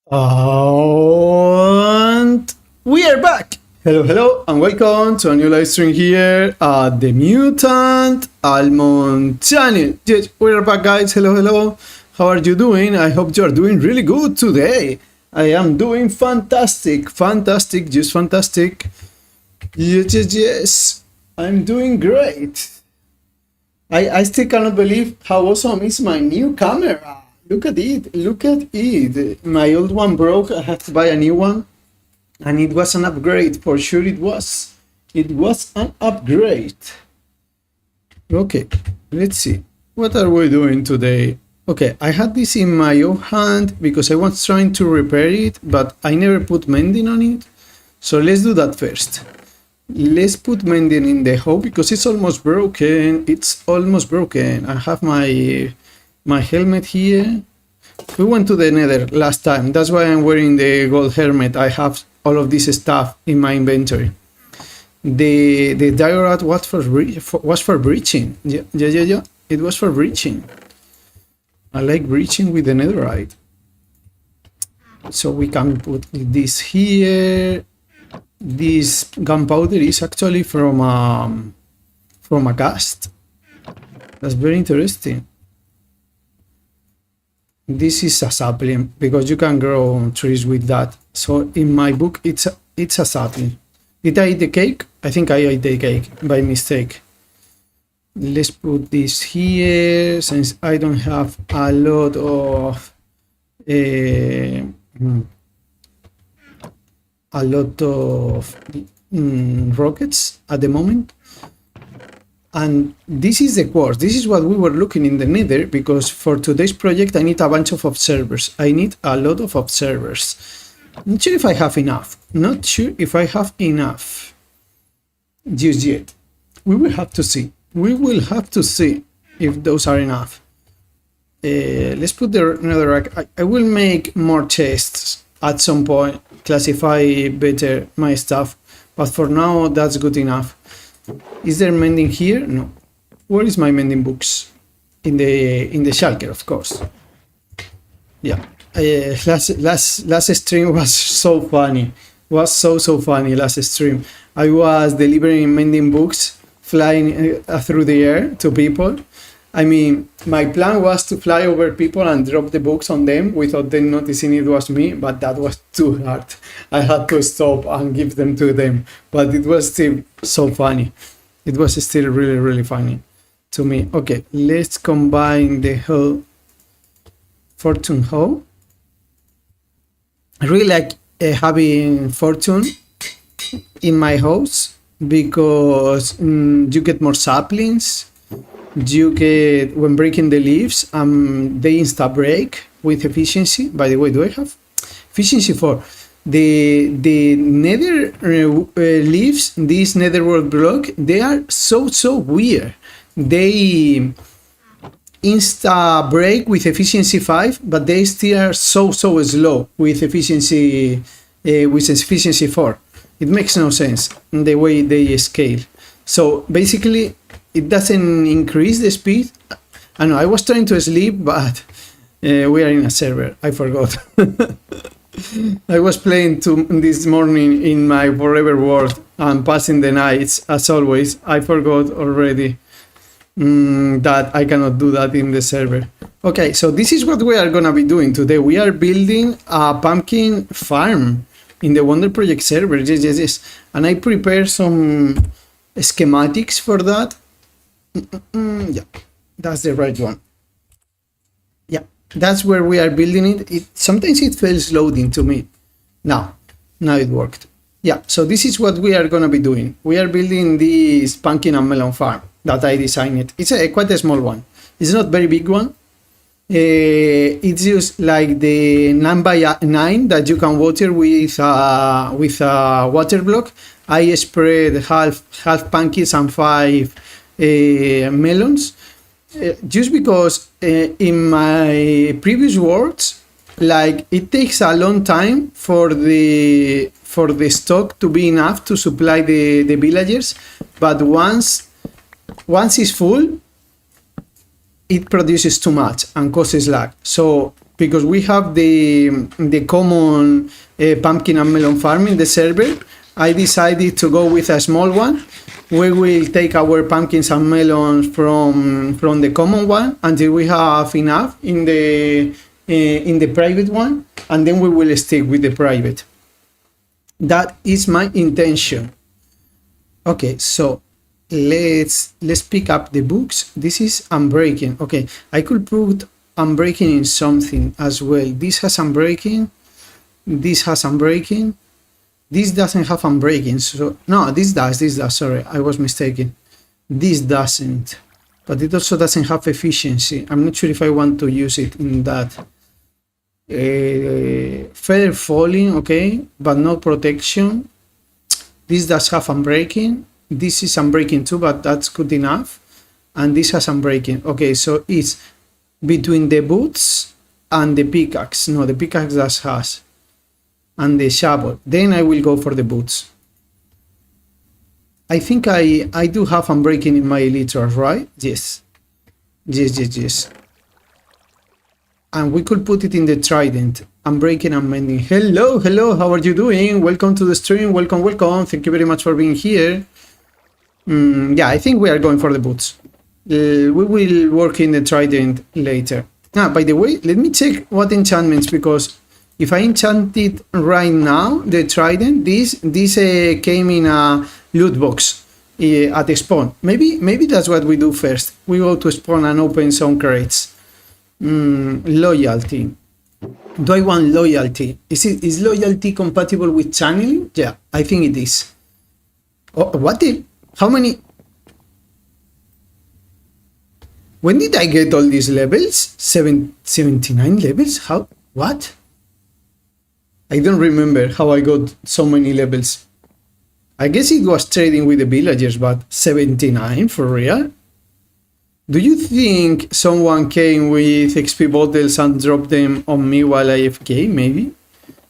And we are back! Hello, and welcome to a new live stream here at the Mutant Almond channel. Yes, we are back, guys. Hello. How are you doing? I hope you are doing really good today. I am doing fantastic, just fantastic. Yes. I'm doing great. I still cannot believe how awesome is my new camera. Look at it. My old one broke, I had to buy a new one. And it was an upgrade, for sure it was. It was an upgrade. Okay, let's see. What are we doing today? Okay, I had this in my own hand because I was trying to repair it, but I never put mending on it. So let's do that first. Let's put mending in the hoe because it's almost broken. I have my helmet here. We went to the nether last time. That's why I'm wearing the gold helmet. I have all of this stuff in my inventory. The diorite was for breaching. Yeah. It was for breaching. I like breaching with the netherite. So we can put this here. This gunpowder is actually from a ghast. That's very interesting. This is a sapling because you can grow trees with that. So in my book, it's a sapling. Did I eat the cake? I think I ate the cake by mistake. Let's put this here since I don't have a lot of rockets at the moment. And this is the quartz. This is what we were looking in the nether because for today's project I need a bunch of observers. I need a lot of observers. Not sure if I have enough. Just yet. We will have to see. If those are enough. Let's put the nether rack. I will make more chests at some point. Classify better my stuff. But for now that's good enough. Is there mending here? No. Where is my mending books? In the shulker, of course. Yeah. Last stream was so funny. Was so funny last stream. I was delivering mending books, flying through the air to people. I mean, my plan was to fly over people and drop the books on them without them noticing it was me, but that was too hard. I had to stop and give them to them, but it was still so funny. It was still really funny to me. Okay, let's combine the whole fortune hoe. I really like having fortune in my house because you get more saplings. You get, when breaking the leaves, they insta break with efficiency. By the way, do I have efficiency 4? The nether leaves, this netherworld block, they are so weird. They insta break with efficiency 5, but they still are so slow with efficiency 4. It makes no sense in the way they scale. So basically it doesn't increase the speed. I know I was trying to sleep, but we are in a server. I forgot. I was playing this morning in my forever world and passing the nights as always. I forgot already that I cannot do that in the server. Okay, so this is what we are gonna be doing today. We are building a pumpkin farm in the Wonder Project server. Yes. And I prepared some schematics for that. Yeah, that's the right one. Yeah, that's where we are building it. Sometimes it feels loading to me. Now it worked. Yeah, so this is what we are gonna be doing. We are building this pumpkin and melon farm that I designed. It's quite a small one. It's not very big one. It's just like the 9x9 that you can water with a water block. I spread half pumpkins and 5 melons, just because in my previous works, like it takes a long time for the stock to be enough to supply the villagers, but once it's full, it produces too much and causes lag. So because we have the common pumpkin and melon farm in the server, I decided to go with a small one. We will take our pumpkins and melons from the common one until we have enough in the private one, and then we will stick with the private. That is my intention. Okay, so let's pick up the books. This is unbreaking. Okay, I could put unbreaking in something as well. This has unbreaking. This has unbreaking. This doesn't have unbreaking. So no, this does. Sorry, I was mistaken. This doesn't, but it also doesn't have efficiency. I'm not sure if I want to use it in that. Feather falling, okay, but no protection. This does have unbreaking. This is unbreaking too, but that's good enough. And this has unbreaking. Okay, so it's between the boots and the pickaxe. No, the pickaxe does has. And the shovel. Then I will go for the boots. I think I do have unbreaking in my elytras, right? Yes. Yes. And we could put it in the trident. Unbreaking and mending. Hello, how are you doing? Welcome to the stream. Welcome. Thank you very much for being here. Yeah, I think we are going for the boots. We will work in the trident later. By the way, let me check what enchantments, because if I enchant it right now, the trident, this came in a loot box at the spawn. Maybe that's what we do first. We go to spawn and open some crates. Loyalty. Do I want loyalty? Is loyalty compatible with channeling? Yeah, I think it is. Oh, what the? How many? When did I get all these levels? 79 levels? How? What? I don't remember how I got so many levels. I guess it was trading with the villagers, but 79 for real? Do you think someone came with XP bottles and dropped them on me while I AFK? Maybe?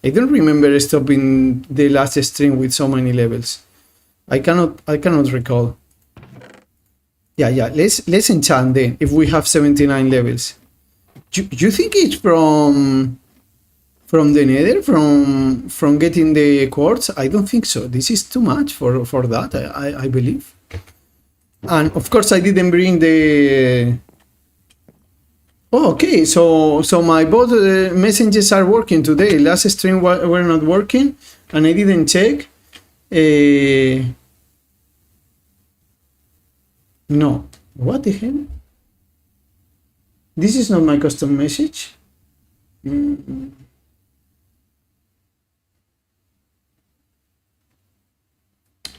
I don't remember stopping the last stream with so many levels. I cannot recall. Yeah, let's enchant then if we have 79 levels. Do you think it's from the nether, from getting the quartz? I don't think so. This is too much for that, I believe. And of course I didn't bring the... Oh, okay, so my bot messages are working today. Last stream were not working and I didn't check. No, what the hell? This is not my custom message.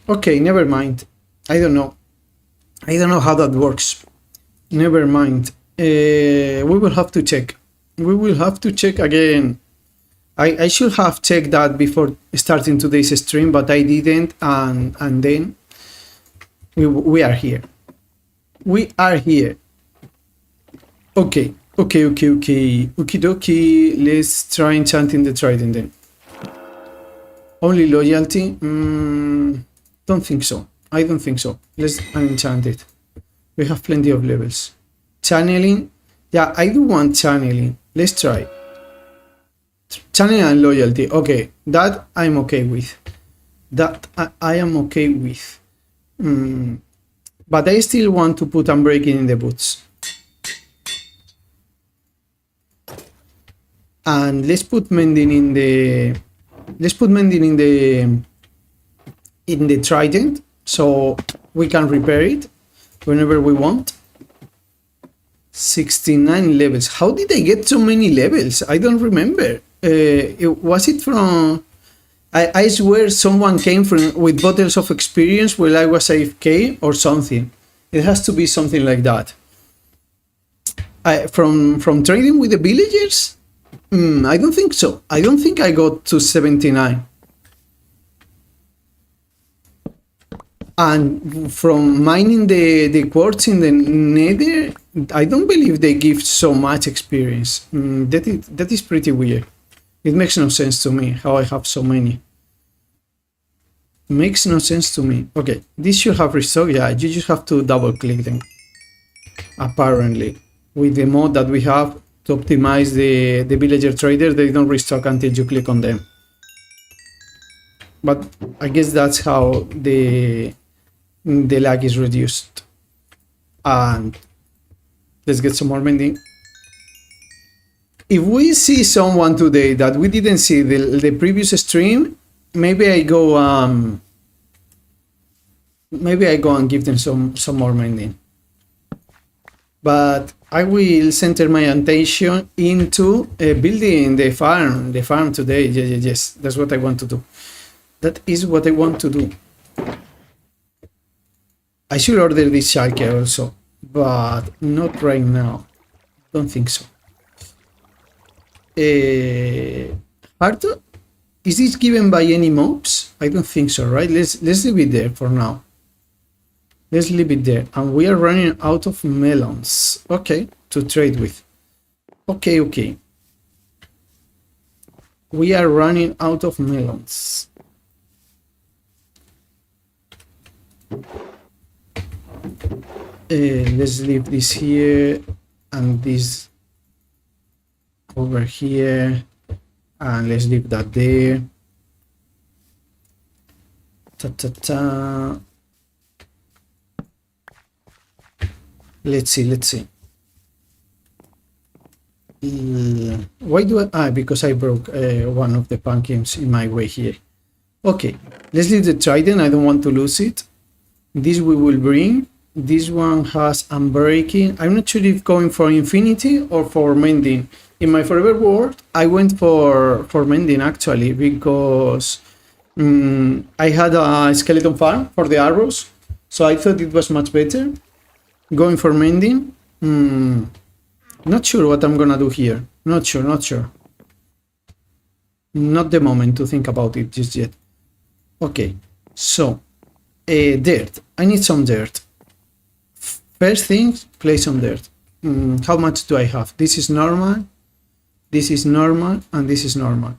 Okay, never mind. I don't know how that works. Never mind. We will have to check. We will have to check again. I should have checked that before starting today's stream, but I didn't, and then we are here. We are here. Okay. Okie dokie. Let's try enchanting the trident then. Only loyalty? Don't think so. I don't think so. Let's unenchant it. We have plenty of levels. Channeling. Yeah, I do want channeling. Let's try. Channeling and loyalty. Okay, that I'm okay with. That I am okay with. But I still want to put unbreaking in the boots. And let's put mending in the... Let's put mending in the trident, so we can repair it whenever we want. 69 levels. How did I get so many levels? I don't remember. Was it from... I swear someone came with bottles of experience while I was AFK or something. It has to be something like that. From trading with the villagers? I don't think so. I don't think I got to 79. And from mining the quartz in the nether, I don't believe they give so much experience. That is pretty weird. It makes no sense to me how I have so many. Makes no sense to me. Okay, this should have restock. Yeah, you just have to double click them. Apparently, with the mod that we have, optimize the villager trader. They don't restock until you click on them. But I guess that's how the lag is reduced. And let's get some more mending. If we see someone today that we didn't see the previous stream, maybe I go and give them some more mending. But I will center my attention into building the farm today. Yes, that's what I want to do. That is what I want to do. I should order this shulker also, but not right now. Don't think so. Heart? Is this given by any mobs? I don't think so, right? Let's leave it there for now. Let's leave it there. And we are running out of melons. Okay, to trade with. Okay. We are running out of melons. Let's leave this here and this over here, and let's leave that there. Let's see. Why do I? Because I broke one of the pumpkins in my way here. Okay, let's leave the trident. I don't want to lose it. This we will bring. This one has unbreaking. I'm not sure if going for infinity or for mending. In my forever world, I went for mending actually, because I had a skeleton farm for the arrows, so I thought it was much better. Going for mending, not sure what I'm gonna do here. Not sure. Not the moment to think about it just yet. Okay, so dirt. I need some dirt. First thing, place some dirt. How much do I have? This is normal. This is normal, and this is normal.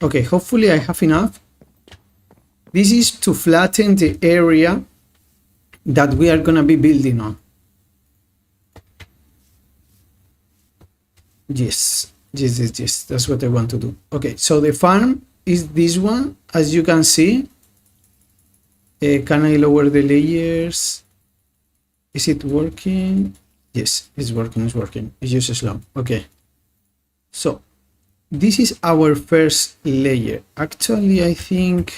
Okay, hopefully I have enough. This is to flatten the area that we are gonna be building on. Yes, that's what I want to do. Okay, so the farm is this one, as you can see. Can I lower the layers? Is it working? Yes, it's working. It's just slow. Okay. So this is our first layer. Actually, I think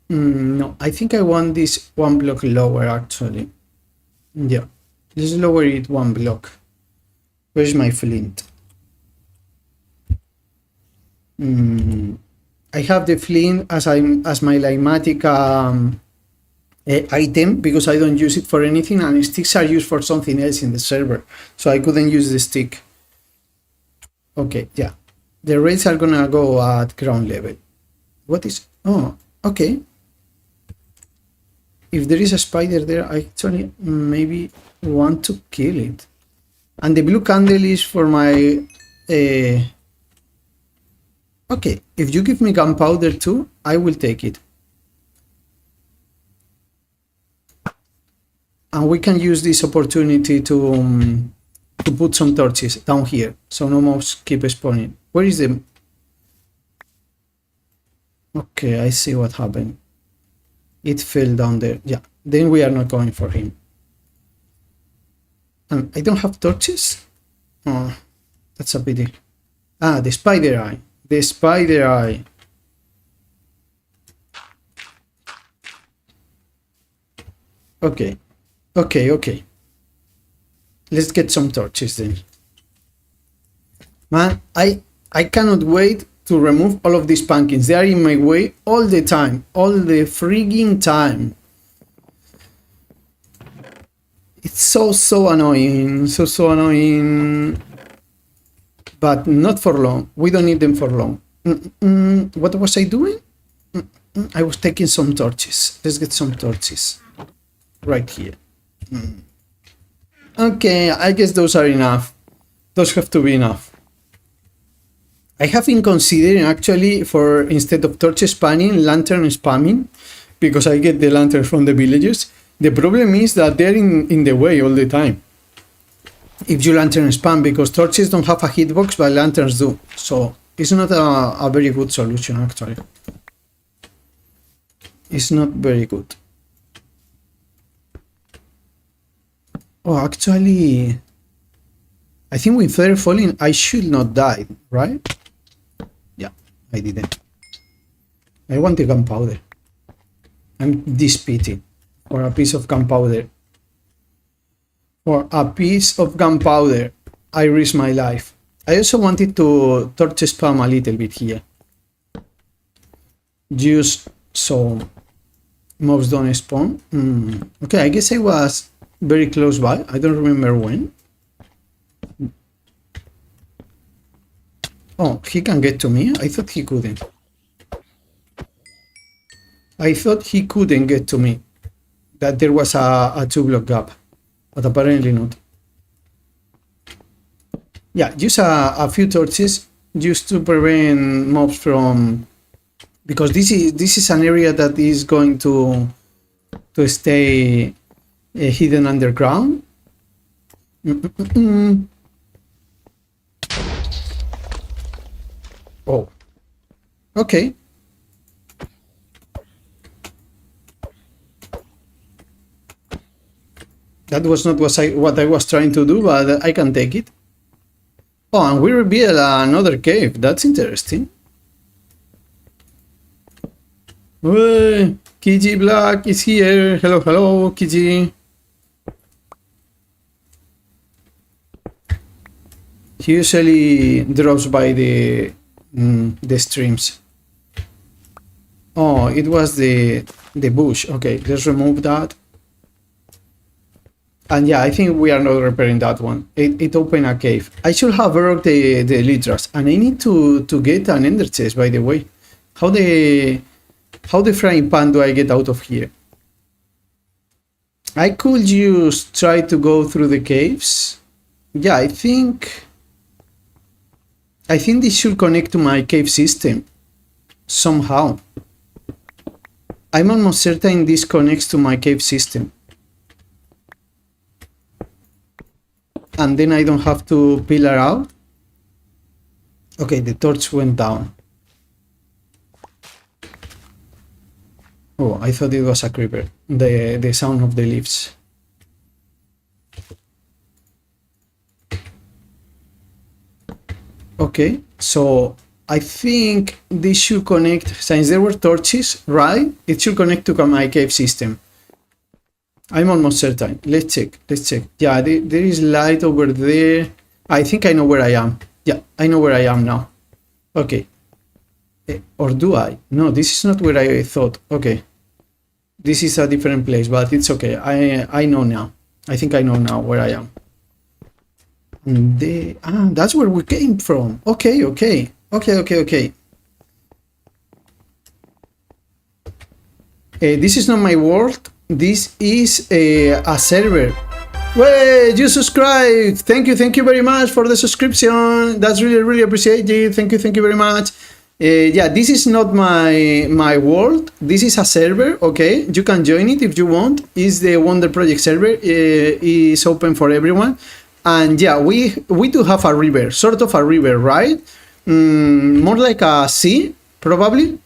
no, I think I want this one block lower actually. Yeah, let's lower it one block. Where's my flint? I have the flint as my limatic item because I don't use it for anything, and sticks are used for something else in the server, so I couldn't use the stick. Okay, yeah, the rates are gonna go at ground level. What is? Oh, okay. If there is a spider there, I actually maybe want to kill it. And the blue candle is for my okay, if you give me gunpowder too, I will take it. And we can use this opportunity to put some torches down here, so no mobs keep spawning. Where is the... Okay, I see what happened. It fell down there. Yeah, then we are not going for him. And I don't have torches? Oh, that's a pity. Ah, the spider eye. The spider eye. Okay. Okay. Let's get some torches then. Man, I cannot wait to remove all of these pumpkins. They are in my way all the time. All the frigging time. It's so annoying. So annoying. But not for long. We don't need them for long. What was I doing? I was taking some torches. Let's get some torches. Right here. Okay, I guess those are enough. Those have to be enough. I have been considering actually for, instead of torch spamming, lantern spamming, because I get the lanterns from the villagers. The problem is that they're in the way all the time. If you lantern spam, because torches don't have a hitbox, but lanterns do. So it's not a very good solution, actually. It's not very good. Oh, actually, I think with feather falling, I should not die, right? Yeah, I didn't. I want the gunpowder. I'm this pity for a piece of gunpowder. For a piece of gunpowder, I risk my life. I also wanted to torch spam a little bit here. Just so mobs don't spawn. Okay, I guess I was very close by. I don't remember when. Oh, he can get to me? I thought he couldn't. I thought he couldn't get to me. That there was a 2-block gap. But apparently not. Yeah, use a few torches just to prevent mobs from... Because this is an area that is going to stay hidden underground. Oh, okay. That was not what I was trying to do, but I can take it. Oh, and we reveal another cave. That's interesting. Hey, Kiji Black is here. Hello, hello, Kiji. He usually drops by the streams. Oh, it was the bush. Okay, let's remove that. And yeah, I think we are not repairing that one. It opened a cave. I should have broke the elytras, and I need to get an ender chest, by the way. How the frying pan do I get out of here? I could just try to go through the caves. Yeah, I think this should connect to my cave system somehow. I'm almost certain this connects to my cave system. And then I don't have to pillar out. Okay, the torch went down. Oh, I thought it was a creeper. The sound of the leaves. Okay, so I think this should connect, since there were torches, right? It should connect to my cave system. I'm almost certain. Let's check. Yeah, there is light over there. I think I know where I am. Yeah, I know where I am now. Okay. Or do I? No, this is not where I thought. Okay. This is a different place, but it's okay. I know now. I think I know now where I am. That's where we came from. Okay. This is not my world. This is a server. Wait, you subscribed. Thank you very much for the subscription. That's really appreciated. Thank you very much. Yeah, this is not my world. This is a server. Okay, you can join it if you want. It's the Wonder Project server. It's open for everyone. And yeah, we do have a river, sort of a river, right? More like a sea, probably.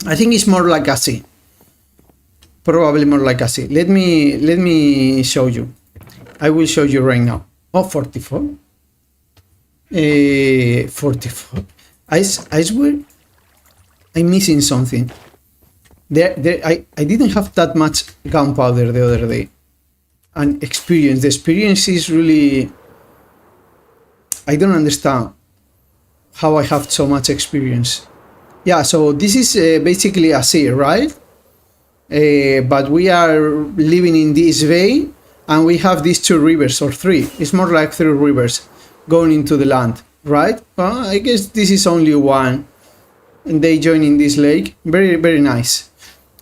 I think it's more like a sea. Probably more like a sea. Let me show you. I will show you right now. Oh, 44. 44. I swear I'm missing something. I didn't have that much gunpowder the other day. And experience. The experience is really... I don't understand how I have so much experience. Yeah, so this is basically a sea, right? But we are living in this bay, and we have these 2 rivers, or 3. It's more like 3 rivers going into the land, right? I guess this is only one, and they join in this lake. Very nice.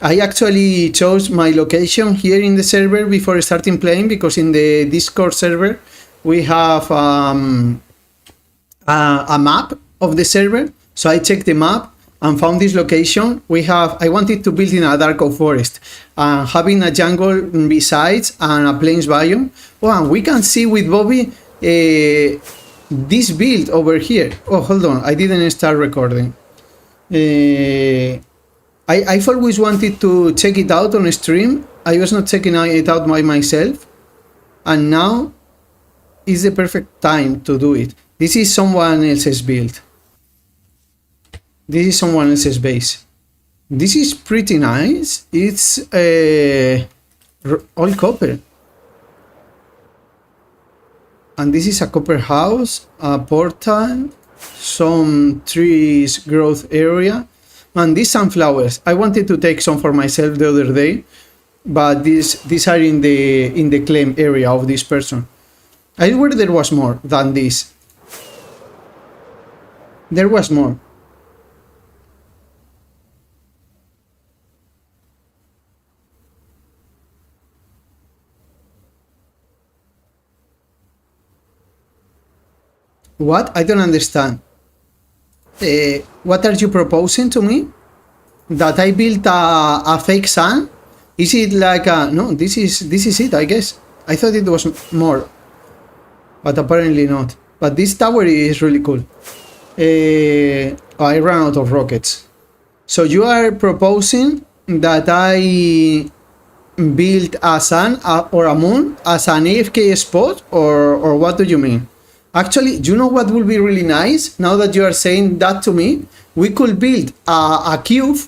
I actually chose my location here in the server before starting playing, because in the Discord server we have a map of the server. So I checked the map, and found this location. I wanted to build in a dark oak forest, having a jungle besides and a plains biome. Oh, and we can see with Bobby this build over here. Oh, hold on, I didn't start recording. I've always wanted to check it out on stream. I was not checking it out by myself, and now is the perfect time to do it. This is someone else's build. This is someone else's base. This is pretty nice. It's all copper. And this is a copper house, a portal, some trees growth area, and these sunflowers. I wanted to take some for myself the other day, but these are in the claim area of this person. I swear there was more than this. There was more. What? I don't understand. What are you proposing to me? That I built a fake sun? Is it like a... No, this is it, I guess. I thought it was more, but apparently not. But this tower is really cool. I ran out of rockets. So you are proposing that I build a sun or a moon as an AFK spot, or what do you mean? Actually, you know what would be really nice? Now that you are saying that to me, we could build a cube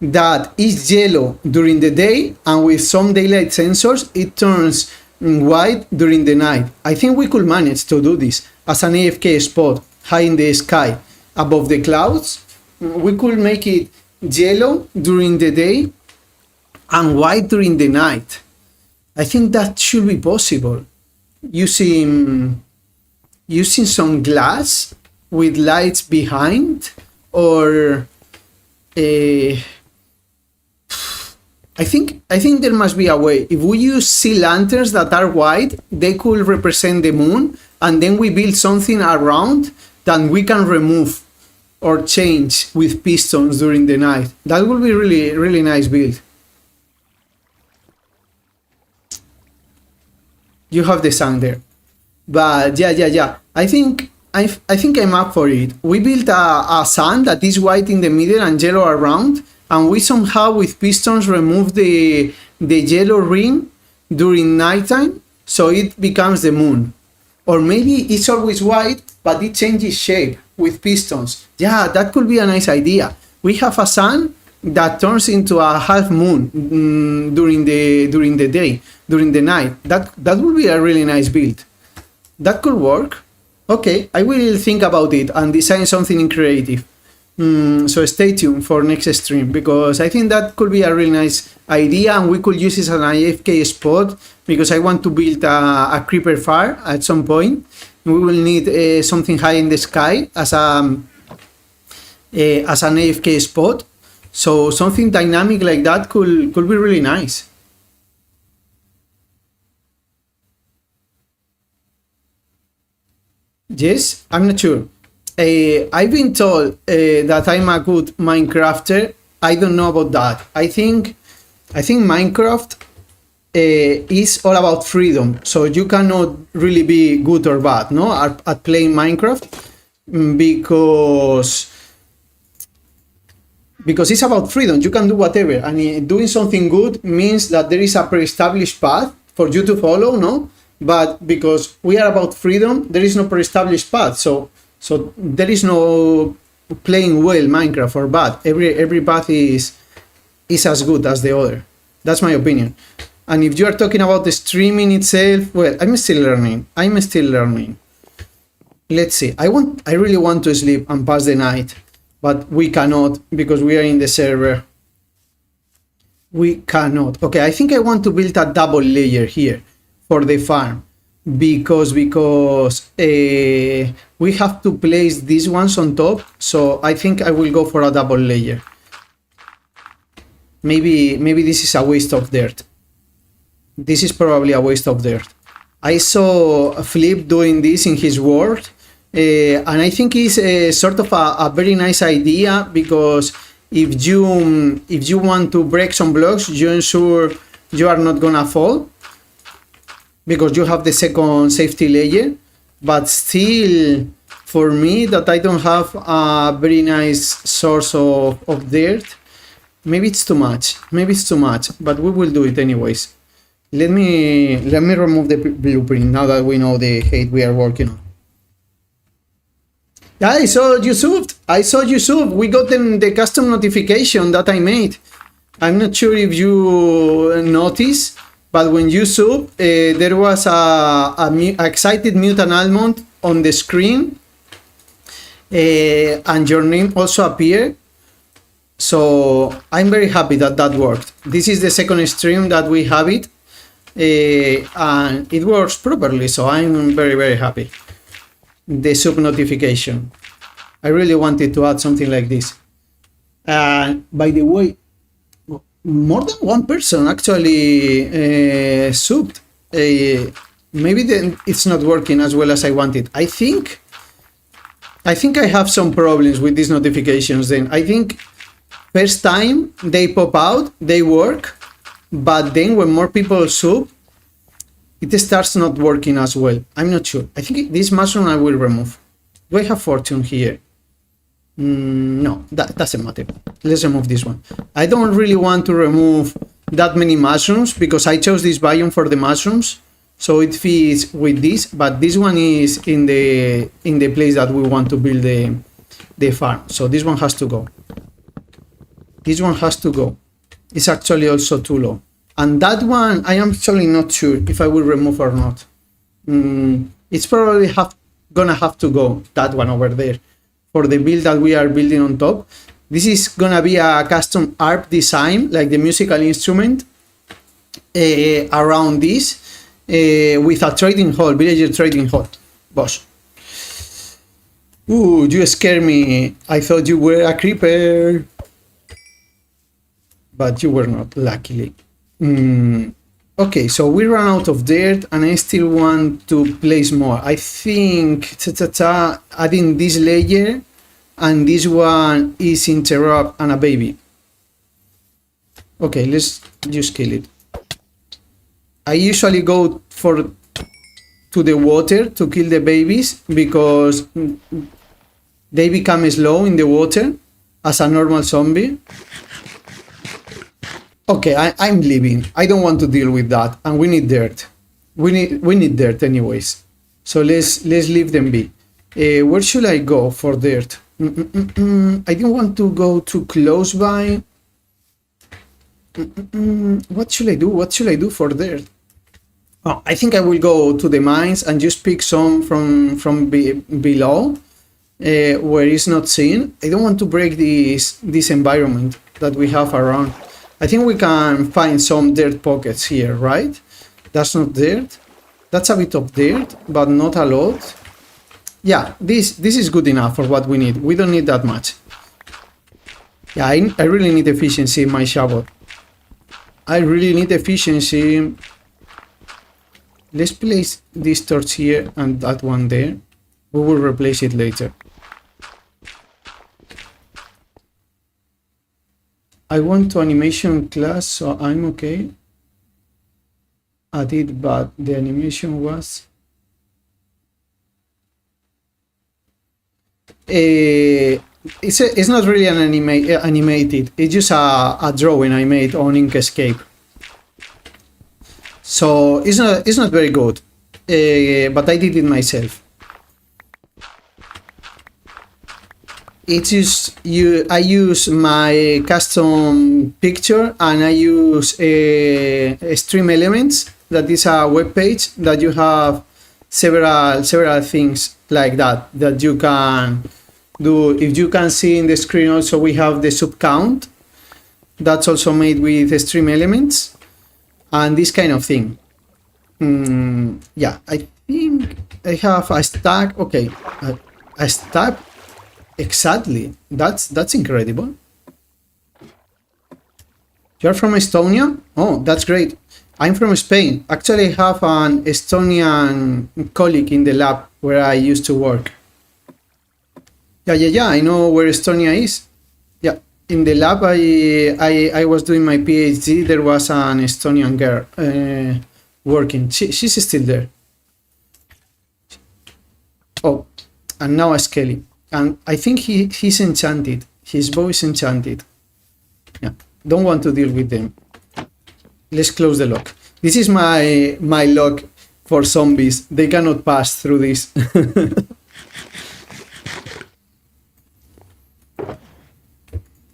that is yellow during the day, and with some daylight sensors, it turns white during the night. I think we could manage to do this as an AFK spot high in the sky above the clouds. We could make it yellow during the day and white during the night. I think that should be possible. Using some glass with lights behind, or I think there must be a way. If we use sea lanterns that are white, they could represent the moon, and then we build something around that we can remove or change with pistons during the night. That would be really nice build. You have the sun there. But yeah. I think I'm up for it. We built a sun that is white in the middle and yellow around, and we somehow with pistons remove the yellow ring during nighttime, so it becomes the moon. Or maybe it's always white, but it changes shape with pistons. Yeah, that could be a nice idea. We have a sun that turns into a half moon during the day, during the night. That would be a really nice build. That could work. Okay, I will think about it and design something creative. So stay tuned for next stream, because I think that could be a really nice idea, and we could use it as an AFK spot, because I want to build a creeper farm at some point. We will need something high in the sky as an AFK spot. So something dynamic like that could be really nice. Yes, I'm not sure. I've been told that I'm a good Minecrafter. I don't know about that. I think Minecraft is all about freedom. So you cannot really be good or bad, no, at playing Minecraft, because it's about freedom. You can do whatever, and doing something good means that there is a pre-established path for you to follow, no? But because we are about freedom, there is no pre-established path. So there is no playing well Minecraft or bad. Every path is as good as the other. That's my opinion. And if you are talking about the streaming itself, well, I'm still learning. Let's see. I really want to sleep and pass the night, but we cannot, because we are in the server. We cannot. Okay, I think I want to build a double layer here for the farm, because we have to place these ones on top. So I think I will go for a double layer. Maybe this is a waste of dirt. This is probably a waste of dirt. I saw Flip doing this in his world And I think it's sort of a very nice idea, because if you want to break some blocks, you ensure you are not gonna fall, because you have the second safety layer. But still, for me, that I don't have a very nice source of dirt, maybe it's too much. Maybe it's too much, but we will do it anyways. Let me remove the blueprint now that we know the height we are working on. Yeah, I saw you subbed. We got the custom notification that I made. I'm not sure if you noticed, but when you sub, there was a excited mutant almond on the screen, and your name also appeared. So I'm very happy that that worked. This is the second stream that we have it, and it works properly. So I'm very, very happy. The sub notification. I really wanted to add something like this. By the way, more than one person actually subbed. Maybe then it's not working as well as I wanted. I think I have some problems with these notifications. Then I think first time they pop out, they work, but then when more people sub, it starts not working as well. I'm not sure. I think this mushroom I will remove. Do I have fortune here? No, that doesn't matter. Let's remove this one. I don't really want to remove that many mushrooms, because I chose this biome for the mushrooms, so it fits with this. But this one is in the place that we want to build the farm. So this one has to go. This one has to go. It's actually also too low. And that one, I am actually not sure if I will remove or not. It's probably gonna have to go, that one over there, for the build that we are building on top. This is gonna be a custom harp design, like the musical instrument, around this, with a trading hall, villager trading hall. Boss. Ooh, you scared me. I thought you were a creeper. But you were not, luckily. Okay, so we ran out of dirt, and I still want to place more. I think adding this layer, and this one is interrupt and a baby. Okay, let's just kill it. I usually go to the water to kill the babies, because they become slow in the water as a normal zombie. Okay, I'm leaving. I don't want to deal with that, and we need dirt. We need dirt anyways. So let's leave them be. Where should I go for dirt? I don't want to go too close by. What should I do? What should I do for dirt? Oh, I think I will go to the mines and just pick some from below, where it's not seen. I don't want to break this environment that we have around. I think we can find some dirt pockets here, right? That's not dirt. That's a bit of dirt, but not a lot. Yeah, this is good enough for what we need. We don't need that much. Yeah, I really need efficiency in my shovel. I really need efficiency. Let's place this torch here and that one there. We will replace it later. I want to animation class, so I'm okay. I did, but the animation was... It's not really an animated. It's just a drawing I made on Inkscape. So it's not very good, but I did it myself. It's just I use my custom picture, and I use Stream Elements. That is a web page that you have several things like that you can do. If you can see in the screen, also we have the sub count. That's also made with Stream Elements, and this kind of thing. Yeah, I think I have a stack. Okay, a stack. Exactly. That's incredible. You're from Estonia? Oh, that's great. I'm from Spain. Actually, I have an Estonian colleague in the lab where I used to work. Yeah. I know where Estonia is. Yeah, in the lab I was doing my PhD. There was an Estonian girl working. She's still there. Oh, and now a Skelly. And I think he's enchanted. His bow is enchanted. Yeah, don't want to deal with them. Let's close the lock. This is my lock for zombies. They cannot pass through this.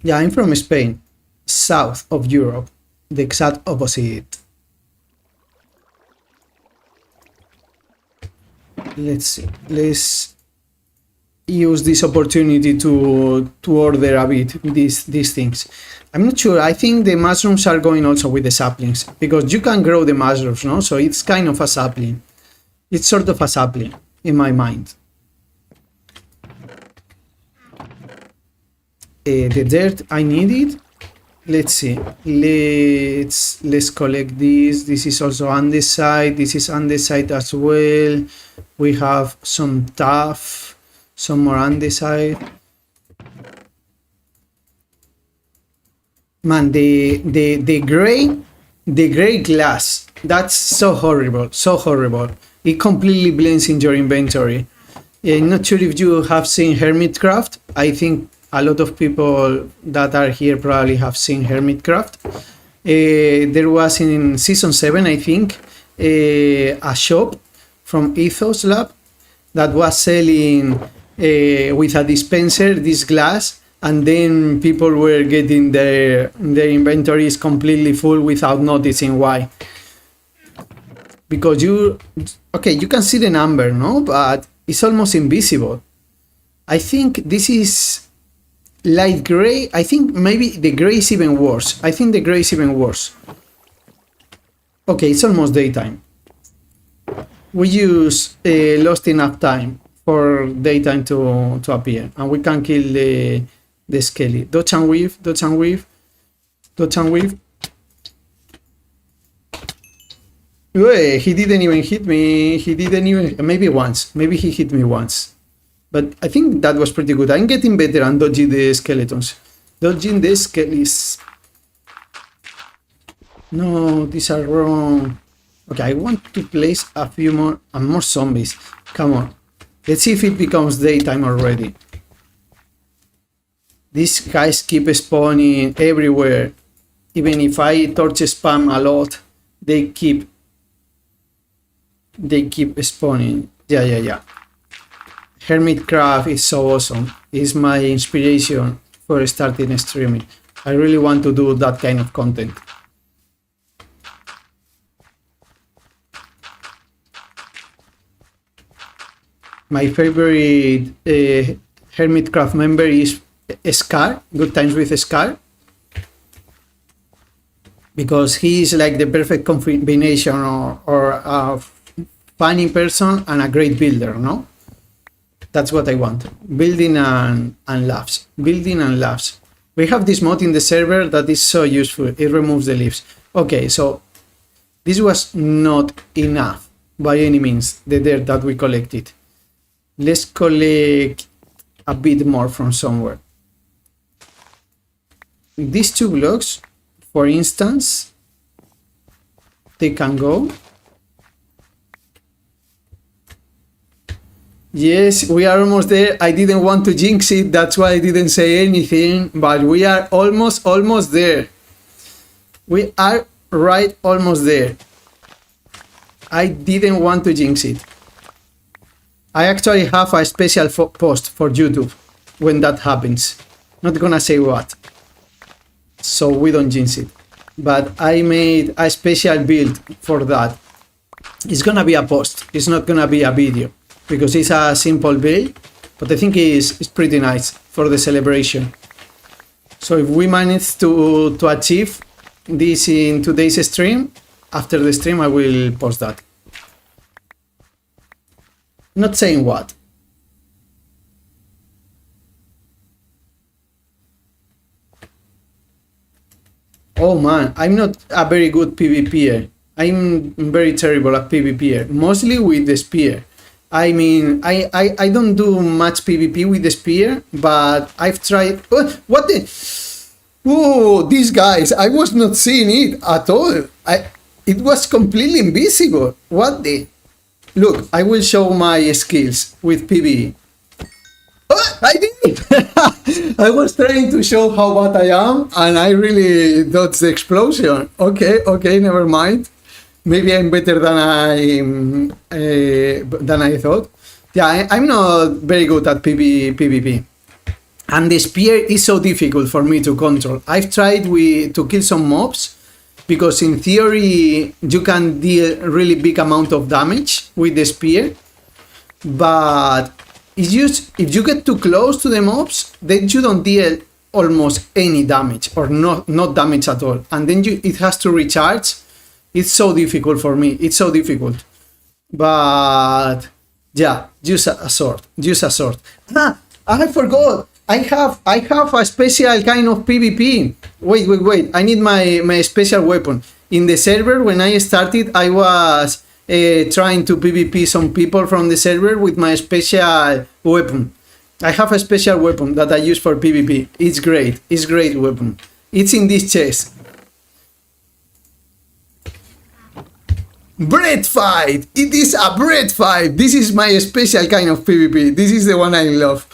Yeah, I'm from Spain, south of Europe, the exact opposite. Let's see. Let's use this opportunity to order a bit these things. I'm not sure. I think the mushrooms are going also with the saplings because you can grow the mushrooms, no? So it's kind of a sapling. It's sort of a sapling in my mind. The dirt I needed. Let's see. Let's collect this. This is also andesite. This is andesite as well. We have some tuff, some more andesite. Man, the gray glass. That's so horrible. So horrible. It completely blends in your inventory. I'm not sure if you have seen Hermitcraft. I think a lot of people that are here probably have seen Hermitcraft. There was in season 7, I think, a shop from Ethos Lab that was selling with a dispenser this glass, and then people were getting their inventories completely full without noticing why. Because you can see the number, no? But it's almost invisible. I think this is light gray. I think maybe the gray is even worse. Okay, it's almost daytime. We use lost enough time for daytime to appear, and we can kill the skelly. Dodge and weave. Uy, he didn't even hit me. Maybe once. Maybe he hit me once. But I think that was pretty good. I'm getting better at dodging the skeletons. Dodging the skellies. No, these are wrong. Okay, I want to place a few more and more zombies. Come on. Let's see if it becomes daytime already. These guys keep spawning everywhere. Even if I torch spam a lot, they keep spawning. Yeah. Hermitcraft is so awesome. It's my inspiration for starting streaming. I really want to do that kind of content. My favorite Hermitcraft member is Scar, Good Times with Scar, because he is like the perfect combination or a funny person and a great builder, no? That's what I want. Building and laughs. We have this mod in the server that is so useful. It removes the leaves. Okay, so this was not enough by any means, the dirt that we collected. Let's collect a bit more from somewhere. These 2 blocks, for instance, they can go. Yes, we are almost there. I didn't want to jinx it, that's why I didn't say anything, but we are almost there. We are right almost there. I didn't want to jinx it. I actually have a special post for YouTube when that happens. Not gonna say what, so we don't jinx it. But I made a special build for that. It's gonna be a post, it's not gonna be a video, because it's a simple build, but I think it's pretty nice for the celebration. So if we manage to achieve this in today's stream, after the stream I will post that. Not saying what. Oh man, I'm not a very good PvPer. I'm very terrible at PvPer, mostly with the spear. I mean, I don't do much PvP with the spear, but I've tried. Oh, what the? Oh, these guys! I was not seeing it at all. It was completely invisible. What the? Look, I will show my skills with PvE. Oh, I did it! I was trying to show how bad I am, and I really dodged the explosion. Okay, never mind. Maybe I'm better than I thought. Yeah, I'm not very good at PvP. And the spear is so difficult for me to control. I've tried to kill some mobs, because in theory you can deal really big amount of damage with the spear. But it's just, if you get too close to the mobs, then you don't deal almost any damage, or not damage at all. And then it has to recharge. It's so difficult for me. It's so difficult. But yeah, use a sword. Ah, I forgot. I have a special kind of PvP. Wait. I need my special weapon. In the server, when I started, I was trying to PvP some people from the server with my special weapon. I have a special weapon that I use for PvP. It's great. It's great weapon. It's in this chest. Bread fight! It is a bread fight! This is my special kind of PvP. This is the one I love.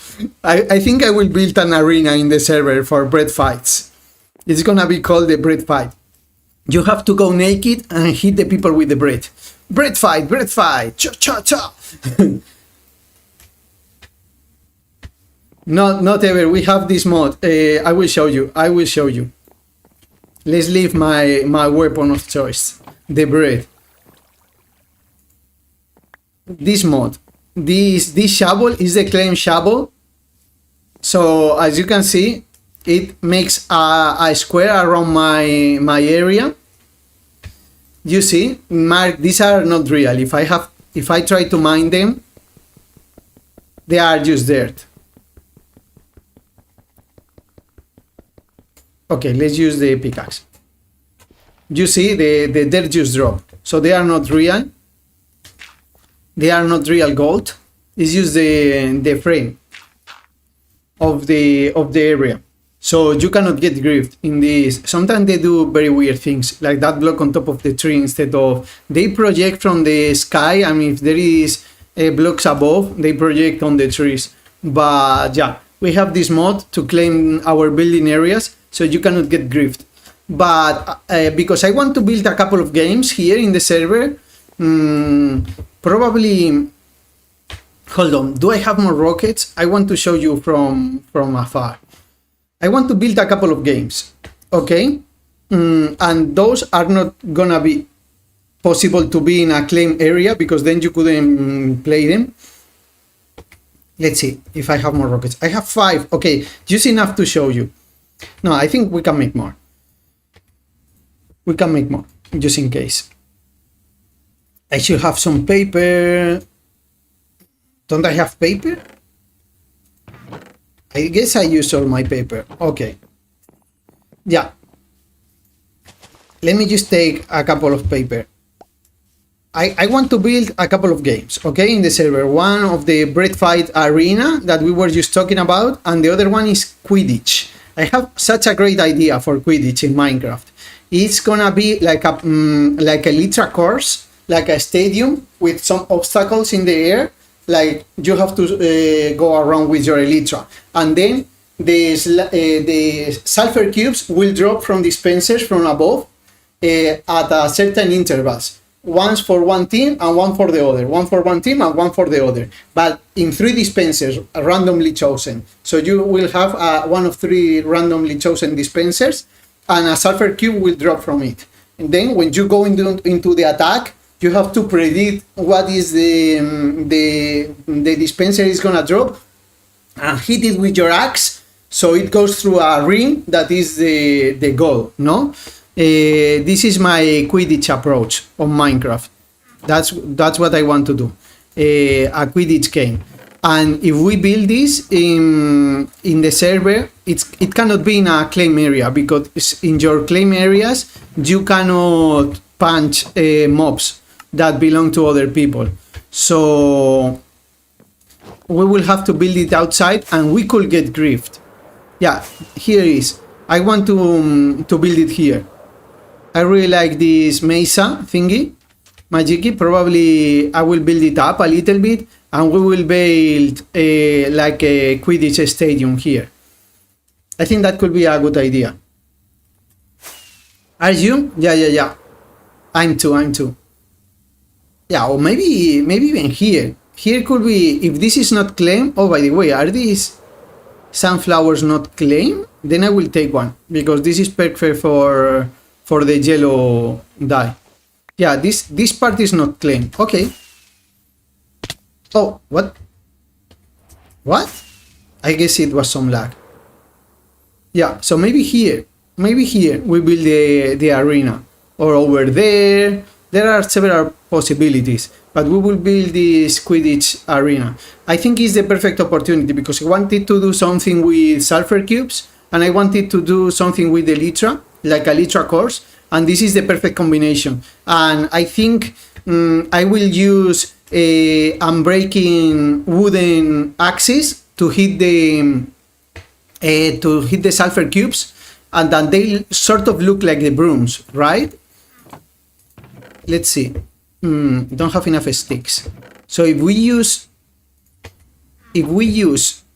I think I will build an arena in the server for bread fights. It's gonna be called the bread fight. You have to go naked and hit the people with the bread. Bread fight! Cha! Not ever. We have this mod. I will show you. Let's leave my weapon of choice. The bread. This mod, this shovel is the claim shovel. So as you can see, it makes a square around my area. You see, these are not real. If I try to mine them, they are just dirt. Okay, let's use the pickaxe. You see, the dirt just dropped. So they are not real. They are not real gold. It's just the frame of the area. So you cannot get griefed in this. Sometimes they do very weird things, like that block on top of the tree, instead of they project from the sky. I mean, if there is blocks above, they project on the trees. But yeah, we have this mod to claim our building areas, so you cannot get griefed. But because I want to build a couple of games here in the server, probably, hold on, do I have more rockets? I want to show you from afar. I want to build a couple of games, okay? And those are not gonna be possible to be in a claim area, because then you couldn't play them. Let's see if I have more rockets. I have 5, okay, just enough to show you. No, I think we can make more. We can make more, just in case. I should have some paper. Don't I have paper? I guess I used all my paper. Okay. Yeah. Let me just take a couple of paper. I want to build a couple of games, okay, in the server. One of the bread fight arena that we were just talking about, and the other one is Quidditch. I have such a great idea for Quidditch in Minecraft. It's gonna be like a Elytra course, like a stadium with some obstacles in the air. Like you have to go around with your Elytra, and then the sulfur cubes will drop from dispensers from above at a certain intervals. Once for one team and one for the other. One for one team and one for the other. But in 3 dispensers, randomly chosen. So you will have one of 3 randomly chosen dispensers, and a sulfur cube will drop from it. And then when you go into the attack, you have to predict what is the dispenser is gonna drop, and hit it with your axe, so it goes through a ring. That is the goal, no? This is my Quidditch approach on Minecraft. That's what I want to do, a Quidditch game. And if we build this in the server, it cannot be in a claim area, because in your claim areas you cannot punch mobs that belong to other people. So we will have to build it outside and we could get griefed. Yeah, here is. I want to build it here. I really like this mesa thingy, Majiki. Probably I will build it up a little bit and we will build like a Quidditch stadium here. I think that could be a good idea. Are you? Yeah. I'm too. Yeah, or maybe even here. Here could be, if this is not claimed. Oh, by the way, are these sunflowers not claimed? Then I will take one because this is perfect for the yellow dye. Yeah, this part is not claimed. Okay. Oh, what? I guess it was some lag. Yeah, so maybe here we build the arena, or over there. There are several possibilities, but we will build this Quidditch arena. I think it's the perfect opportunity because I wanted to do something with sulfur cubes and I wanted to do something with Elytra, like a Elytra course, and this is the perfect combination. And I think I will use unbreaking wooden axes to hit the sulfur cubes, and then they sort of look like the brooms, right? Let's see. Don't have enough sticks. So if we use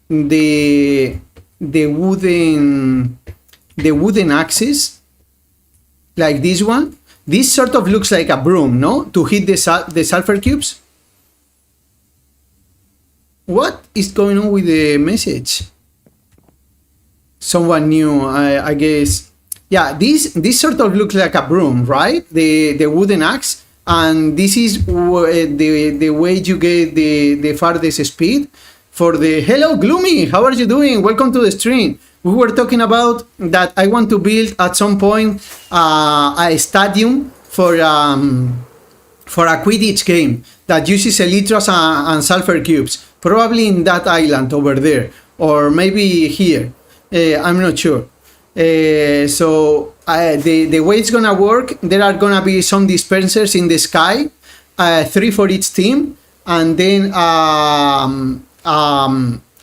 the wooden axis, like this one, this sort of looks like a broom, no? To hit the sulfur cubes. What is going on with the message? Someone new, I guess. Yeah, this sort of looks like a broom, right? The wooden axe, and this is the way you get the farthest speed for the. Hello, Gloomy. How are you doing? Welcome to the stream. We were talking about that I want to build at some point a stadium for a Quidditch game that uses elytras and sulfur cubes, probably in that island over there, or maybe here. I'm not sure. So the way it's gonna work, there are gonna be some dispensers in the sky, 3 for each team, and then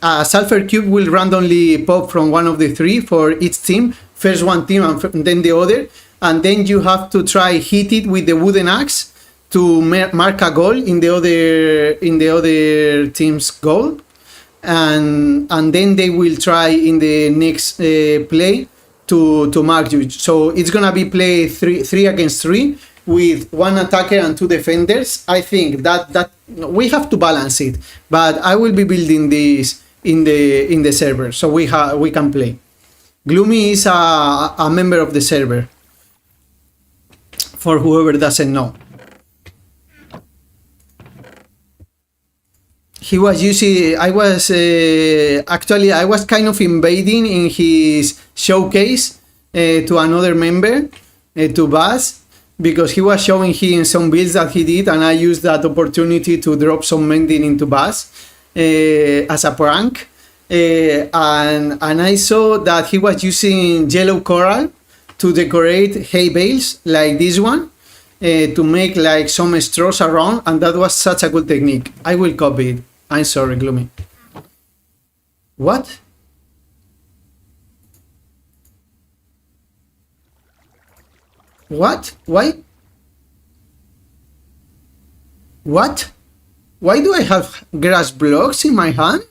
a sulfur cube will randomly pop from one of the 3 for each team. First one team and then the other, and then you have to try hit it with the wooden axe to mark a goal in the other team's goal, and then they will try in the next play to mark you. So it's gonna be play 3 against 3 with 1 attacker and 2 defenders. I think that we have to balance it, but I will be building this in the server so we can play. Gloomy is a member of the server, for whoever doesn't know. He was using, I was kind of invading in his showcase to another member, to Buzz, because he was showing him some builds that he did, and I used that opportunity to drop some mending into Buzz as a prank. And I saw that he was using yellow coral to decorate hay bales like this one, to make like some straws around, and that was such a good technique. I will copy it. I'm sorry, Gloomy. What? What? Why? What? Why do I have grass blocks in my hand?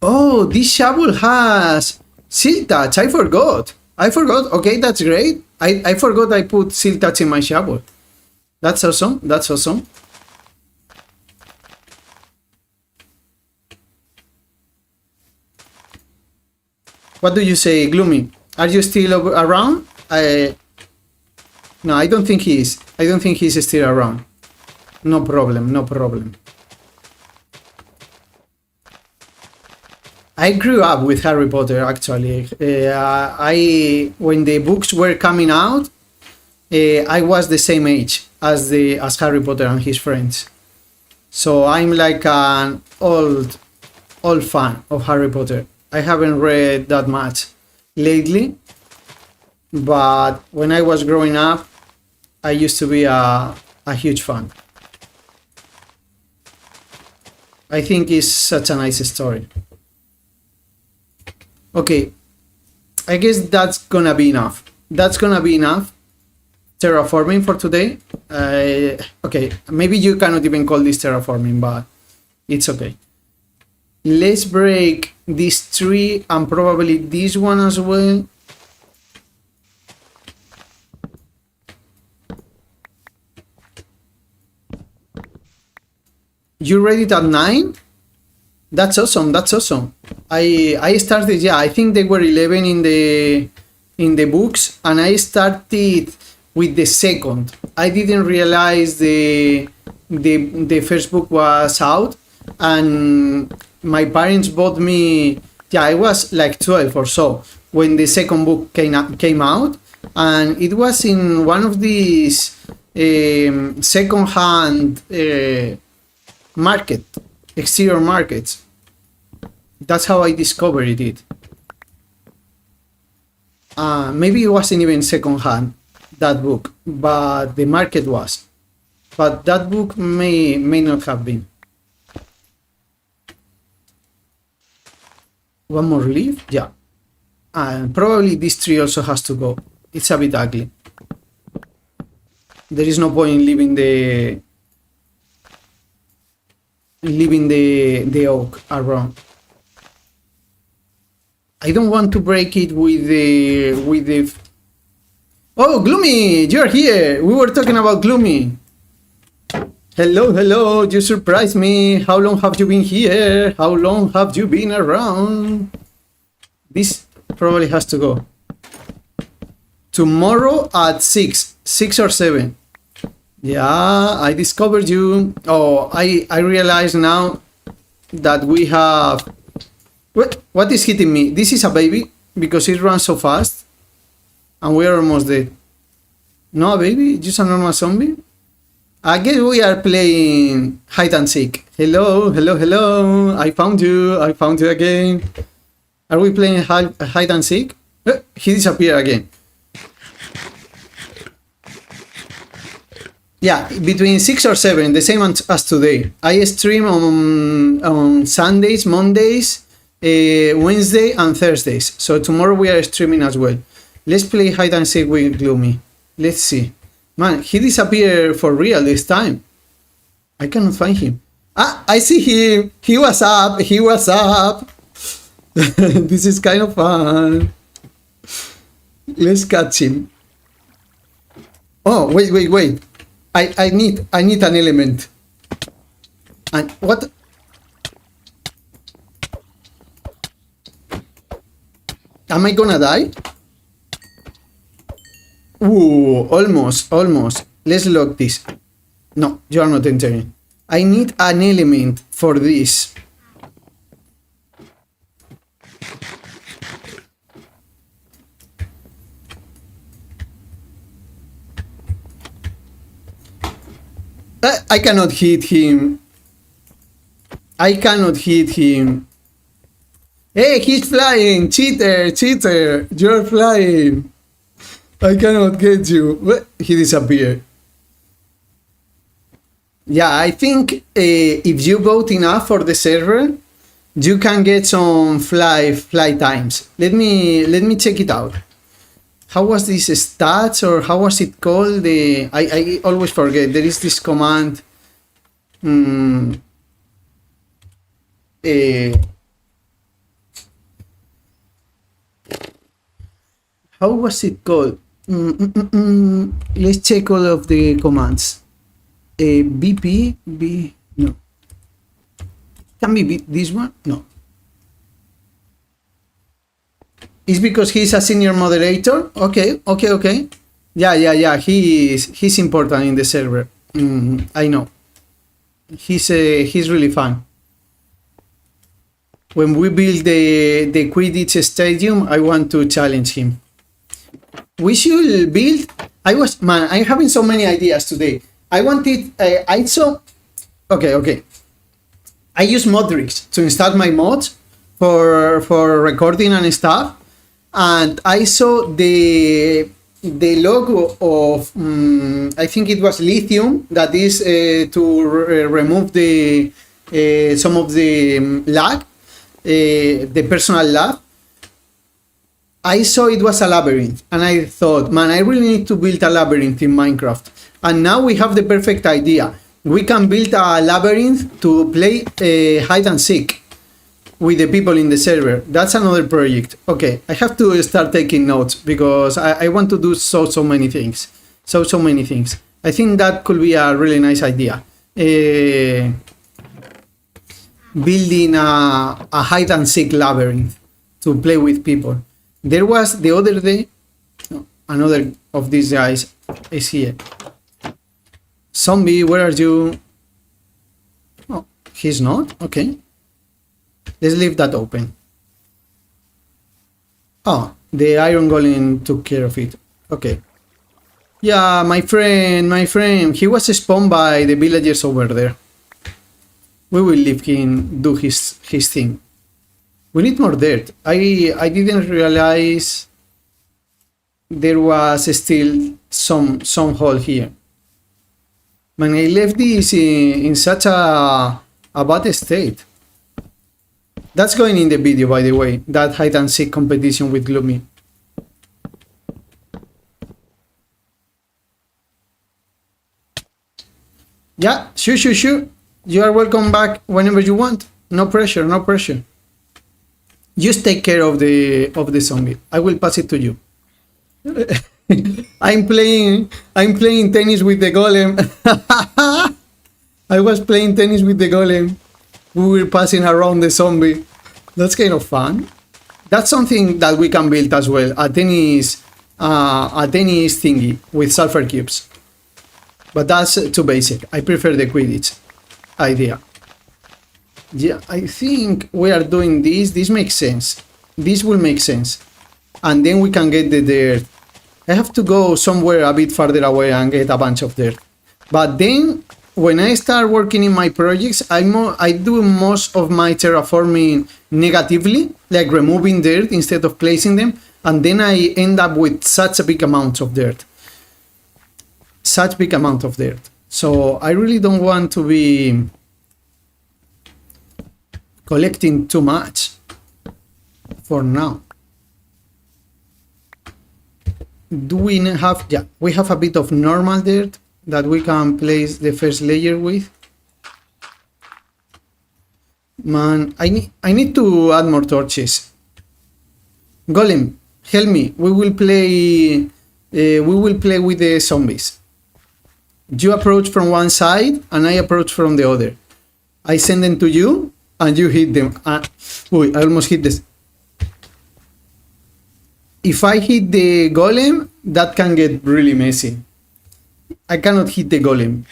Oh, this shovel has seal touch. I forgot. Okay, that's great. I forgot I put seal touch in my shovel. That's awesome. What do you say, Gloomy? Are you still around? No, I don't think he is. I don't think he's still around. No problem. I grew up with Harry Potter, actually. When the books were coming out, I was the same age as Harry Potter and his friends. So I'm like an old fan of Harry Potter. I haven't read that much lately, but when I was growing up, I used to be a huge fan. I think it's such a nice story. Okay, I guess that's gonna be enough. That's gonna be enough terraforming for today. Okay, maybe you cannot even call this terraforming, but it's okay. Let's break this tree and probably this one as well. You read it at 9? That's awesome. That's awesome. I started, yeah, I think they were 11 in the books, and I started with the second. I didn't realize the first book was out, and my parents bought me, yeah, I was like 12 or so when the second book came out, and it was in one of these second-hand exterior markets. That's how I discovered it. Maybe it wasn't even second-hand, that book, but the market was. But that book may not have been. One more leaf? Yeah. Probably this tree also has to go. It's a bit ugly. There is no point in leaving the oak around. I don't want to break it with the. Oh, Gloomy, you're here. We were talking about Gloomy. Hello, you surprised me. How long have you been here? How long have you been around? This probably has to go. Tomorrow at 6 or 7. Yeah, I discovered you. Oh, I realize now that we have... What is hitting me? This is a baby because it runs so fast. And we are almost dead. No, baby, just a normal zombie. I guess we are playing hide and seek. Hello. I found you again. Are we playing hide and seek? He disappeared again. Yeah, between 6 or 7, the same as today. I stream on Sundays, Mondays, Wednesday and Thursdays. So tomorrow we are streaming as well. Let's play hide and seek with Gloomy. Let's see. Man, he disappeared for real this time. I cannot find him. Ah, I see him. He was up. This is kind of fun. Let's catch him. Oh, wait. I need an element. And what? Am I gonna die? Ooh, almost. Let's lock this. No, you are not entering. I need an element for this. I cannot hit him. Hey, he's flying! Cheater! You're flying! I cannot get you. He disappeared. Yeah, I think if you vote enough for the server, you can get some fly times. Let me check it out. How was this stats, or how was it called? I always forget. There is this command. How was it called? Let's check all of the commands. BP, no. Can be this one? No. It's because he's a senior moderator? Okay. Yeah. He's important in the server. I know. He's really fun. When we build the Quidditch stadium, I want to challenge him. We should build... I'm having so many ideas today. I saw... Okay. I use Modrix to install my mods for recording and stuff. And I saw the logo of, I think it was Lithium, that is to remove the some of the lag, the personal lag, I saw it was a labyrinth, and I thought, man, I really need to build a labyrinth in Minecraft. And now we have the perfect idea. We can build a labyrinth to play hide and seek with the people in the server. That's another project. Okay, I have to start taking notes because I want to do so many things. So many things. I think that could be a really nice idea. Building a hide and seek labyrinth to play with people. There was the other day, another of these guys is here. Zombie, where are you? Oh, he's not? Okay. Let's leave that open. Oh, the iron golem took care of it. Okay. Yeah, my friend, he was spawned by the villagers over there. We will leave him do his thing. We need more dirt. I didn't realize there was still some hole here. Man, I left this in such a bad state. That's going in the video, by the way, that hide and seek competition with Gloomy. Yeah, sure. You are welcome back whenever you want. No pressure, no pressure. Just take care of the zombie. I will pass it to you. I'm playing tennis with the golem. I was playing tennis with the golem. We were passing around the zombie. That's kind of fun. That's something that we can build as well. A tennis thingy with sulfur cubes. But that's too basic. I prefer the Quidditch idea. Yeah, I think we are doing this. This makes sense. This will make sense. And then we can get the dirt. I have to go somewhere a bit farther away and get a bunch of dirt. But then, when I start working in my projects, I do most of my terraforming negatively, like removing dirt instead of placing them. And then I end up with such a big amount of dirt. Such big amount of dirt. So I really don't want to be collecting too much for now. Do we have, yeah, we have a bit of normal dirt that we can place the first layer with. Man, I need to add more torches. Golem, help me. We will play with the zombies. You approach from one side and I approach from the other. I send them to you and you hit them. I almost hit this. If I hit the golem, that can get really messy. I cannot hit the golem.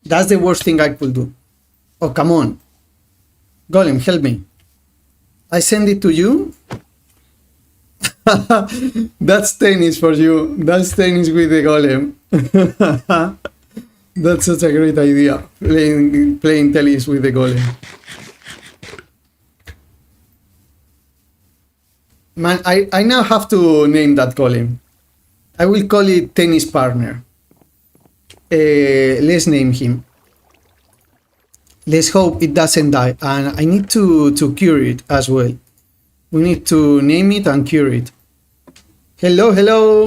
That's the worst thing I could do. Oh, come on. Golem, help me. I send it to you. That's tennis for you. That's tennis with the golem. That's such a great idea. Playing tennis with the golem. Man, I now have to name that golem. I will call it tennis partner. Let's name him. Let's hope it doesn't die. And I need to cure it as well. We need to name it and cure it. Hello,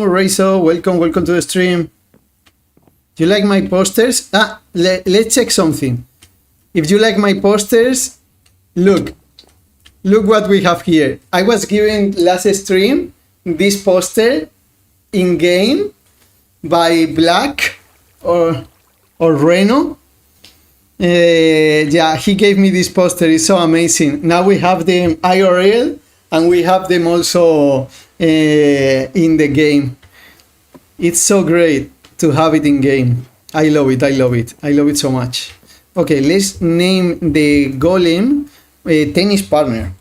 Reizo. Welcome to the stream. You like my posters? Let's check something. If you like my posters, look what we have here. I was given last stream this poster in game by Black or Reno. Yeah, he gave me this poster. It's so amazing. Now we have them IRL and we have them also in the game. It's so great to have it in game. I love it so much. Okay, let's name the golem tennis partner.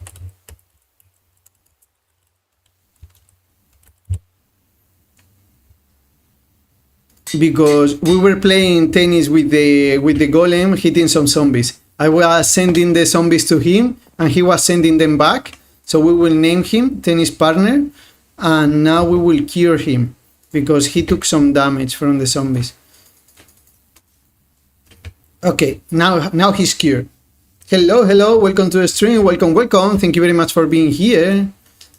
Because we were playing tennis with the golem, hitting some zombies. I was sending the zombies to him and he was sending them back. So we will name him tennis partner, and now we will cure him because he took some damage from the zombies. Okay, now he's cured. Hello, welcome to the stream, welcome. Thank you very much for being here.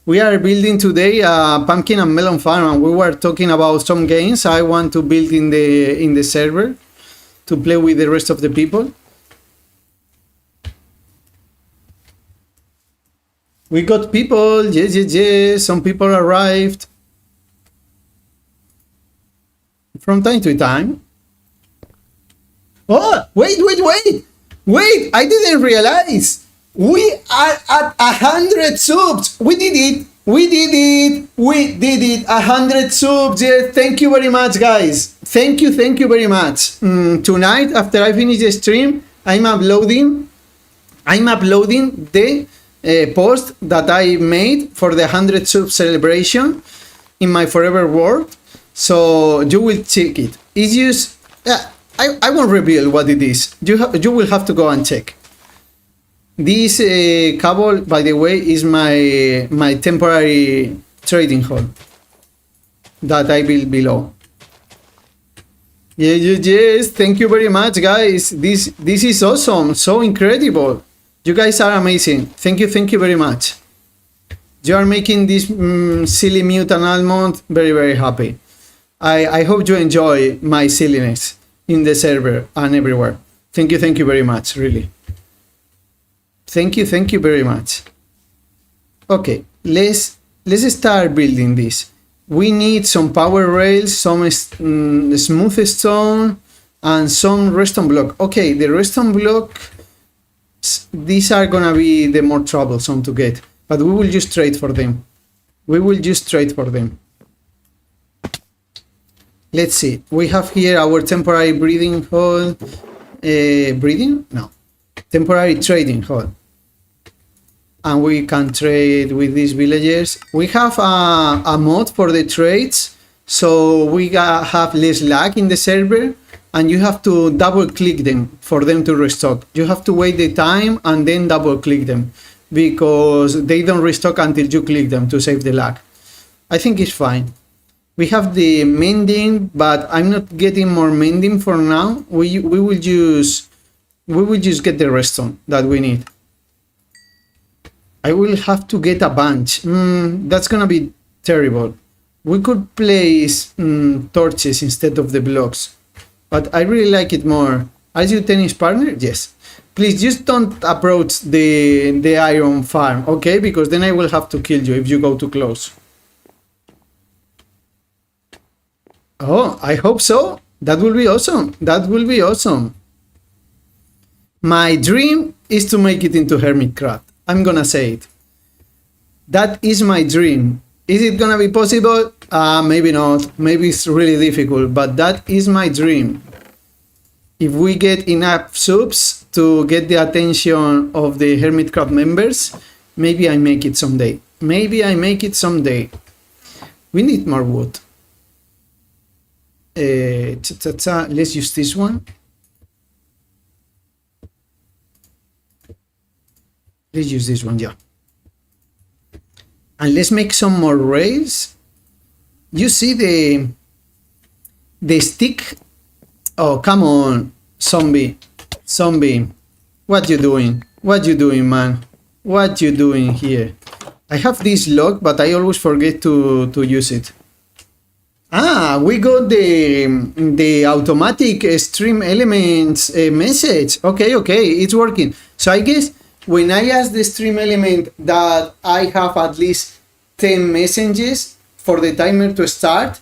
We are building today a pumpkin and melon farm, and we were talking about some games I want to build in the server to play with the rest of the people. We got people, yes, some people arrived from time to time. Oh, wait, I didn't realize. We are at 100 subs. We did it. 100 subs. Yeah, thank you very much, guys. Thank you very much. Tonight, after I finish the stream, I'm uploading the post that I made for the 100 sub celebration in my forever world. So you will check it. It's just, I won't reveal what it is. You will have to go and check. This cable, by the way, is my temporary trading hall that I built below. Yes, thank you very much, guys. This is awesome, so incredible. You guys are amazing. Thank you very much. You are making this silly mutant almond very happy. I hope you enjoy my silliness in the server and everywhere. Thank you very much, really. Thank you very much. Okay, let's start building this. We need some power rails, some smooth stone, and some redstone block. Okay, the redstone block, these are gonna be the more troublesome to get, but we will just trade for them. Let's see. We have here our temporary breeding hall. Temporary trading hall. And we can trade with these villagers. We have a mod for the trades, so we have less lag in the server, and you have to double click them for them to restock. You have to wait the time and then double click them, because they don't restock until you click them to save the lag. I think it's fine. We have the mending, but I'm not getting more mending for now. We will just get the redstone that we need. I will have to get a bunch. That's gonna be terrible. We could place torches instead of the blocks, but I really like it more. Are you tennis partner? Yes. Please just don't approach the iron farm, okay? Because then I will have to kill you if you go too close. Oh, I hope so. That will be awesome. My dream is to make it into Hermitcraft. I'm gonna say it. That is my dream. Is it gonna be possible? Maybe not. Maybe it's really difficult, but that is my dream. If we get enough subs to get the attention of the Hermitcraft members, maybe I make it someday. We need more wood. Let's use this one. Yeah. And let's make some more rails. You see the stick? Oh, come on, zombie. What you doing, man? What you doing here? I have this log, but I always forget to use it. We got the automatic stream elements message. Okay, it's working. So I guess when I ask the stream element that I have at least 10 messages for the timer to start,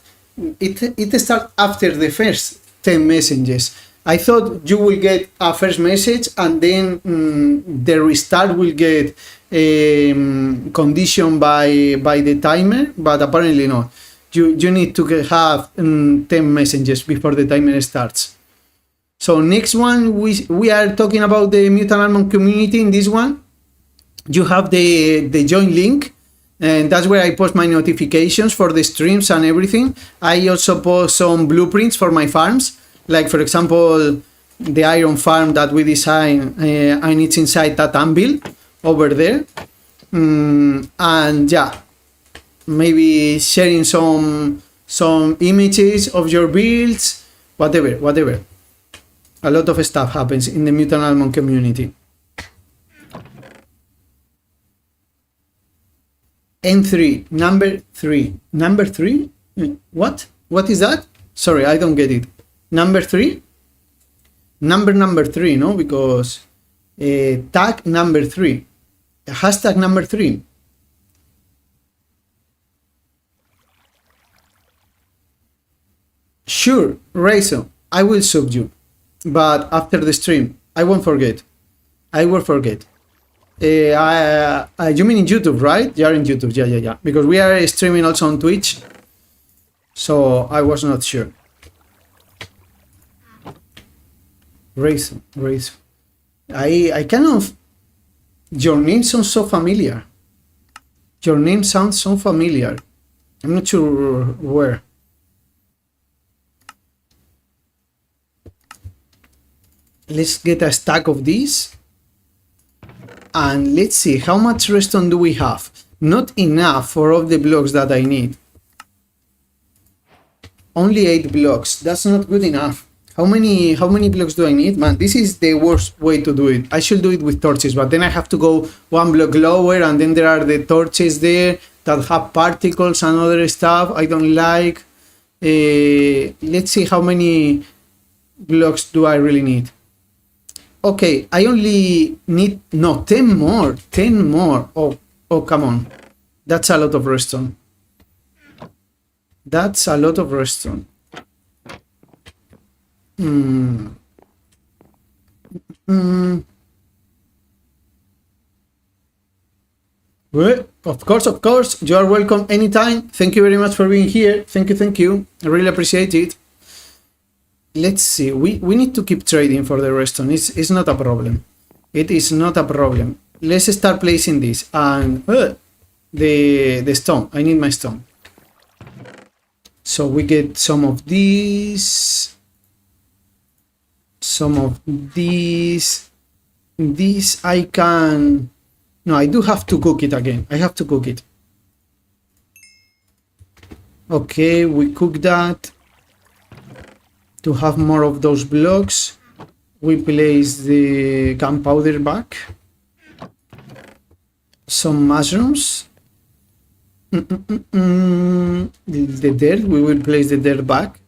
it starts after the first 10 messages. I thought you will get a first message and then the restart will get conditioned by the timer, but apparently not. You need to have 10 messages before the timer starts. So next one, we are talking about the Mutant Almond community. In this one, you have the join link, and that's where I post my notifications for the streams and everything. I also post some blueprints for my farms, like for example, the iron farm that we designed, and it's inside that anvil over there. And yeah, maybe sharing some images of your builds, whatever. A lot of stuff happens in the mutant almond community. N3, number 3. Number 3? What? What is that? Sorry, I don't get it. Number 3? Number 3, no? Because tag number 3. Hashtag number 3. Sure, Raiso, I will sub you. But after the stream, I won't forget. I will forget. You mean in YouTube, right? You are in YouTube, yeah. Because we are streaming also on Twitch. So I was not sure. Race. I kind of... Your name sounds so familiar. Your name sounds so familiar. I'm not sure where. Let's get a stack of these. And let's see, how much redstone do we have? Not enough for all the blocks that I need. Only 8 blocks. That's not good enough. How many blocks do I need? Man, this is the worst way to do it. I should do it with torches, but then I have to go 1 block lower, and then there are the torches there that have particles and other stuff I don't like. Let's see how many blocks do I really need. Okay, I only need, no, 10 more. Oh, come on. That's a lot of redstone. That's a lot of redstone. Well, of course, you are welcome anytime. Thank you very much for being here. Thank you. I really appreciate it. Let's see, we need to keep trading for the redstone. It's not a problem. It is not a problem. Let's start placing this. And the stone. I need my stone. So we get some of these. Some of these. This I can... No, I do have to cook it again. I have to cook it. Okay, we cook that. To have more of those blocks, we place the gunpowder back. Some mushrooms. The dirt, we will place the dirt back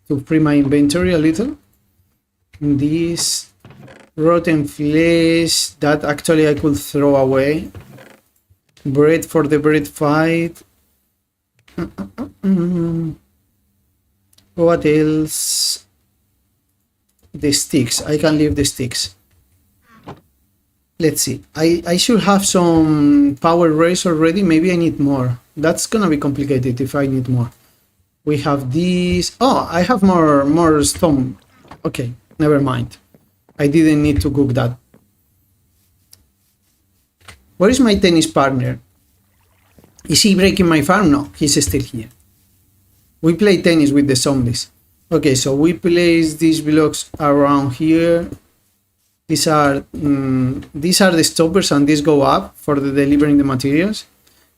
to free my inventory a little. This rotten flesh, that actually I could throw away. Bread for the bread fight. What else? The sticks. I can leave the sticks. Let's see. I should have some power rays already. Maybe I need more. That's gonna be complicated if I need more. We have these. Oh, I have more stone. Okay, never mind. I didn't need to cook that. Where is my tennis partner? Is he breaking my farm? No, he's still here. We play tennis with the zombies. Okay, so we place these blocks around here. These are the stoppers, and these go up for the delivering the materials.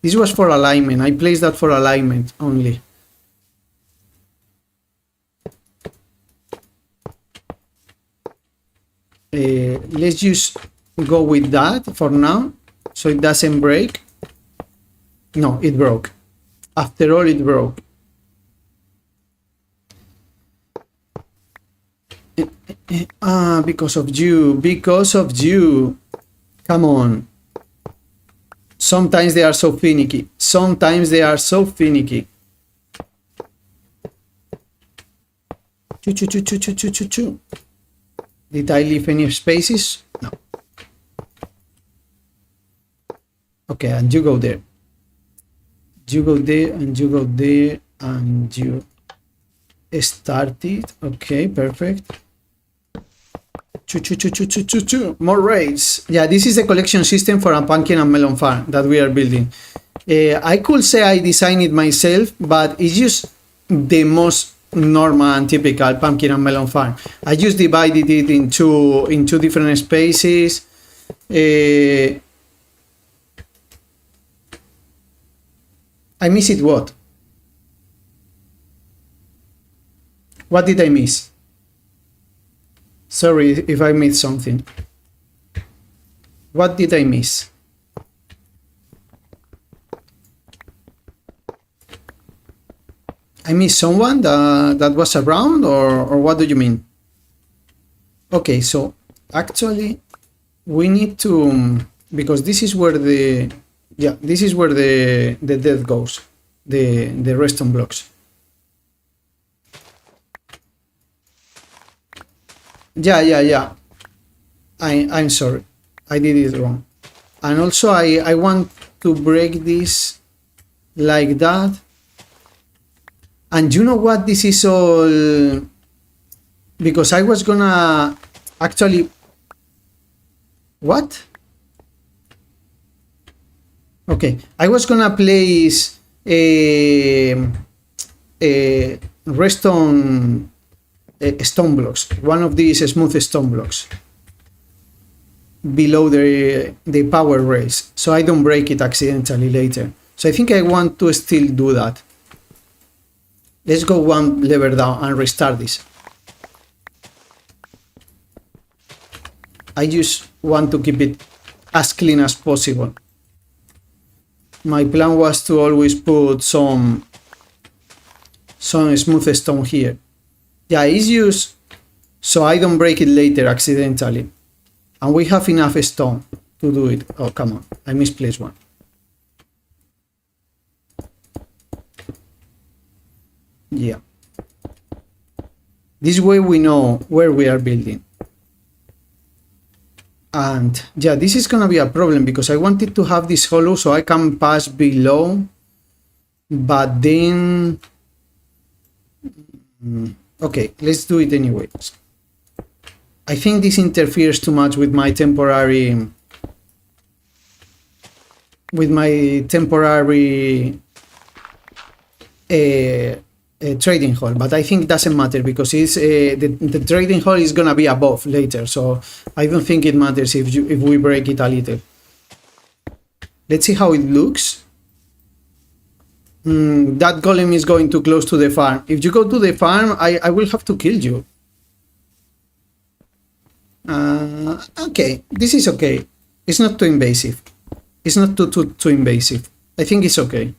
This was for alignment. I placed that for alignment only. Let's just go with that for now, so it doesn't break. No, it broke. After all, it broke. Because of you. Come on. Sometimes they are so finicky. Choo. Did I leave any spaces? No. Okay, and you go there. You go there, and you go there, and you start it. Okay, perfect. More raids. Yeah, this is the collection system for a pumpkin and melon farm that we are building. I could say I designed it myself, but it's just the most normal and typical pumpkin and melon farm. I just divided it into different spaces. I miss it. What did I miss? Sorry if I missed something. What did I miss? I missed someone that was around, or what do you mean? Okay, so actually we need to, because this is where the, yeah, this is where the death goes, the redstone blocks. Yeah. I'm sorry, I did it wrong. And also I want to break this like that. And you know what? This is all because I was gonna actually. What? Okay, I was gonna place a redstone stone blocks, one of these smooth stone blocks below the power rails, so I don't break it accidentally later. So I think I want to still do that. Let's go one level down and restart this. I just want to keep it as clean as possible. My plan was to always put some smooth stone here. Yeah, it's used so I don't break it later accidentally. And we have enough stone to do it. Oh, come on, I misplaced one. Yeah. This way we know where we are building. And yeah, this is gonna be a problem because I wanted to have this hollow so I can pass below, but then okay, let's do it anyways. I think this interferes too much with my temporary trading hall, but I think it doesn't matter because it's the trading hall is gonna be above later, so I don't think it matters if we break it a little. Let's see how it looks. That golem is going too close to the farm. If you go to the farm, I will have to kill you. Okay, this is okay. It's not too invasive. It's not too invasive. I think it's okay.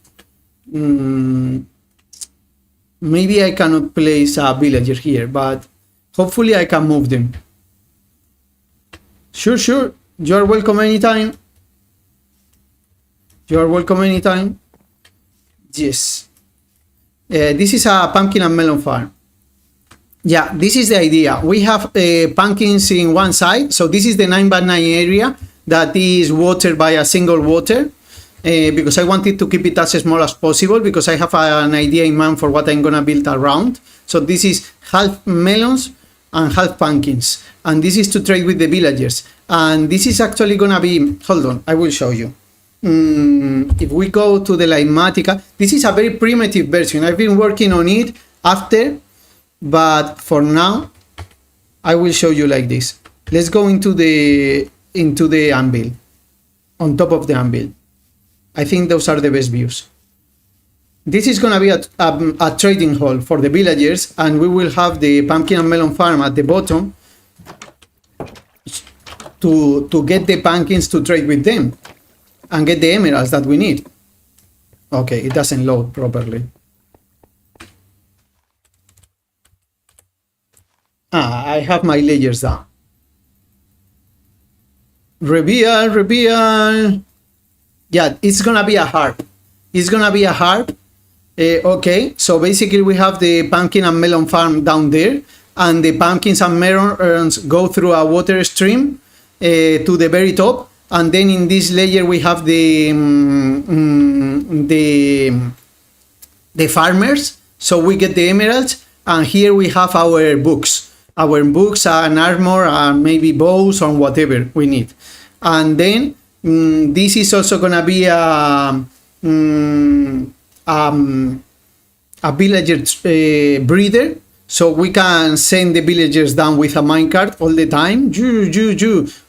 Maybe I cannot place a villager here, but hopefully I can move them. Sure. You are welcome anytime. You are welcome anytime. Yes. This is a pumpkin and melon farm. Yeah, this is the idea. We have pumpkins in one side. So this is the 9x9 area that is watered by a single water. Because I wanted to keep it as small as possible because I have an idea in mind for what I'm gonna build around. So this is half melons and half pumpkins, and this is to trade with the villagers. And this is actually gonna be, hold on, I will show you. If we go to the Limatica, this is a very primitive version. I've been working on it after, but for now I will show you like this. Let's go into the anvil, on top of the anvil. I think those are the best views. This is gonna be a trading hall for the villagers, and we will have the pumpkin and melon farm at the bottom to get the pumpkins to trade with them and get the emeralds that we need. Okay, it doesn't load properly. I have my layers down. Reveal. Yeah, it's gonna be a harp. It's gonna be a harp. Okay, so basically we have the pumpkin and melon farm down there, and the pumpkins and melons go through a water stream to the very top, and then in this layer we have the farmers, so we get the emeralds, and here we have our books and armor and maybe bows or whatever we need. And then this is also gonna be a villager breeder, so we can send the villagers down with a minecart all the time,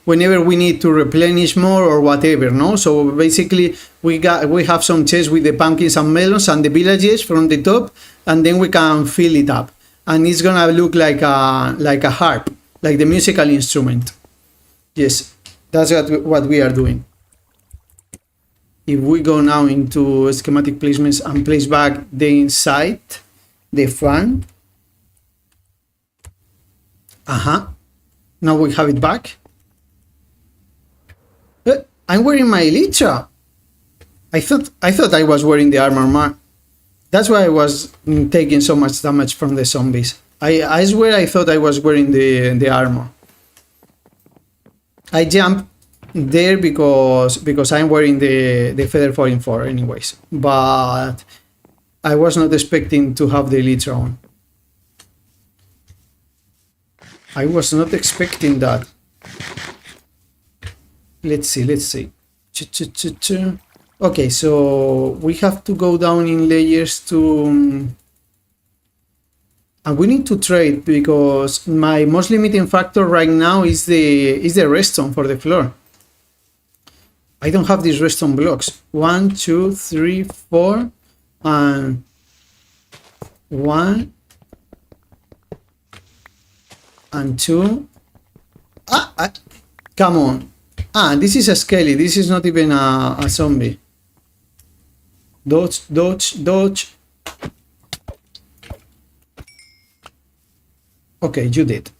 whenever we need to replenish more or whatever, no? So basically we have some chests with the pumpkins and melons and the villagers from the top, and then we can fill it up, and it's gonna look like a harp, like the musical instrument. Yes, that's what we are doing. If we go now into schematic placements and place back the inside, the fan. Now we have it back. I'm wearing my elytra. I thought I was wearing the armor. That's why I was taking so much damage from the zombies. I swear I thought I was wearing the armor. I jumped there because I'm wearing the feather falling 4 anyways. But I was not expecting to have the elytra on. I was not expecting that. Let's see. Okay, so we have to go down in layers to... and we need to trade because my most limiting factor right now is the redstone for the floor. I don't have these redstone blocks. 1, 2, 3, 4, and 1 and 2. Come on. This is a skelly. This is not even a zombie. Dodge, dodge, dodge. Okay, you did.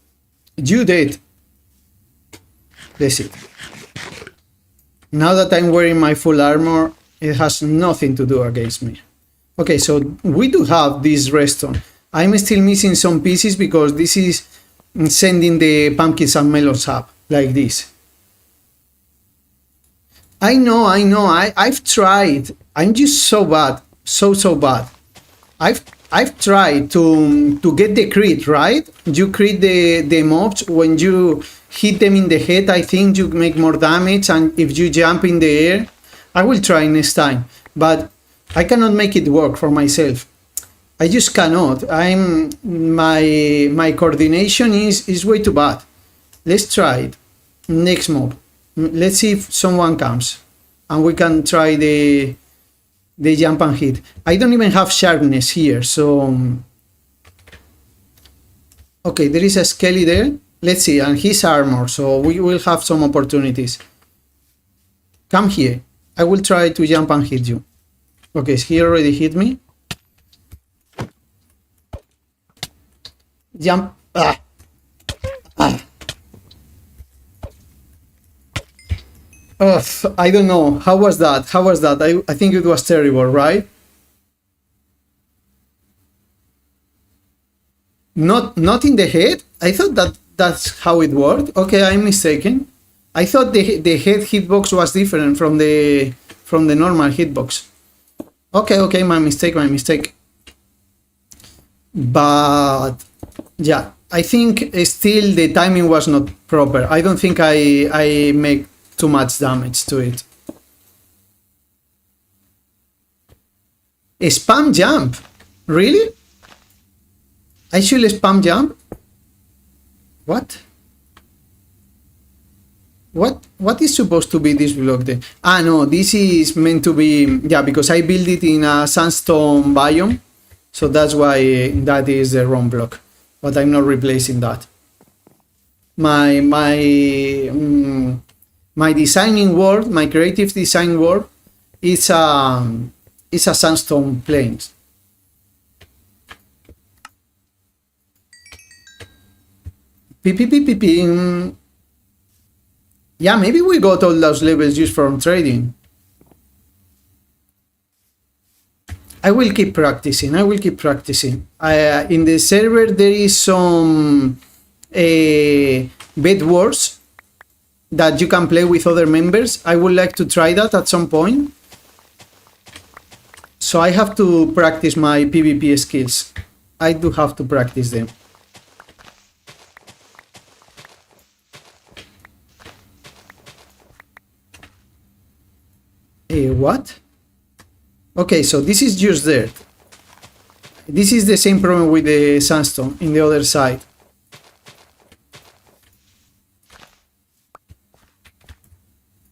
You did. That's it. Now that I'm wearing my full armor, it has nothing to do against me. Okay, so we do have this redstone. I'm still missing some pieces because this is sending the pumpkins and melons up like this. I know, I've tried. I'm just so bad, so bad. I've tried to get the crit, right? You crit the mobs when you hit them in the head. I think you make more damage, and if you jump in the air, I will try next time. But I cannot make it work for myself. I just cannot. My coordination is way too bad. Let's try it. Next mob. Let's see if someone comes and we can try the jump and hit. I don't even have sharpness here, so okay, there is a skelly there. Let's see, and he's armor, so we will have some opportunities. Come here. I will try to jump and hit you. Okay, he already hit me. Jump. I don't know. How was that? I think it was terrible, right? Not in the head? I thought that's how it worked. Okay, I'm mistaken. I thought the head hitbox was different from the normal hitbox. Okay, my mistake. But yeah, I think still the timing was not proper. I don't think I make too much damage to it. A spam jump? Really? I should spam jump? What? What is supposed to be this block then? No, this is meant to be, yeah, because I built it in a sandstone biome, so that's why that is the wrong block. But I'm not replacing that. My designing world, my creative design world, is a sandstone plane. Yeah, maybe we got all those levels just from trading. I will keep practicing. In the server there is some bed wars that you can play with other members. I would like to try that at some point. So I have to practice my PvP skills. I do have to practice them. What? Okay, so this is just dirt. This is the same problem with the sandstone in the other side.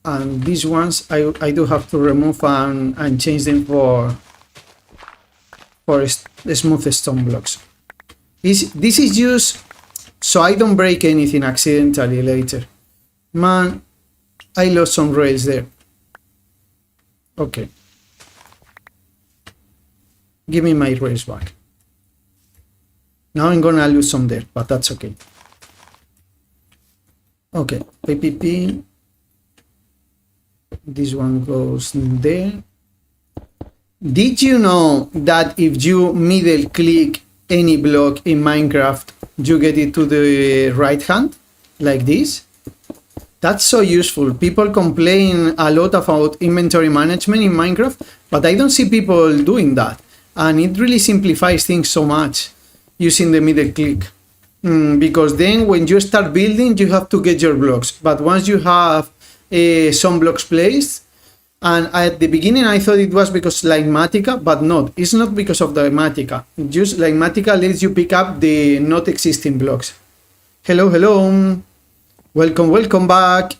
And these ones I do have to remove and change them for smooth stone blocks. This is just so I don't break anything accidentally later. Man, I lost some rails there. Okay. Give me my rails back. Now I'm gonna lose some there, but that's okay. Okay, PPP. This one goes there. Did you know that if you middle click any block in Minecraft, you get it to the right hand, like this? That's so useful. People complain a lot about inventory management in Minecraft, but I don't see people doing that. And it really simplifies things so much using the middle click. Because then when you start building, you have to get your blocks. But once you have some blocks placed, and at the beginning I thought it was because Limatica, but not. It's not because of the Limatica. Just Limatica lets you pick up the not existing blocks. Hello, hello. Welcome back.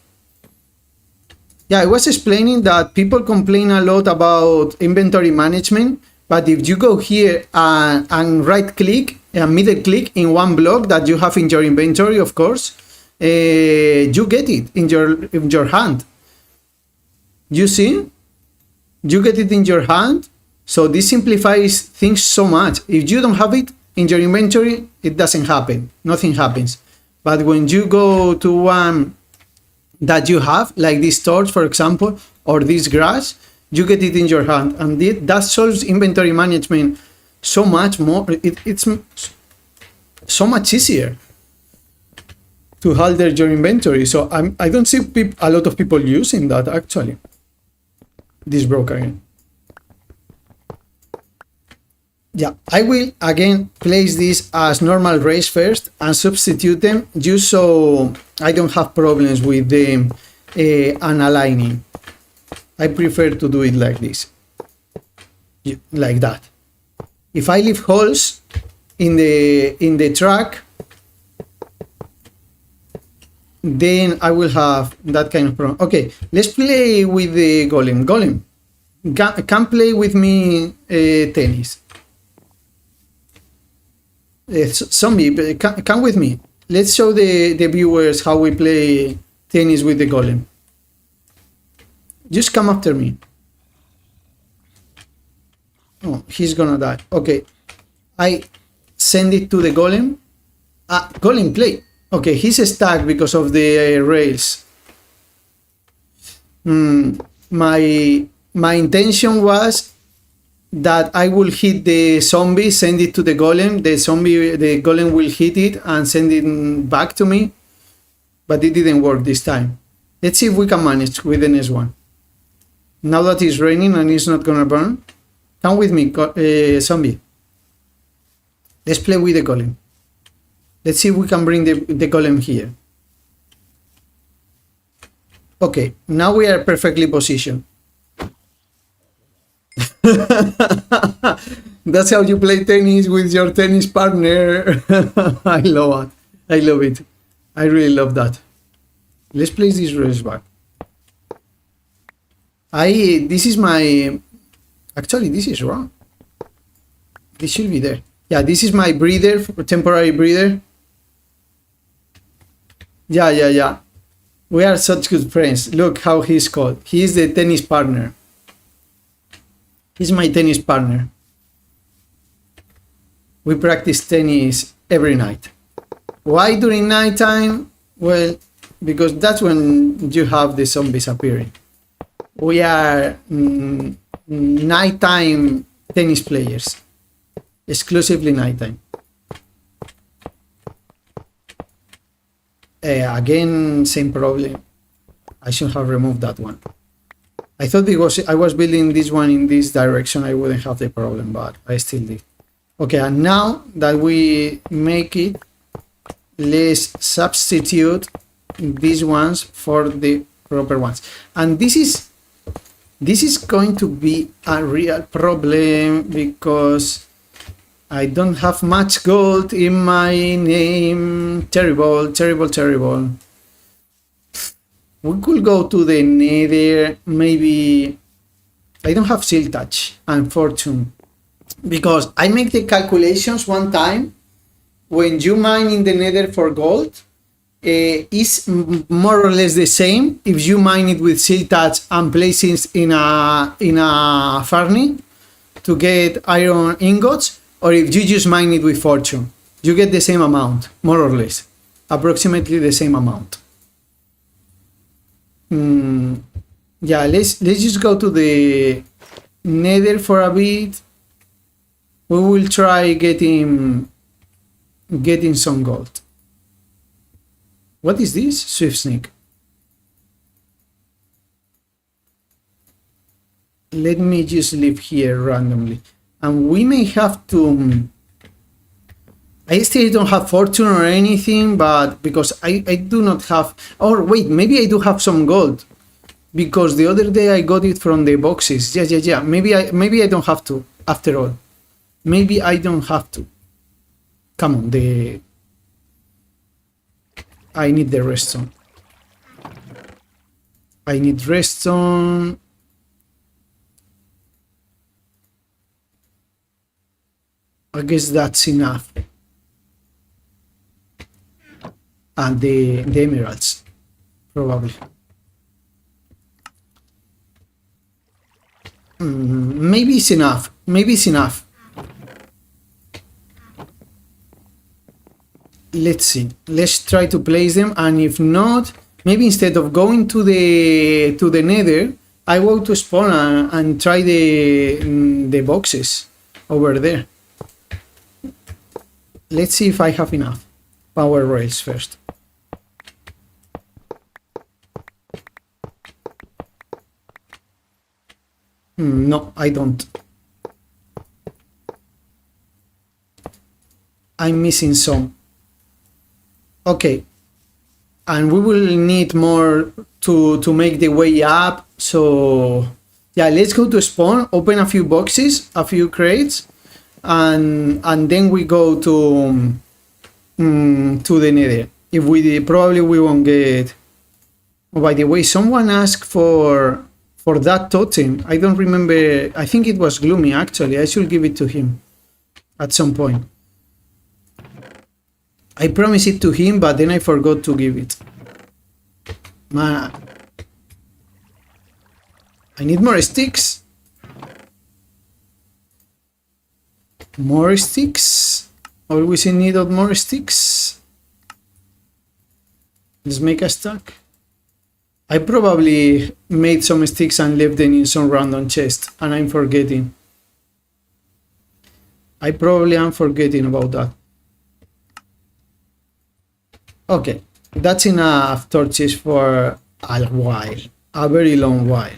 Yeah, I was explaining that people complain a lot about inventory management, but if you go here and right click and middle click in one block that you have in your inventory, of course, you get it in your hand. You see? You get it in your hand. So this simplifies things so much. If you don't have it in your inventory, it doesn't happen. Nothing happens. But when you go to one that you have, like this torch, for example, or this grass, you get it in your hand. And that solves inventory management so much more. It's so much easier to handle your inventory. So I don't see a lot of people using that, actually. This broke again. Yeah, I will again place this as normal rays first and substitute them just so I don't have problems with them unaligning. I prefer to do it like this, like that. If I leave holes in the track, then I will have that kind of problem. Okay, let's play with the golem. Golem, can play with me tennis. Zombie, come with me. Let's show the viewers how we play tennis with the golem. Just come after me. Oh, he's gonna die. Okay, I send it to the golem. Golem, play. Okay, he's stuck because of the rails. My intention was that I will hit the zombie, send it to the golem. The golem will hit it and send it back to me. But it didn't work this time. Let's see if we can manage with the next one. Now that it's raining and it's not gonna burn, come with me, zombie. Let's play with the golem. Let's see if we can bring the golem here. Okay, now we are perfectly positioned. That's how you play tennis with your tennis partner. I love it. I love it. I really love that. Let's place this race back. This is my... Actually, this is wrong. This should be there. Yeah, this is my breeder, temporary breeder. Yeah. We are such good friends. Look how he's called. He is the tennis partner. He's my tennis partner. We practice tennis every night. Why during nighttime? Well, because that's when you have the zombies appearing. We are nighttime tennis players. Exclusively nighttime. Again, same problem. I should have removed that one. I thought because I was building this one in this direction, I wouldn't have the problem, but I still did. Okay, and now that we make it, let's substitute these ones for the proper ones. And this is going to be a real problem because I don't have much gold in my name. Terrible. We could go to the nether, maybe. I don't have seal touch and fortune because I make the calculations one time when you mine in the nether for gold, is more or less the same if you mine it with silk touch and place it in a furnace to get iron ingots, or if you just mine it with fortune. You get the same amount, more or less, approximately the same amount. Yeah, let's just go to the nether for a bit. We will try getting some gold. What is this? Swift snake. Let me just live here randomly. And we may have to... I still don't have fortune or anything, but because I do not have... Or wait, maybe I do have some gold. Because the other day I got it from the boxes. Yeah. Maybe I don't have to, after all. Maybe I don't have to. Come on, I need the redstone. I need redstone. I guess that's enough. And the emeralds, probably. Maybe it's enough. Maybe it's enough. Let's see. Let's try to place them, and if not, maybe instead of going to the nether, I go to spawn and try the boxes over there. Let's see if I have enough power rails first. No, I don't. I'm missing some. Okay, and we will need more to make the way up. So yeah, let's go to spawn, open a few boxes, a few crates, and then we go to the nether. If we probably we won't get. Oh, by the way, someone asked for that totem. I don't remember. I think it was Gloomy actually. I should give it to him at some point. I promised it to him, but then I forgot to give it. Man, I need more sticks. More sticks. Always in need of more sticks. Let's make a stack. I probably made some sticks and left them in some random chest, and I'm forgetting. I probably am forgetting about that. Okay, that's enough torches for a while, a very long while.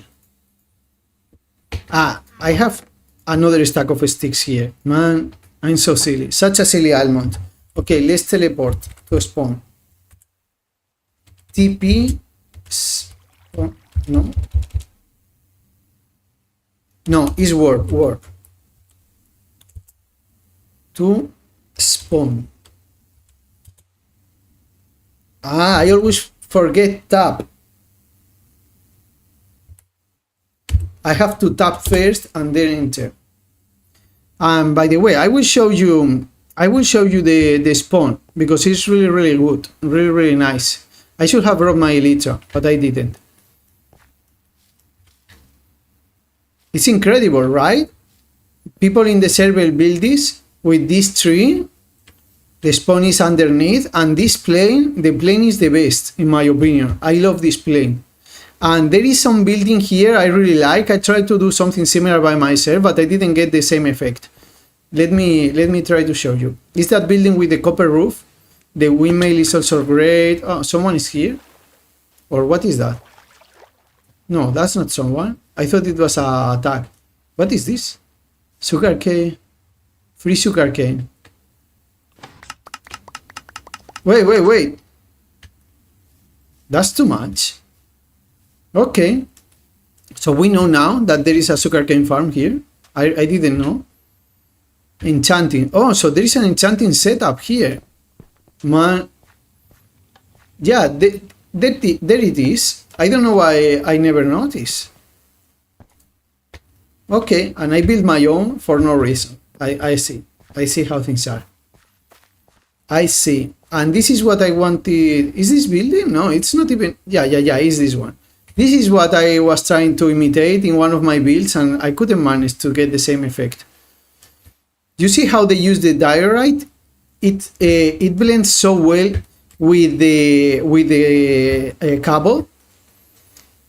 Ah, I have another stack of sticks here. Man, I'm so silly. Such a silly almond. Okay, let's teleport to spawn. TP. No. No, it's warp. To spawn. Ah, I always forget tap. I have to tap first and then enter. And by the way, I will show you the spawn because it's really good, really nice. I should have brought my elytra, but I didn't. It's incredible, right? People in the server build this with this tree. The spawn is underneath, and this plane, the plane is the best in my opinion. I love this plane. And there is some building here I really like. I tried to do something similar by myself, but I didn't get the same effect. Let me try to show you. Is that building with the copper roof? The windmill is also great. Oh, someone is here? Or what is that? No, that's not someone. I thought it was a tag. What is this? Sugarcane. Free sugarcane. Wait. That's too much. Okay. So we know now that there is a sugarcane farm here. I didn't know. Enchanting. Oh, so there is an enchanting setup here. Man. Yeah, there it is. I don't know why I never noticed. Okay, and I built my own for no reason. I see how things are. I see. And this is what I wanted. Is this building? No, it's not even. Yeah, it's this one. This is what I was trying to imitate in one of my builds, and I couldn't manage to get the same effect. You see how they use the diorite? It blends so well with the cobble.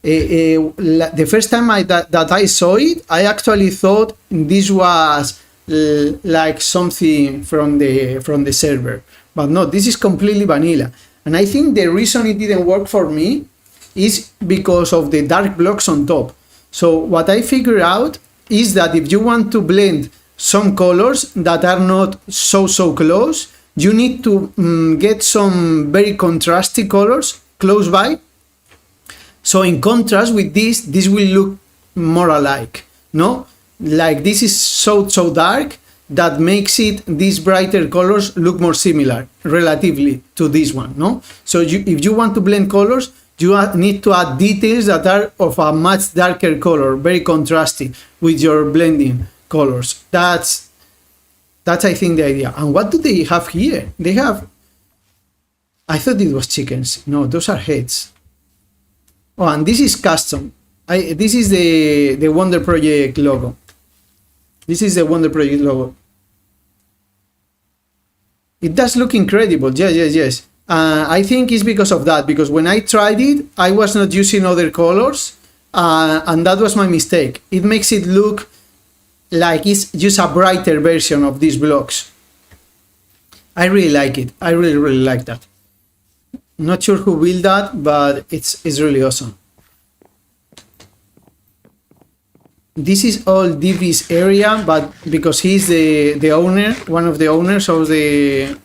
The first time that I saw it, I actually thought this was like something from the server, but no, this is completely vanilla. And I think the reason it didn't work for me is because of the dark blocks on top. So what I figured out is that if you want to blend some colors that are not so close, you need to get some very contrasty colors close by. So in contrast with this will look more alike, no? Like this is so dark that makes these brighter colors look more similar relatively to this one, no? So if you want to blend colors, you need to add details that are of a much darker color, very contrasty with your blending colors. That's I think the idea. And what do they have here? They have, I thought it was chickens. No, those are heads. Oh, and this is custom. This is the Wonder Project logo. This is the Wonder Project logo. It does look incredible. Yes. I think it's because of that, because when I tried it, I was not using other colors, and that was my mistake. It makes it look like it's just a brighter version of these blocks. I really like it. I really like that. Not sure who built that, but it's really awesome. This is all Divi's area, but because he's the owner, one of the owners of the...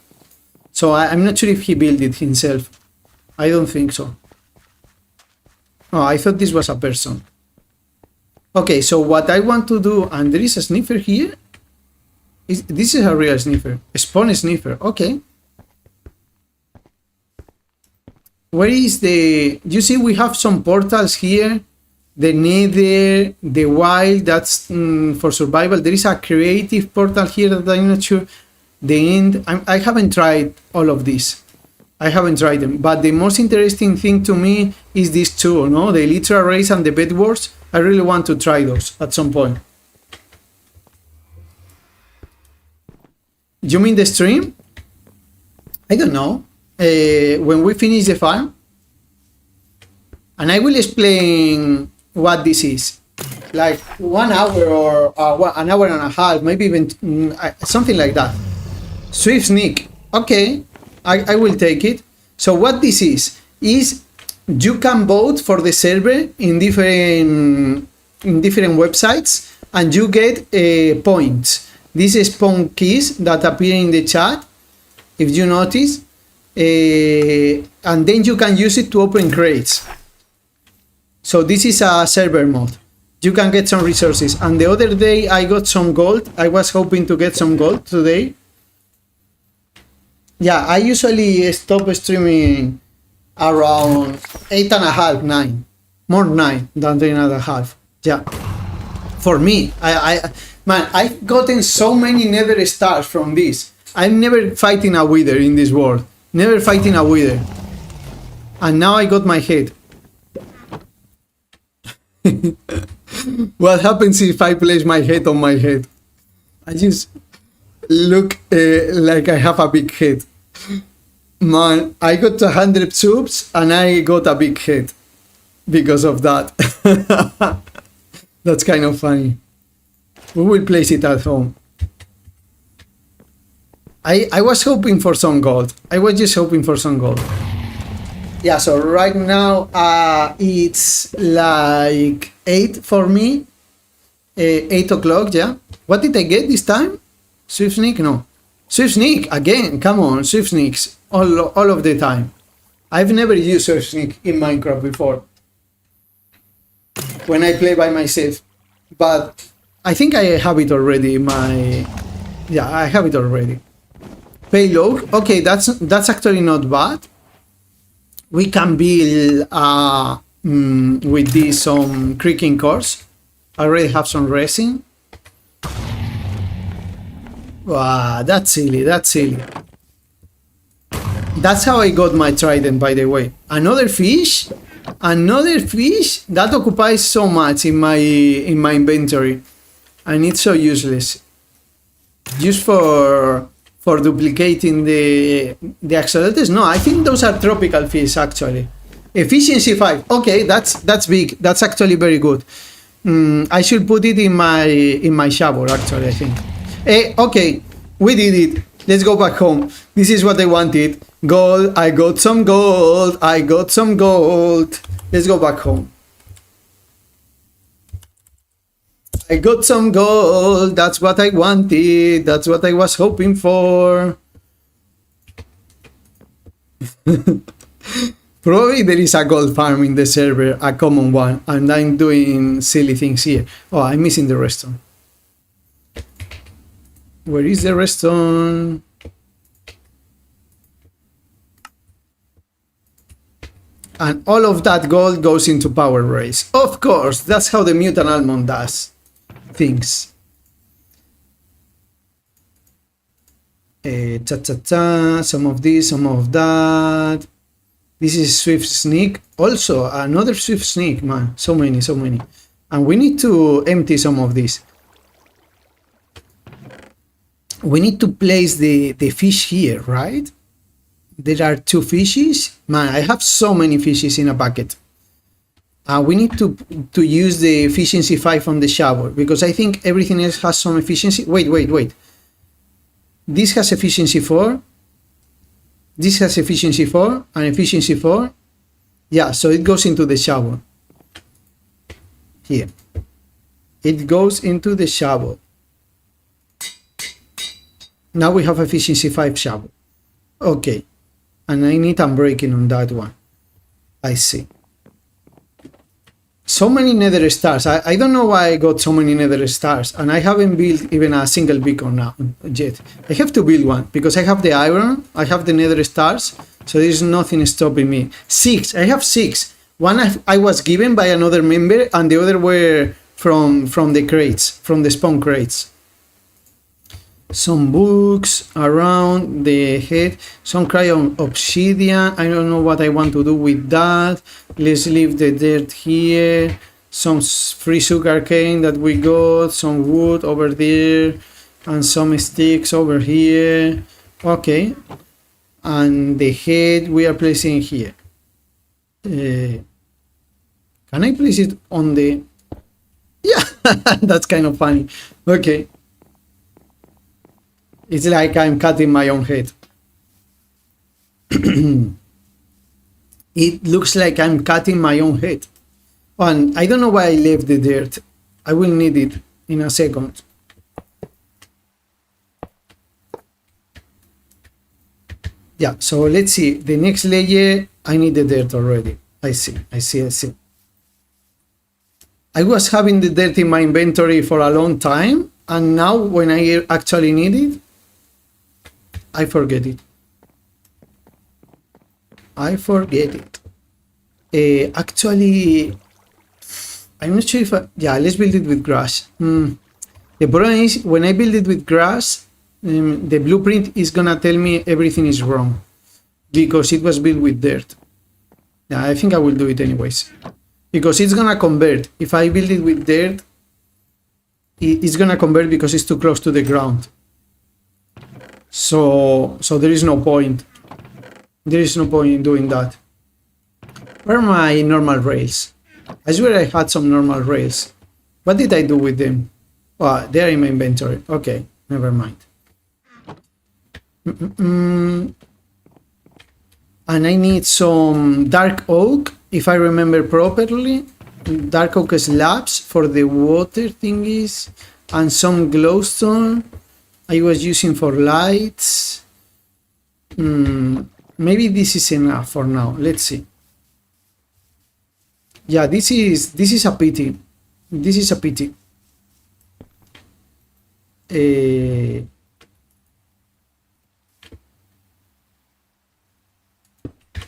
So I'm not sure if he built it himself. I don't think so. Oh, I thought this was a person. Okay, so what I want to do, and there is a sniffer here. This is a real sniffer. A spawn sniffer. Okay. Where is the... You see we have some portals here. The nether, the wild, that's for survival. There is a creative portal here that I'm not sure. The end, I haven't tried all of this. I haven't tried them. But the most interesting thing to me is these two, no? The Elytra rays and the bed wars. I really want to try those at some point. You mean the stream? I don't know. When we finish the farm. And I will explain what this is. Like 1 hour or an hour and a half, maybe even something like that. Swift sneak. Okay, I will take it. So what this is you can vote for the server in different websites, and you get points. This is pumpkins that appear in the chat, if you notice, and then you can use it to open crates. So this is a server mode. You can get some resources. And the other day I got some gold. I was hoping to get some gold today. Yeah, I usually stop streaming around 8.5, 9. More 9 than 10.5. Yeah. For me, man, I've gotten so many nether stars from this. I'm never fighting a wither in this world. Never fighting a wither. And now I got my head. What happens if I place my head on my head? I just look like I have a big head. Man, I got 100 subs and I got a big head because of that. That's kind of funny. We will place it at home. I was hoping for some gold. I was just hoping for some gold. Yeah, so right now it's like 8 for me. 8 o'clock, yeah. What did I get this time? Swift sneak? No. Swift sneak again. Come on, swift sneaks all of the time. I've never used swift sneak in Minecraft before when I play by myself, but I think I have it already in my... Yeah, I have it already. Payload. Okay, that's actually not bad. We can build with this some creaking cores. I already have some resin. Wow, that's silly, that's silly. That's how I got my trident, by the way. Another fish that occupies so much in my inventory, and it's so useless. Just for duplicating the axolotls. No, I think those are tropical fish actually. Efficiency 5. Okay, that's big. That's actually very good. I should put it in my shower actually, I think. Okay, we did it. Let's go back home. This is what I wanted. Gold. I got some gold. Let's go back home. I got some gold. That's what I wanted. That's what I was hoping for. Probably there is a gold farm in the server, a common one, and I'm doing silly things here. Oh, I'm missing the redstone. Where is the redstone? And all of that gold goes into power rays. Of course, that's how the mutant almond does things. Some of this, some of that. This is Swift Sneak. Also, another Swift Sneak, man. So many. And we need to empty some of this. We need to place the fish here, right? There are 2 fishes. Man, I have so many fishes in a bucket. We need to use the efficiency 5 on the shower, because I think everything else has some efficiency. Wait. This has efficiency 4. This has efficiency 4 and efficiency 4. Yeah, so it goes into the shower. Here. It goes into the shower. Now we have efficiency 5 shower. Okay. And I need unbreaking on that one. I see. So many nether stars. I don't know why I got so many nether stars, and I haven't built even a single beacon now yet. I have to build one because I have the iron, I have the nether stars, so there is nothing stopping me. 6. I have 6. One I was given by another member, and the other were from the crates, from the spawn crates. Some books around the head, some crayon obsidian. I don't know what I want to do with that. Let's leave the dirt here. Some free sugar cane that we got, some wood over there, and some sticks over here. Okay, and the head we are placing here. Can I place it on the... Yeah, that's kind of funny. Okay. It's like I'm cutting my own head. It looks like I'm cutting my own head. And I don't know why I left the dirt. I will need it in a second. Yeah, so let's see. The next layer, I need the dirt already. I see. I was having the dirt in my inventory for a long time, and now when I actually need it, I forget it. Actually, I'm not sure if yeah, let's build it with grass. The problem is, when I build it with grass, the blueprint is gonna tell me everything is wrong because it was built with dirt. Yeah, I think I will do it anyways, because it's gonna convert. If I build it with dirt, it's gonna convert because it's too close to the ground. So there is no point. There is no point in doing that. Where are my normal rails? I swear I had some normal rails. What did I do with them? Oh, they are in my inventory. Okay, never mind. And I need some dark oak, if I remember properly. Dark oak slabs for the water thingies. And some glowstone I was using for lights. Maybe this is enough for now. Let's see. Yeah, this is a pity. This is a pity.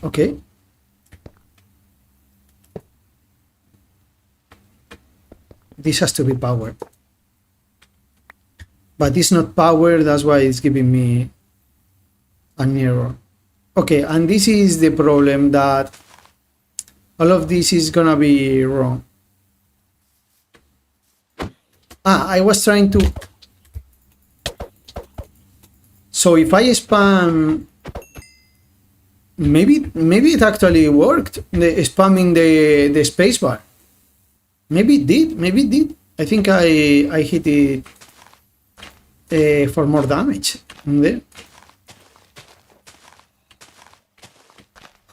Okay. This has to be powered. But it's not powered, that's why it's giving me an error. Okay, and this is the problem, that all of this is gonna be wrong. I was trying to... So if I spam... Maybe it actually worked, spamming the spacebar. Maybe it did. I think I hit it for more damage there.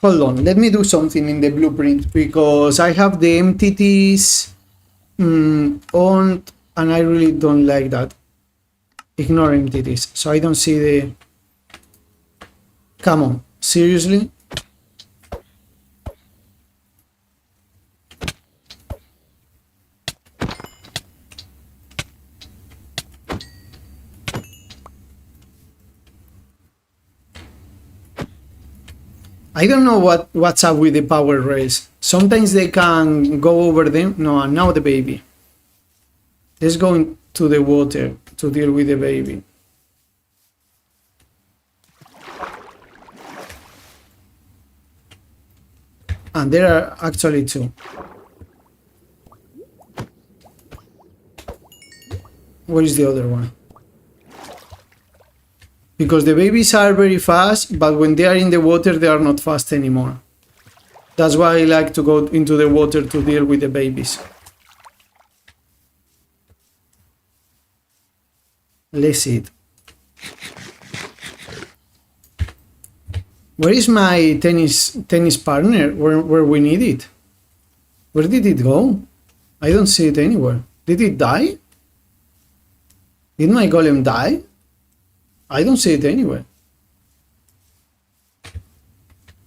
Hold on, let me do something in the blueprint, because I have the entities on, and I really don't like that. Ignore entities, so I don't see the... Come on, seriously? I don't know what's up with the power rails. Sometimes they can go over them. No, and now the baby. Let's go into the water to deal with the baby. And there are actually two. Where is the other one? Because the babies are very fast, but when they are in the water, they are not fast anymore. That's why I like to go into the water to deal with the babies. Let's see it. Where is my tennis partner? Where we need it? Where did it go? I don't see it anywhere. Did it die? Did my golem die? I don't see it anywhere.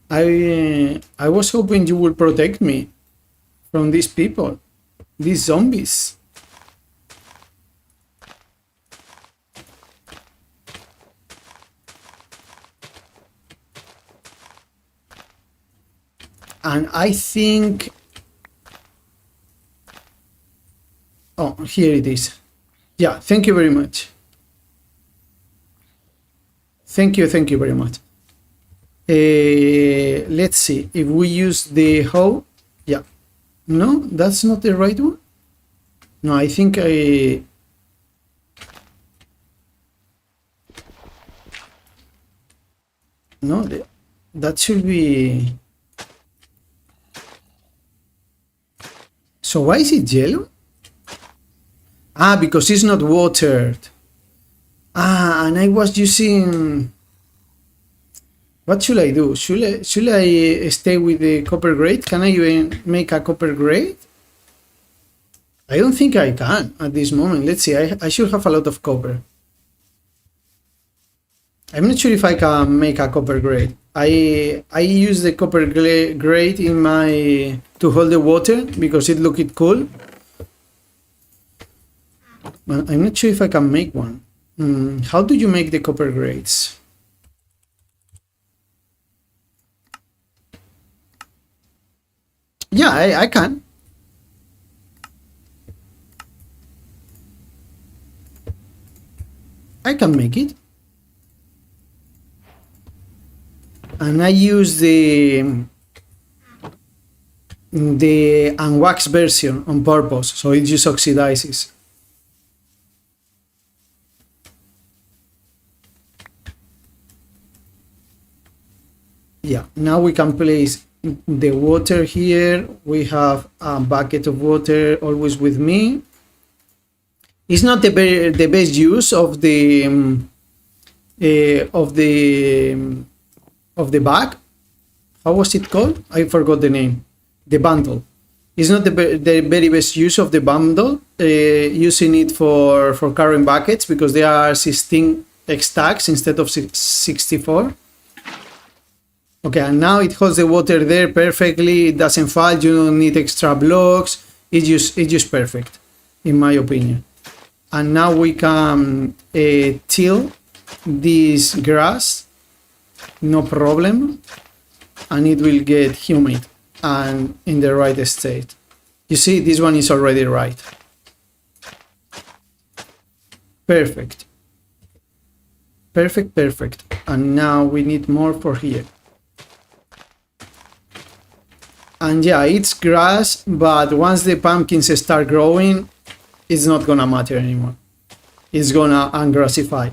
I was hoping you would protect me from these people, these zombies. And I think... Oh, here it is. Yeah, thank you very much. Thank you very much. Let's see if we use the hoe. Yeah. No, that's not the right one. No, I think no, that should be... So why is it yellow? Ah, because it's not watered. Ah, and I was using... What should I do? Should I stay with the copper grate? Can I even make a copper grate? I don't think I can at this moment. Let's see, I should have a lot of copper. I'm not sure if I can make a copper grate. I use the copper grate in my... to hold the water because it looked cool. But I'm not sure if I can make one. How do you make the copper grates? Yeah, I can. I can make it. And I use the unwaxed version on purpose, so it just oxidizes. Yeah, now we can place the water here. We have a bucket of water always with me. It's not the best use of the bag. How was it called? I forgot the name. The bundle. It's not the very best use of the bundle. Using it for carrying buckets because they are 16 stacks instead of 64. Okay, and now it holds the water there perfectly. It doesn't fall. You don't need extra blocks. It's just perfect, in my opinion. And now we can till this grass, no problem, and it will get humid and in the right state. You see, this one is already right. Perfect. Perfect. And now we need more for here. And yeah, it's grass, but once the pumpkins start growing, it's not gonna matter anymore. It's gonna ungrassify.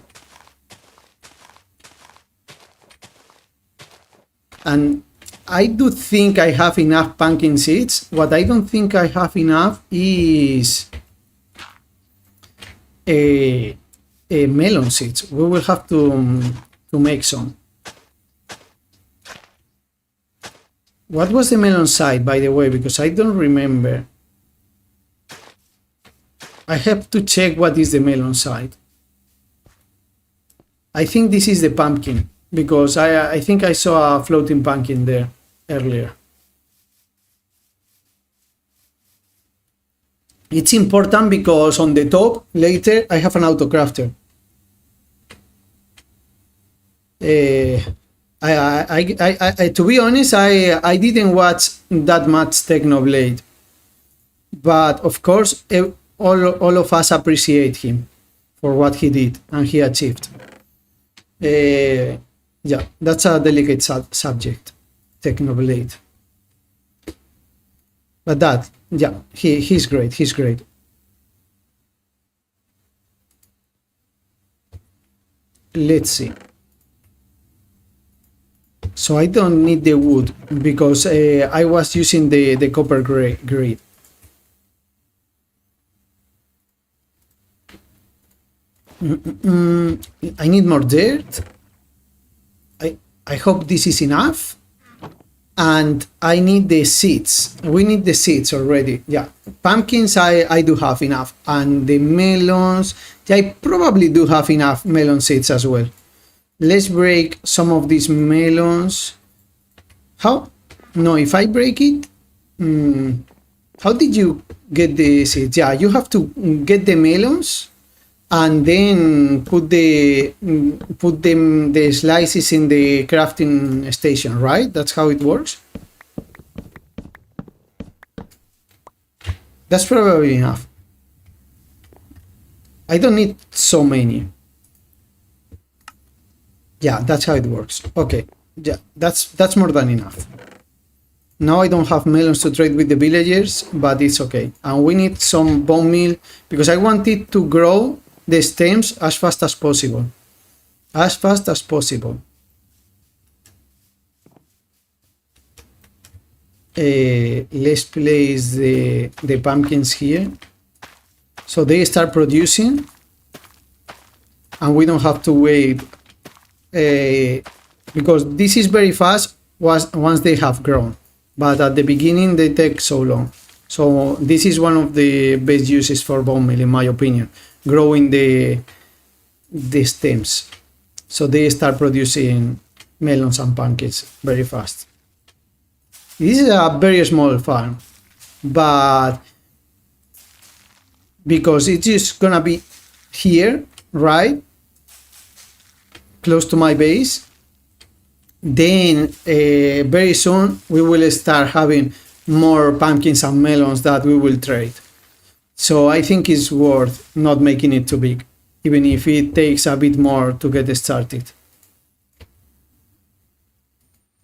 And I do think I have enough pumpkin seeds. What I don't think I have enough is a melon seeds. We will have to make some. What was the melon side, by the way? Because I don't remember. I have to check what is the melon side. I think this is the pumpkin, because I think I saw a floating pumpkin there earlier. It's important because on the top later I have an autocrafter. To be honest, I didn't watch that much Technoblade, but of course all of us appreciate him for what he did and he achieved. Yeah, that's a delicate subject, Technoblade. But that, yeah, he's great. He's great. Let's see. So I don't need the wood because I was using the copper grid. I need more dirt. I hope this is enough. And I need the seeds. We need the seeds already. Yeah, pumpkins I do have enough. And the melons, yeah, I probably do have enough melon seeds as well. Let's break some of these melons. How? No, if I break it, how did you get the seeds? Yeah, you have to get the melons and then put the slices in the crafting station, right? That's how it works. That's probably enough. I don't need so many. Yeah, that's how it works. Okay, yeah, that's more than enough. Now I don't have melons to trade with the villagers, but it's okay. And we need some bone meal because I want it to grow the stems as fast as possible. As fast as possible. Let's place the pumpkins here. So they start producing. And we don't have to wait. Because this is very fast once they have grown. But at the beginning they take so long. So this is one of the best uses for bone meal in my opinion. Growing the stems, so they start producing melons and pumpkins very fast. This is a very small farm, but because it's just gonna be here, right, close to my base, then very soon we will start having more pumpkins and melons that we will trade. So I think it's worth not making it too big, even if it takes a bit more to get started.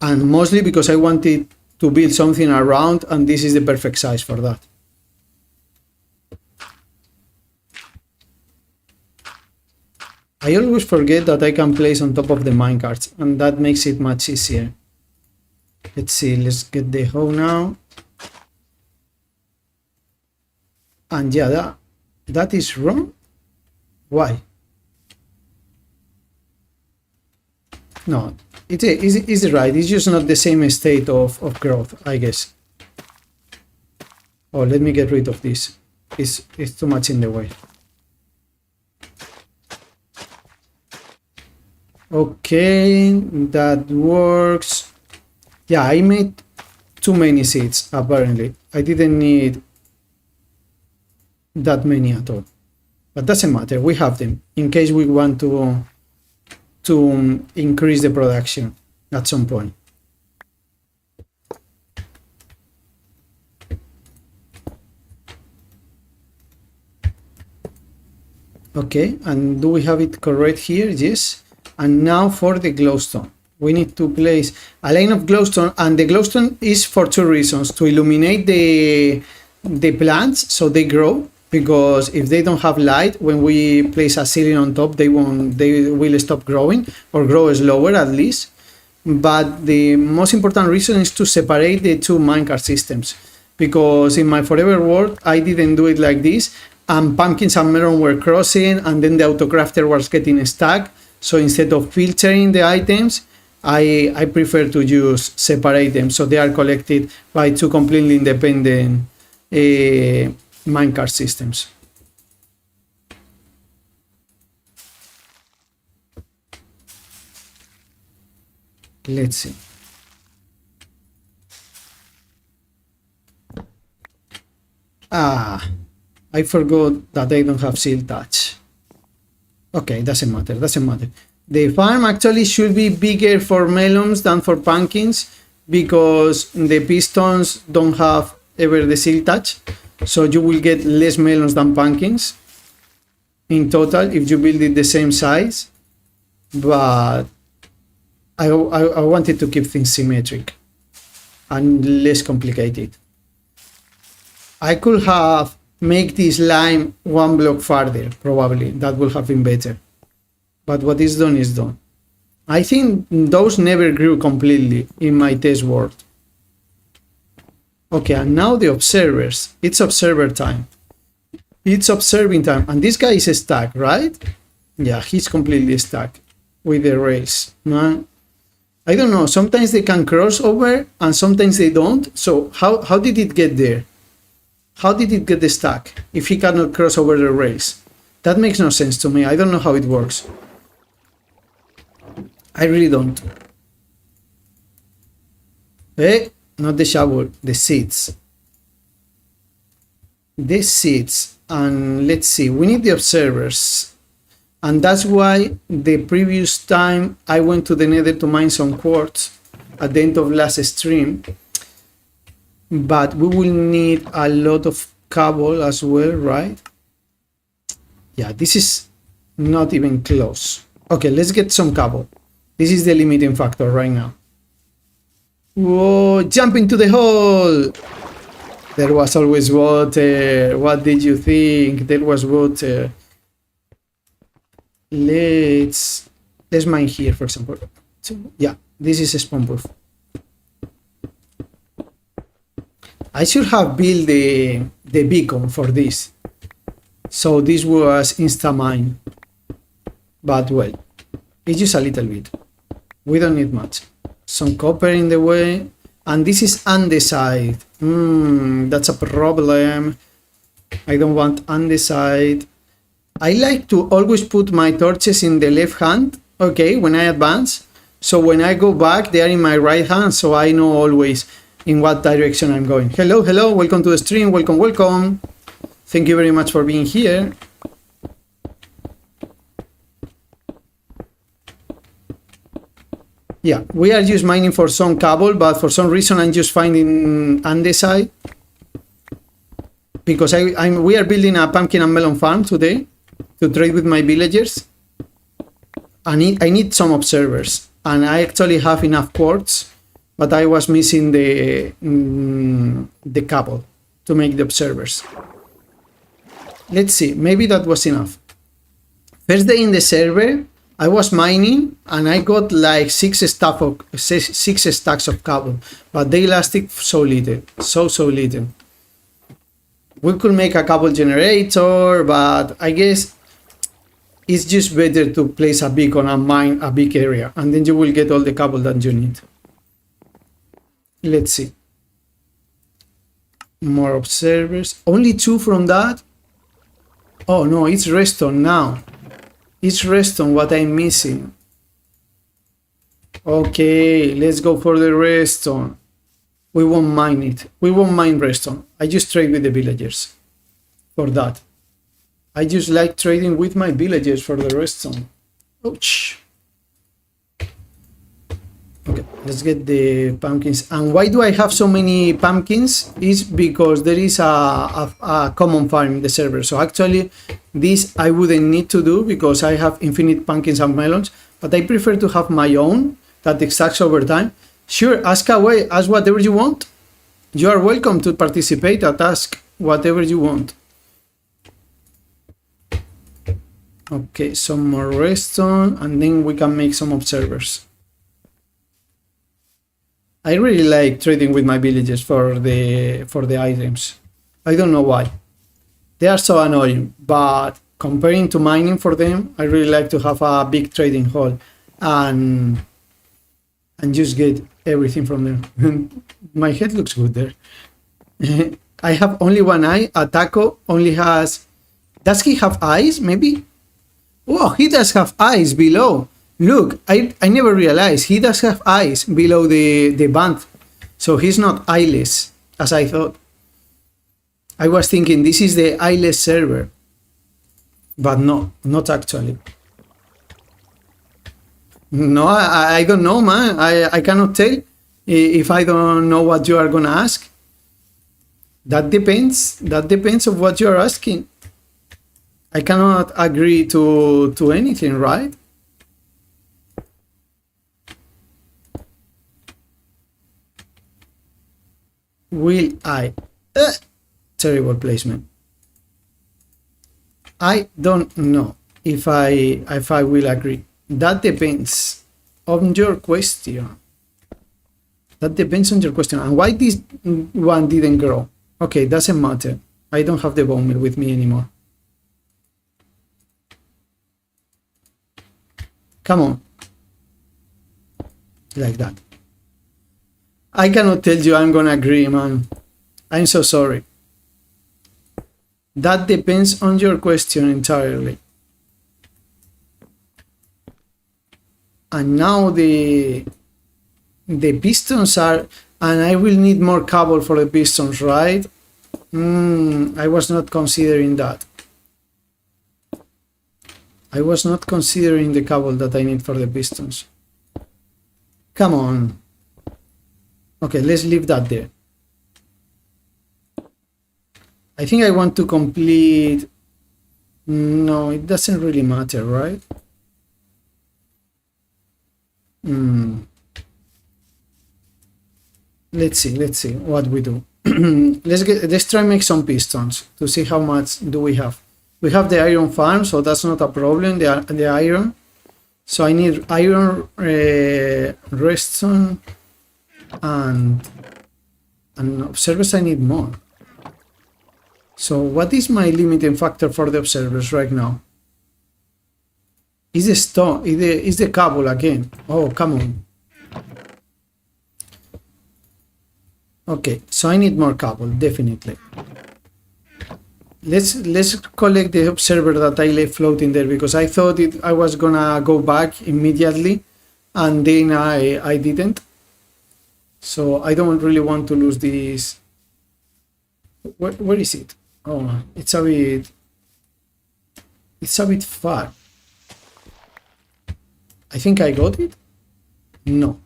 And mostly because I wanted to build something around, and this is the perfect size for that. I always forget that I can place on top of the minecarts, and that makes it much easier. Let's see, let's get the hoe now. And yeah, that is wrong. Why? No, it's right. It's just not the same state of growth, I guess. Oh, let me get rid of this. It's too much in the way. Okay, that works. Yeah, I made too many seeds, apparently. I didn't need that many at all, but doesn't matter, we have them in case we want to increase the production at some point. Okay, and do we have it correct here? Yes. And now for the glowstone. We need to place a line of glowstone, and the glowstone is for two reasons: to illuminate the plants so they grow, because if they don't have light, when we place a ceiling on top, they will stop growing, or grow slower at least. But the most important reason is to separate the two minecart systems, because in my forever world I didn't do it like this, and pumpkins and melon were crossing, and then the autocrafter was getting stuck. So instead of filtering the items, I prefer to use separate them, so they are collected by two completely independent minecart systems. Let's see. I forgot that I don't have seal touch. Okay, doesn't matter. The farm actually should be bigger for melons than for pumpkins, because the pistons don't have ever the seal touch, so you will get less melons than pumpkins in total if you build it the same size. But I wanted to keep things symmetric and less complicated. I could have make this line one block farther, probably. That would have been better. But what is done is done. I think those never grew completely in my test world. Okay, and now the observers. It's observer time. It's observing time. And this guy is stuck, right? Yeah, he's completely stuck with the rails. Man, I don't know. Sometimes they can cross over and sometimes they don't. So how did it get there? How did it get stuck if he cannot cross over the rails? That makes no sense to me. I don't know how it works. I really don't. Not the shovel, the seeds. The seeds. And let's see, we need the observers. And that's why the previous time I went to the nether to mine some quartz at the end of last stream. But we will need a lot of cobble as well, right? Yeah, this is not even close. Okay, let's get some cobble. This is the limiting factor right now. Whoa, jump into the hole! There was always water. What did you think? There was water. Let's mine here, for example. Yeah, this is a spawn proof. I should have built the beacon for this. So this was insta mine. But well, it's just a little bit. We don't need much. Some copper in the way. And this is andesite. That's a problem. I don't want andesite. I like to always put my torches in the left hand, okay, when I advance. So when I go back, they are in my right hand, so I know always in what direction I'm going. Hello, hello, welcome to the stream, welcome. Thank you very much for being here. Yeah, we are just mining for some cobble, but for some reason I'm just finding andesite. Because we are building a pumpkin and melon farm today to trade with my villagers. I need some observers, and I actually have enough quartz, but I was missing the cobble to make the observers. Let's see, maybe that was enough. First day in the server, I was mining and I got like six stacks of cobble, but they lasted so little, so little. We could make a cobble generator, but I guess it's just better to place a beacon and mine a big area, and then you will get all the cobble that you need. Let's see. More observers. Only 2 from that? Oh no, it's redstone now. It's redstone what I'm missing. Okay, let's go for the redstone. We won't mine it. We won't mine redstone. I just trade with the villagers for that. I just like trading with my villagers for the redstone. Ouch. Okay, let's get the pumpkins. And why do I have so many pumpkins? Is because there is a common farm in the server. So actually, this I wouldn't need to do because I have infinite pumpkins and melons. But I prefer to have my own that exacts over time? Sure, ask away, ask whatever you want. You are welcome to participate and ask whatever you want. Okay, some more redstone, and then we can make some observers. I really like trading with my villagers for the items. I don't know why. They are so annoying, but comparing to mining for them, I really like to have a big trading hall and just get everything from them. My head looks good there. I have only one eye. Ataco only has... Does he have eyes, maybe? Oh, he does have eyes below. Look, I never realized he does have eyes below the band. So he's not eyeless, as I thought. I was thinking this is the eyeless server. But no, not actually. No, I don't know, man. I cannot tell if I don't know what you are gonna ask. That depends. That depends on what you are asking. I cannot agree to anything, right? Will I? Terrible placement. I don't know if I will agree. That depends on your question. That depends on your question. And why this one didn't grow? Okay, doesn't matter. I don't have the bone meal with me anymore. Come on. Like that. I cannot tell you I'm gonna agree, man. I'm so sorry. That depends on your question entirely. And now the pistons are... And I will need more cable for the pistons, right? I was not considering that. I was not considering the cable that I need for the pistons. Come on. Okay, let's leave that there. I think I want to complete... No, it doesn't really matter, right? Let's see what we do. Let's try and make some pistons to see how much do we have. We have the iron farm, so that's not a problem, the iron. So I need iron, redstone, and observers I need more. So what is my limiting factor for the observers right now? Is the stone, is the cable again? Oh, come on. Okay, so I need more cable, definitely. Let's collect the observer that I left floating there, because I thought I was gonna go back immediately, and then I didn't. So I don't really want to lose this. Where is it? Oh, it's a bit far. I think I got it. No.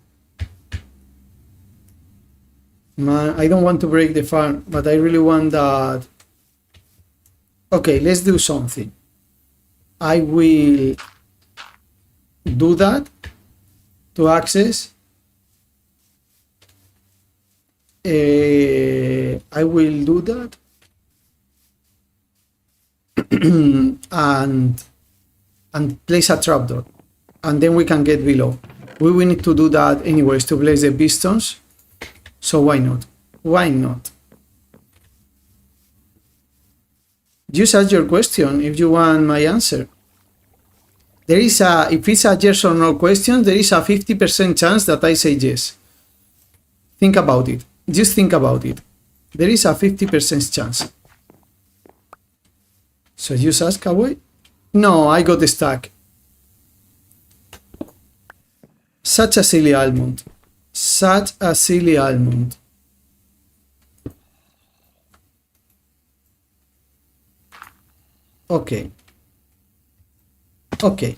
Man, I don't want to break the farm, but I really want that. Okay, let's do something. I will do that to access. I will do that. and place a trapdoor, and then we can get below. We will need to do that anyways to place the pistons. So why not? Why not? Just ask your question if you want my answer. There is if it's a yes or no question, there is a 50% chance that I say yes. Think about it. Just think about it. There is a 50% chance. So just ask away. No, I got stuck. Such a silly almond. Such a silly almond. Okay. Okay.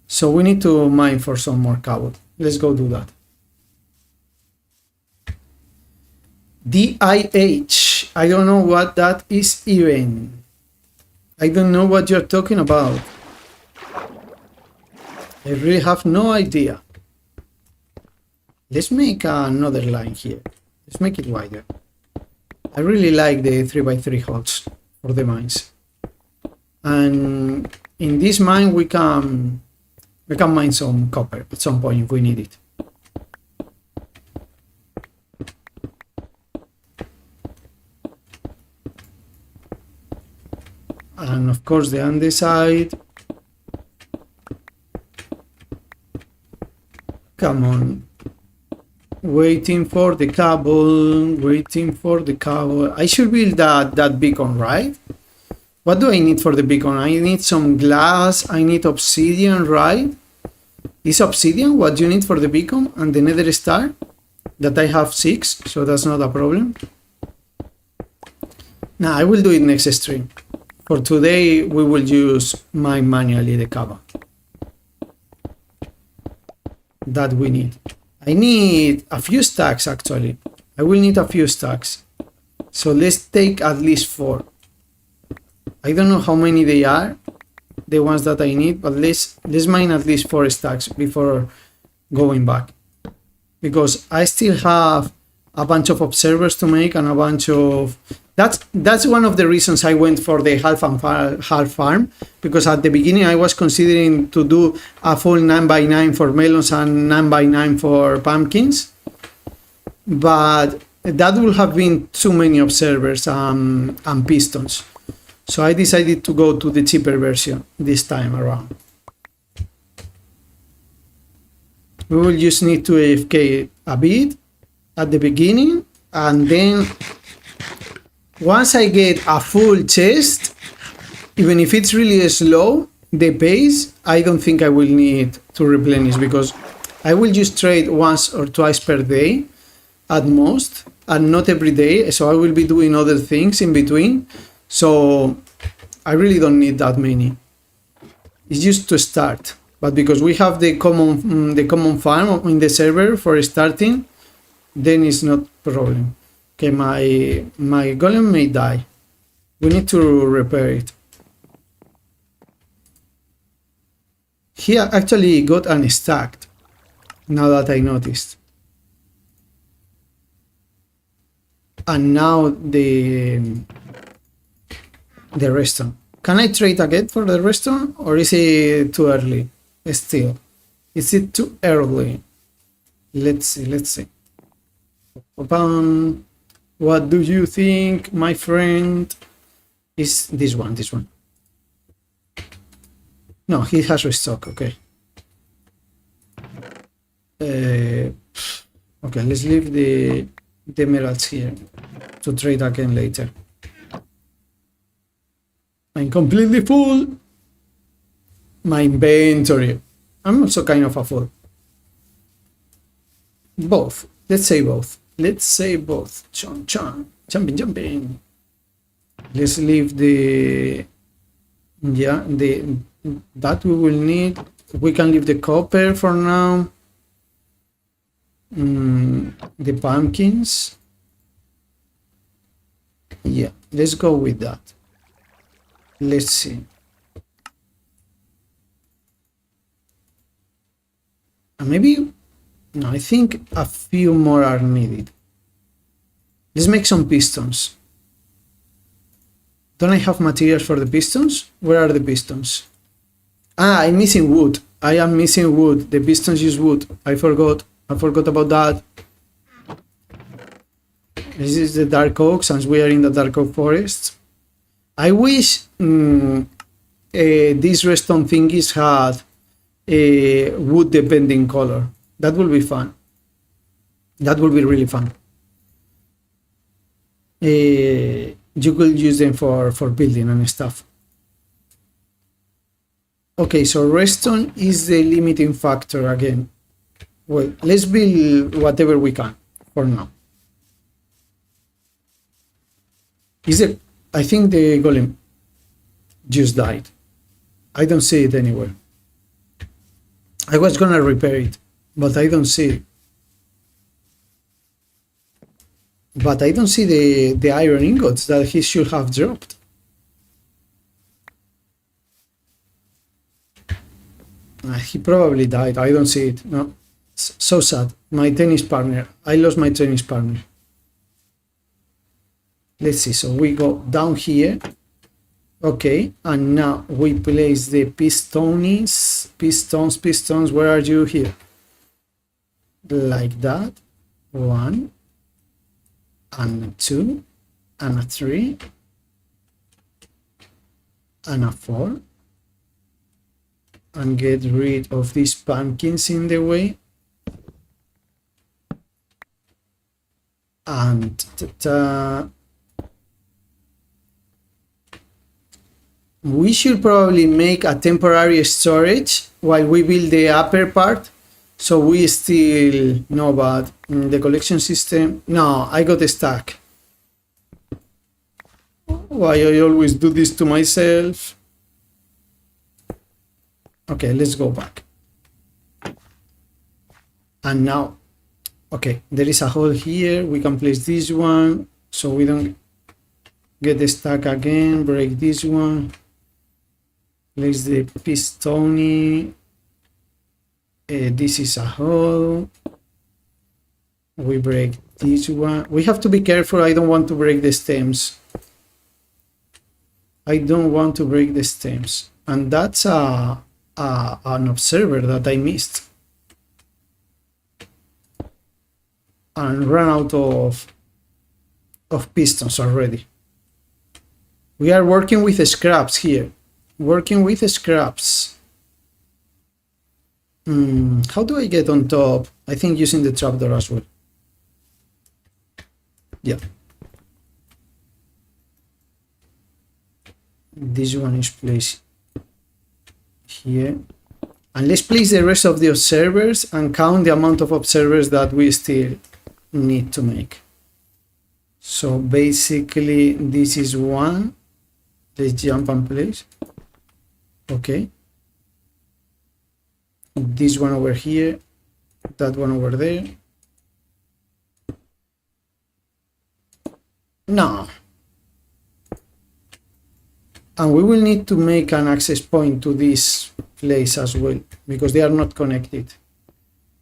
So we need to mine for some more cobble. Let's go do that. DIH. I don't know what that is even. I don't know what you're talking about. I really have no idea. Let's make another line here. Let's make it wider. I really like the 3x3 holes for the mines. And in this mine we can mine some copper at some point if we need it. And of course the underside. Come on. Waiting for the cable, waiting for the cable. I should build that beacon, right? What do I need for the beacon? I need some glass, I need obsidian, right? Is obsidian what you need for the beacon and the nether star? That I have 6, so that's not a problem. Now I will do it next stream. For today, we will use mine manually the cable that we need. I need a few stacks actually. I will need a few stacks. So let's take at least 4. I don't know how many they are, the ones that I need, but let's mine at least 4 stacks before going back. Because I still have a bunch of observers to make and a bunch of... That's one of the reasons I went for the half and half farm, because at the beginning I was considering to do a full 9x9 for melons and 9x9 for pumpkins, but that would have been too many observers and pistons. So I decided to go to the cheaper version this time around. We will just need to AFK a bit at the beginning, and then once I get a full chest, even if it's really slow, the pace, I don't think I will need to replenish, because I will just trade once or twice per day at most, and not every day, so I will be doing other things in between, so I really don't need that many. It's just to start, but because we have the common farm in the server for starting, then it's not a problem. Okay, my golem may die. We need to repair it. He actually got unstacked, now that I noticed. And now the restaurant. Can I trade again for the restaurant, or is it too early? Still, is it too early? Let's see. What do you think, my friend? Is this one? No, he has restock. Okay. Okay, let's leave the emeralds here to trade again later. I'm completely full. My inventory. I'm also kind of a fool. Both. Let's say both. Jumping. Let's leave the... Yeah, that we will need. We can leave the copper for now. The pumpkins. Yeah, let's go with that. Let's see. Maybe... No, I think a few more are needed. Let's make some pistons. Don't I have materials for the pistons? Where are the pistons? Ah, I'm missing wood. I am missing wood. The pistons use wood. I forgot about that. This is the dark oak, since we are in the dark oak forest. I wish these redstone thingies had a wood depending color. That will be fun. That will be really fun. You could use them for building and stuff. Okay, so redstone is the limiting factor again. Well, let's build whatever we can for now. I think the golem just died. I don't see it anywhere. I was gonna repair it, but I don't see it. But I don't see the iron ingots that he should have dropped. He probably died. I don't see it. No, so sad. My tennis partner. I lost my tennis partner. Let's see. So we go down here. Okay, and now we place the pistons. Where are you here? Like that. 1 and 2 and a 3 and a 4, and get rid of these pumpkins in the way. And we should probably make a temporary storage while we build the upper part, so we still know about the collection system. No, I got stuck. Why I always do this to myself? Okay, let's go back. And now, okay, there is a hole here. We can place this one so we don't get stuck again. Break this one. Place the piston. This is a hole. We break this one. We have to be careful. I don't want to break the stems. I don't want to break the stems. And that's an observer that I missed. And run out of pistons already. We are working with scraps here. Working with scraps. How do I get on top? I think using the trapdoor as well. Yeah. This one is placed here. And let's place the rest of the observers and count the amount of observers that we still need to make. So basically this is 1. Let's jump and place. Okay. This one over here, that one over there. No. And we will need to make an access point to this place as well, because they are not connected.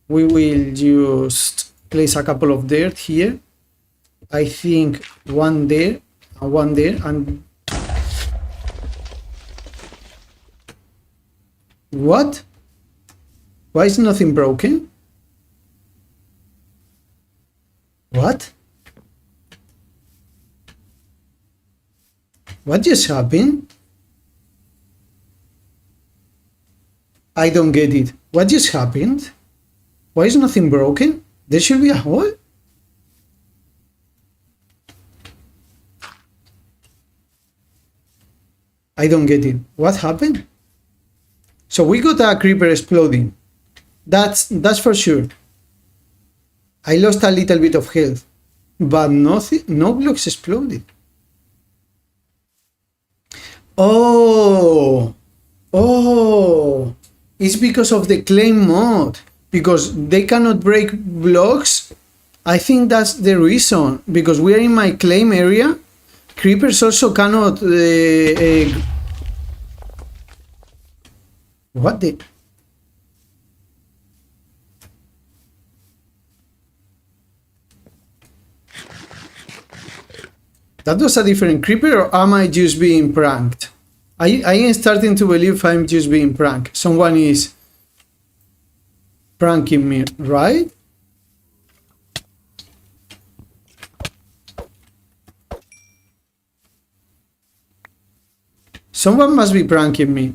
We will just place a couple of dirt here. I think one there and one there. And what? Why is nothing broken? What? What just happened? I don't get it. What just happened? Why is nothing broken? There should be a hole. I don't get it. What happened? So we got a creeper exploding. That's for sure. I lost a little bit of health, but nothing, no blocks exploded. Oh, it's because of the claim mod, because they cannot break blocks. I think that's the reason, because we are in my claim area. Creepers also cannot what the? That was a different creeper, or am I just being pranked? I am starting to believe I'm just being pranked. Someone is pranking me, right? Someone must be pranking me.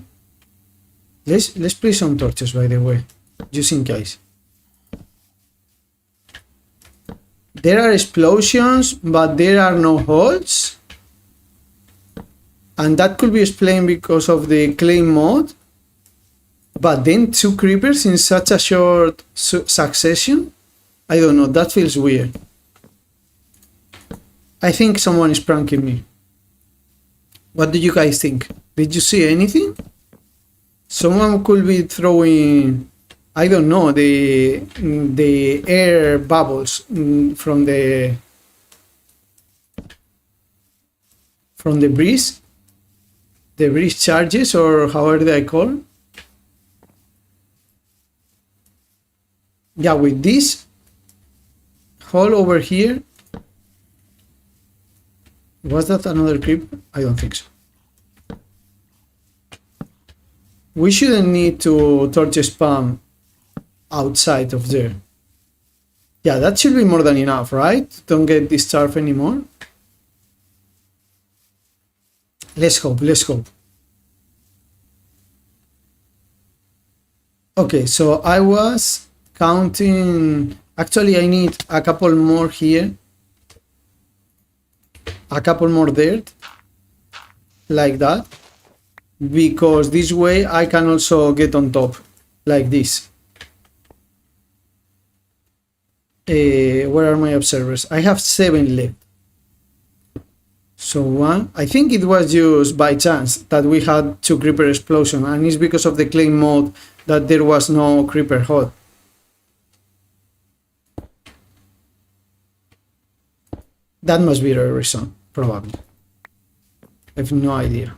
Let's place some torches, by the way, just in case. There are explosions, but there are no holes. And that could be explained because of the claim mode. But then 2 creepers in such a short succession? I don't know, that feels weird. I think someone is pranking me. What do you guys think? Did you see anything? Someone could be throwing, I don't know, the air bubbles from the breeze, the breeze charges, or however they call it. Yeah, with this hole over here. Was that another creeper? I don't think so. We shouldn't need to torch spam outside of there. Yeah, that should be more than enough, right? Don't get disturbed anymore. Let's hope, let's hope. Okay, so I was counting. Actually, I need a couple more here. A couple more there. Like that. Because this way I can also get on top. Like this. Where are my observers? I have 7 left. So 1. I think it was just by chance that we had 2 creeper explosions, and it's because of the claim mode that there was no creeper hole. That must be the reason, probably. I have no idea.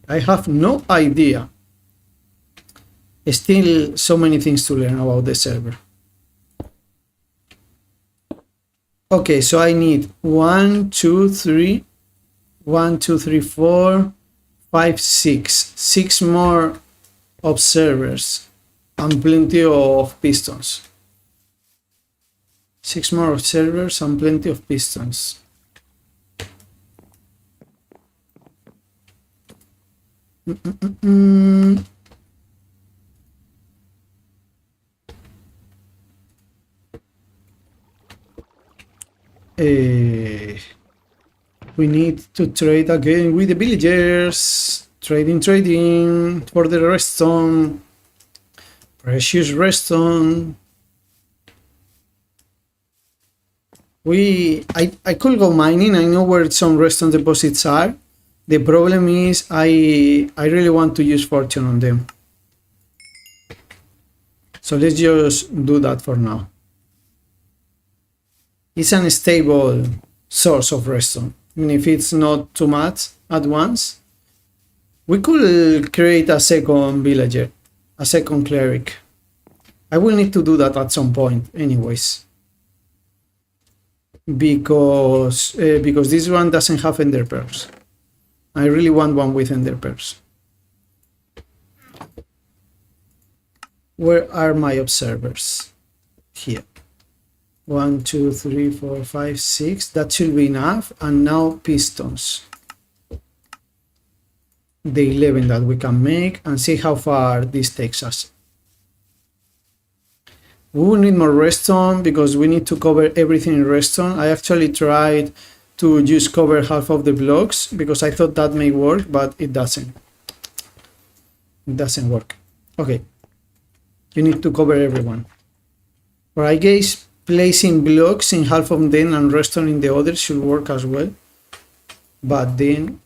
I have no idea. Still so many things to learn about the server. Okay, so I need 1, 2, 3, 1, 2, 3, 4, 5, 6. 6 more observers and plenty of pistons. 6 more observers and plenty of pistons. We need to trade again with the villagers. Trading for the redstone. Precious redstone. I could go mining. I know where some redstone deposits are. The problem is I really want to use fortune on them. So let's just do that for now. It's an stable source of redstone. Even if it's not too much at once. We could create a second villager, a second cleric. I will need to do that at some point anyways. Because this one doesn't have ender pearls. I really want one with ender pearls. Where are my observers? Here. 1, 2, 3, 4, 5, 6. That should be enough. And now pistons. The 11 that we can make, and see how far this takes us. We will need more redstone because we need to cover everything in redstone. I actually tried to just cover half of the blocks because I thought that may work, but it doesn't. It doesn't work. Okay. You need to cover everyone. Or I guess placing blocks in half of them and redstone in the other should work as well. But then,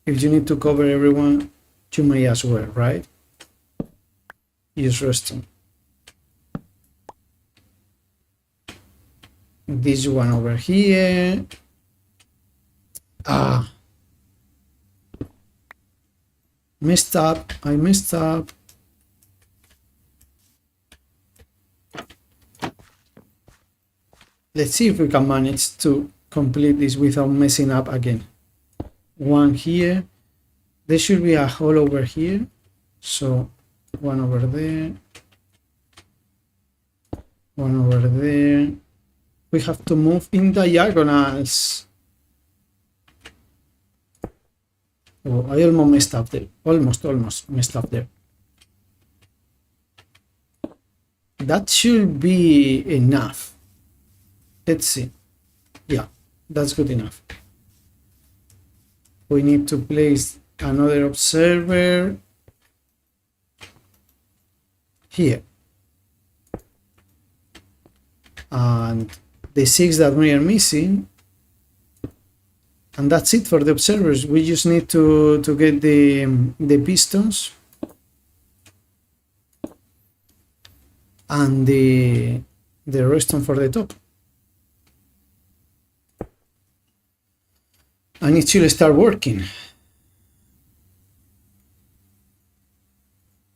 if you need to cover everyone, you may as well, right? Use redstone. This one over here. Messed up. I messed up. Let's see if we can manage to complete this without messing up again. One here. There should be a hole over here. So one over there. One over there. We have to move in diagonals. Oh, I almost messed up there. Almost messed up there. That should be enough. Let's see. Yeah, that's good enough. We need to place another observer here. And the 6 that we are missing. And that's it for the observers. We just need to get the pistons and the redstone for the top. And it should start working.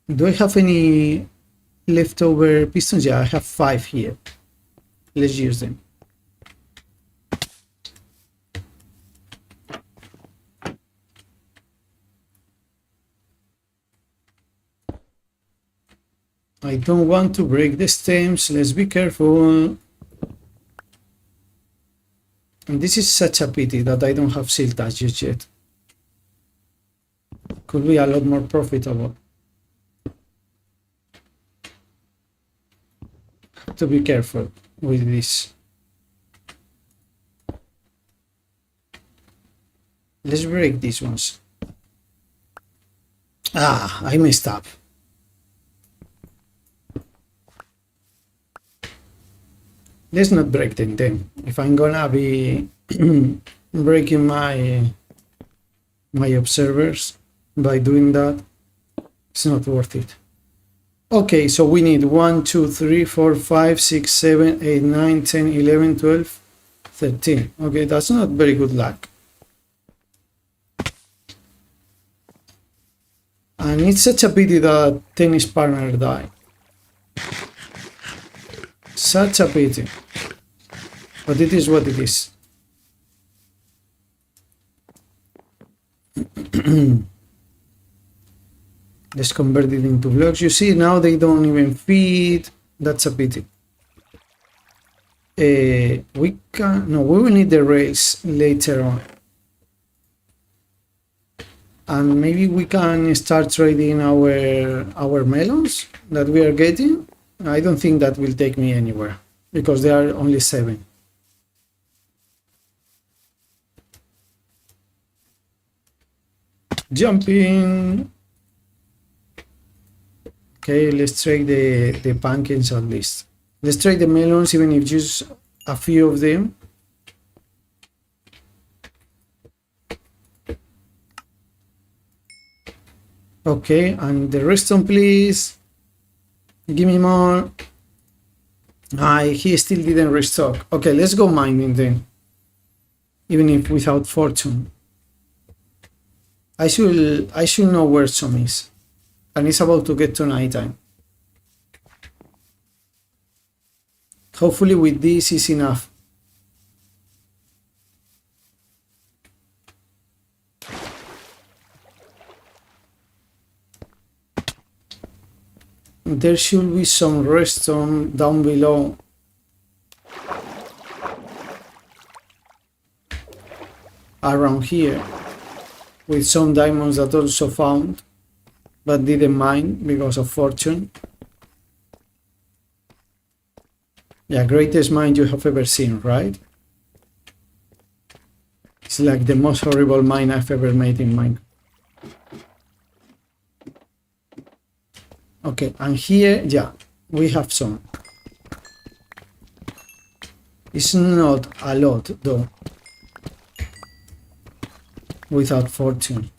Do I have any leftover pistons? Yeah, I have 5 here. Let's use them. I don't want to break the stems. Let's be careful. And this is such a pity that I don't have silk touches yet. Could be a lot more profitable. Have to be careful with this. Let's break these ones. Ah, I messed up. Let's not break them then. If I'm gonna be breaking my observers by doing that, it's not worth it. Okay, so we need 1, 2, 3, 4, 5, 6, 7, 8, 9, 10, 11, 12, 13. Okay, that's not very good luck. And it's such a pity that tennis partner died. Such a pity. But it is what it is. Let's convert it into blocks. You see, now they don't even feed. That's a pity. We will need the rails later on. And maybe we can start trading our melons that we are getting. I don't think that will take me anywhere because there are only 7. Jumping. Okay, let's trade the pumpkins at least. Let's trade the melons, even if just a few of them. Okay, and the redstone, please. Give me more. He still didn't restock. Okay, let's go mining then. Even if without fortune. I should know where some is. And it's about to get to nighttime. Hopefully with this is enough. There should be some redstone down below. Around here. With some diamonds that also found. But didn't mine because of fortune. Yeah, greatest mine you have ever seen, right? It's like the most horrible mine I've ever made in Minecraft. Okay, and here, yeah, we have some. It's not a lot though. Without fortune.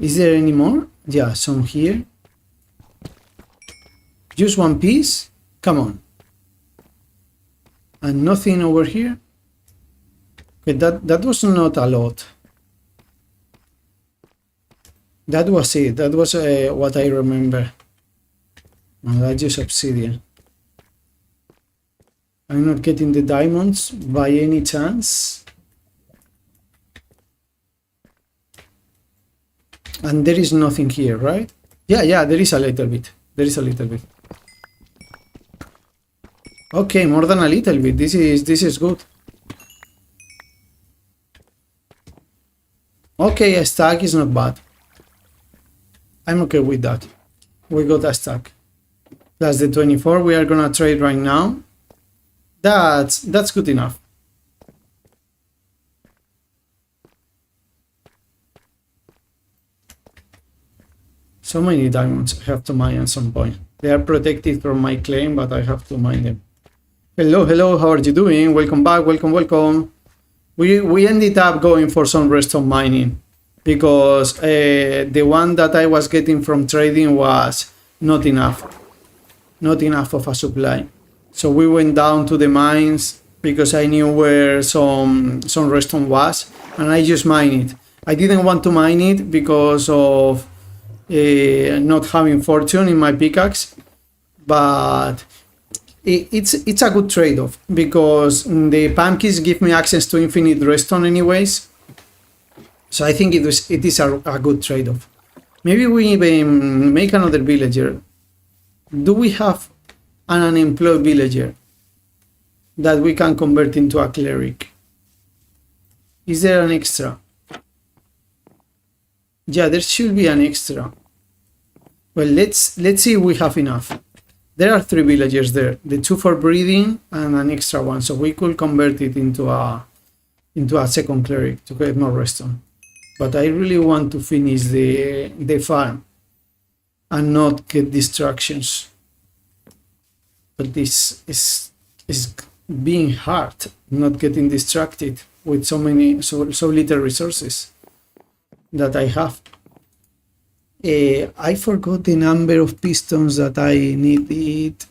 Is there any more? Yeah, some here. Just one piece? Come on. And nothing over here? Okay, that was not a lot. That was it. That was what I remember. No, that's just obsidian. I'm not getting the diamonds by any chance. And there is nothing here, right? Yeah, there is a little bit. There is a little bit. Okay, more than a little bit. This is good. Okay, a stack is not bad. I'm okay with that. We got a stack. Plus the 24 we are gonna trade right now. That's good enough. So many diamonds I have to mine at some point. They are protected from my claim, but I have to mine them. Hello, how are you doing? Welcome back, welcome. We ended up going for some redstone mining because the one that I was getting from trading was not enough of a supply. So we went down to the mines because I knew where some redstone was, and I just mined it. I didn't want to mine it because of not having fortune in my pickaxe, but it's a good trade-off because the pumpkins give me access to infinite redstone anyways. So I think it is a good trade-off. Maybe we even make another villager. Do we have an unemployed villager that we can convert into a cleric? Is there an extra? Yeah, there should be an extra. Well, let's see if we have enough. There are 3 villagers there, the 2 for breeding and an extra one, so we could convert it into a second cleric to get more redstone. But I really want to finish the farm and not get distractions. But this is being hard, not getting distracted with so little resources that I have. I forgot the number of pistons that I needed.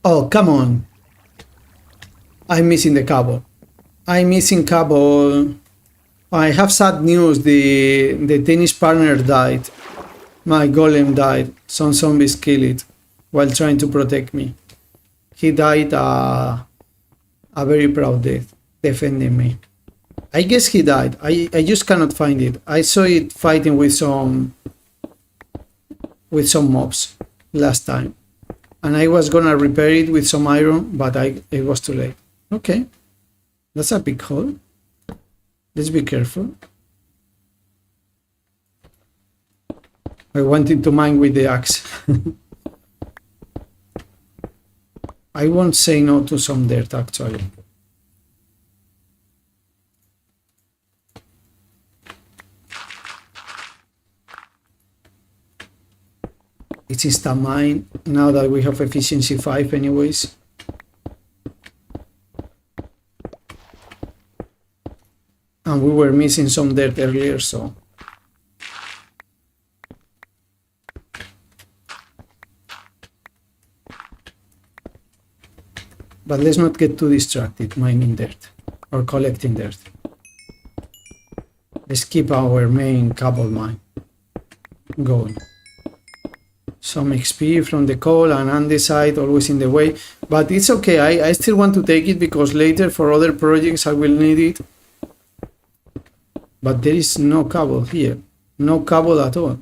Oh, come on. I'm missing the cable. I'm missing cable. I have sad news. The tennis partner died. My golem died. Some zombies killed it while trying to protect me. He died a very proud death, defending me. I guess he died. I just cannot find it. I saw it fighting with some mobs last time, and I was gonna repair it with some iron, but it was too late. Okay, that's a big hole. Let's be careful. I wanted to mine with the axe. I won't say no to some dirt actually. It's insta mine now that we have efficiency 5 anyways. And we were missing some dirt earlier, so but let's not get too distracted mining dirt or collecting dirt. Let's keep our main cobble mine going. Some XP from the coal and andesite always in the way, but it's okay. I still want to take it because later for other projects I will need it. But there is no cobble here, no cobble at all.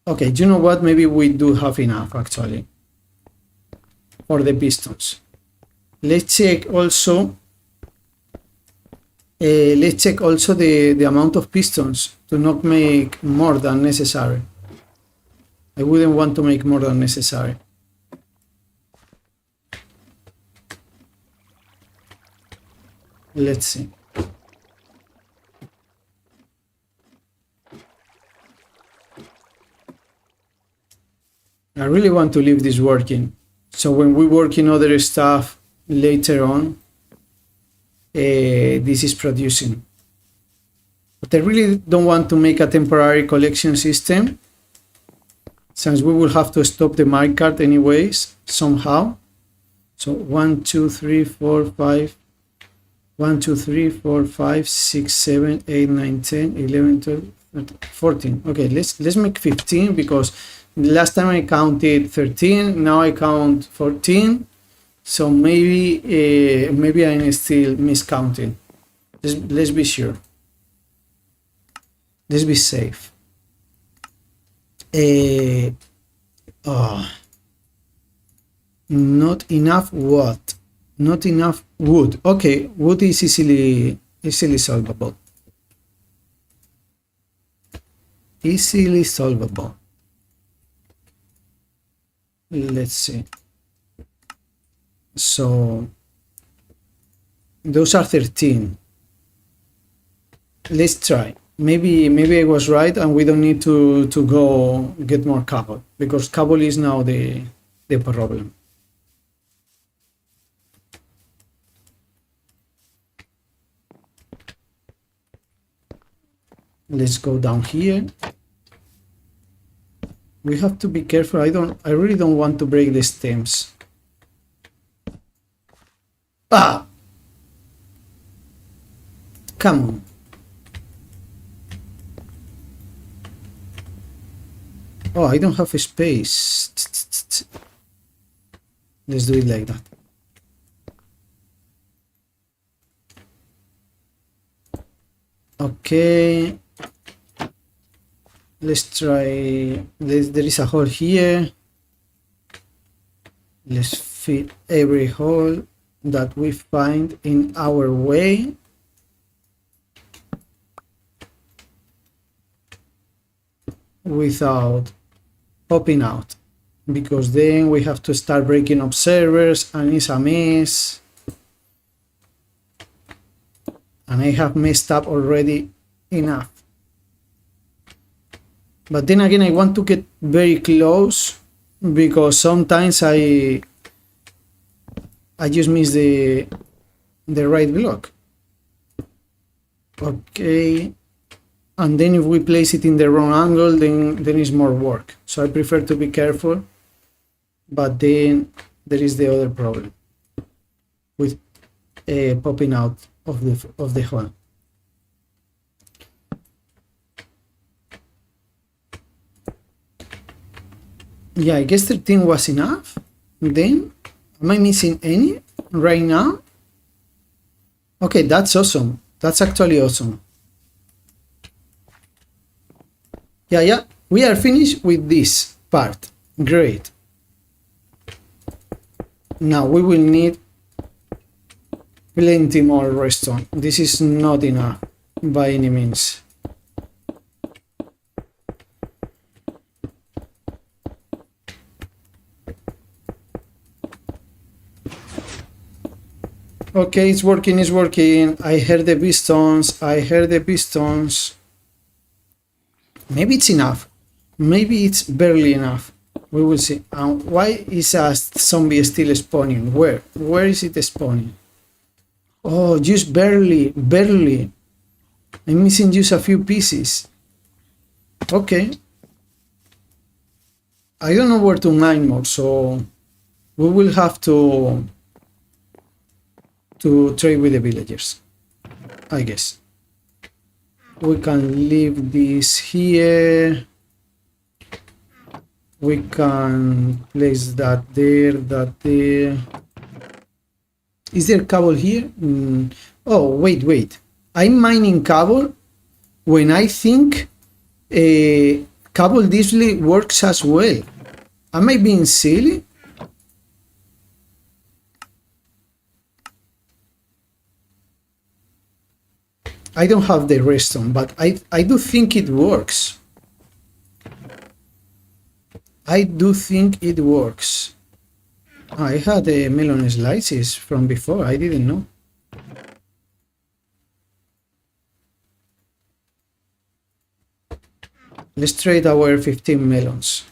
Okay, do you know what? Maybe we do have enough actually for the pistons. Let's check also. Let's check also the amount of pistons to not make more than necessary. I wouldn't want to make more than necessary. Let's see. I really want to leave this working, so when we work in other stuff later on, this is producing. But I really don't want to make a temporary collection system, since we will have to stop the minecart anyways somehow. So 1 2 3 4 5 1 2 3 4 5 6 7 8 9 10 11 12 13, 14. Okay, let's make 15 because last time I counted 13, now I count 14. So maybe I'm still miscounting. Let's be sure. Let's be safe. Not enough what? Not enough wood. Okay, wood is easily solvable. Easily solvable. Let's see. So those are 13. Let's try. Maybe I was right and we don't need to go get more cobble, because cobble is now the problem. Let's go down here. We have to be careful. I really don't want to break the stems. Ah! Come on. Oh, I don't have a space. Let's do it like that. Okay, let's try this. There is a hole here. Let's fit every hole that we find in our way. Without popping out, because then we have to start breaking up servers and it's a mess. And I have messed up already enough. But then again, I want to get very close because sometimes I just miss the right block. Okay. And then if we place it in the wrong angle, then it's more work. So I prefer to be careful. But then there is the other problem with popping out of the hole. Yeah, I guess 13 was enough. Then, am I missing any right now? Okay, that's awesome. That's actually awesome. Yeah, we are finished with this part. Great. Now we will need plenty more redstone. This is not enough by any means. Okay, it's working, it's working. I heard the pistons, I heard the pistons. Maybe it's enough. Maybe it's barely enough. We will see. Why is a zombie still spawning? Where? Where is it spawning? Oh, just barely, barely. I'm missing just a few pieces. Okay. I don't know where to mine more, so we will have to trade with the villagers, I guess. We can leave this here. We can place that there, that there. Is there cobble here? Oh, wait. I'm mining cobble when I think cobble deeply works as well. Am I being silly? I don't have the redstone, but I do think it works. I do think it works. I had a melon slices from before. I didn't know. Let's trade our 15 melons.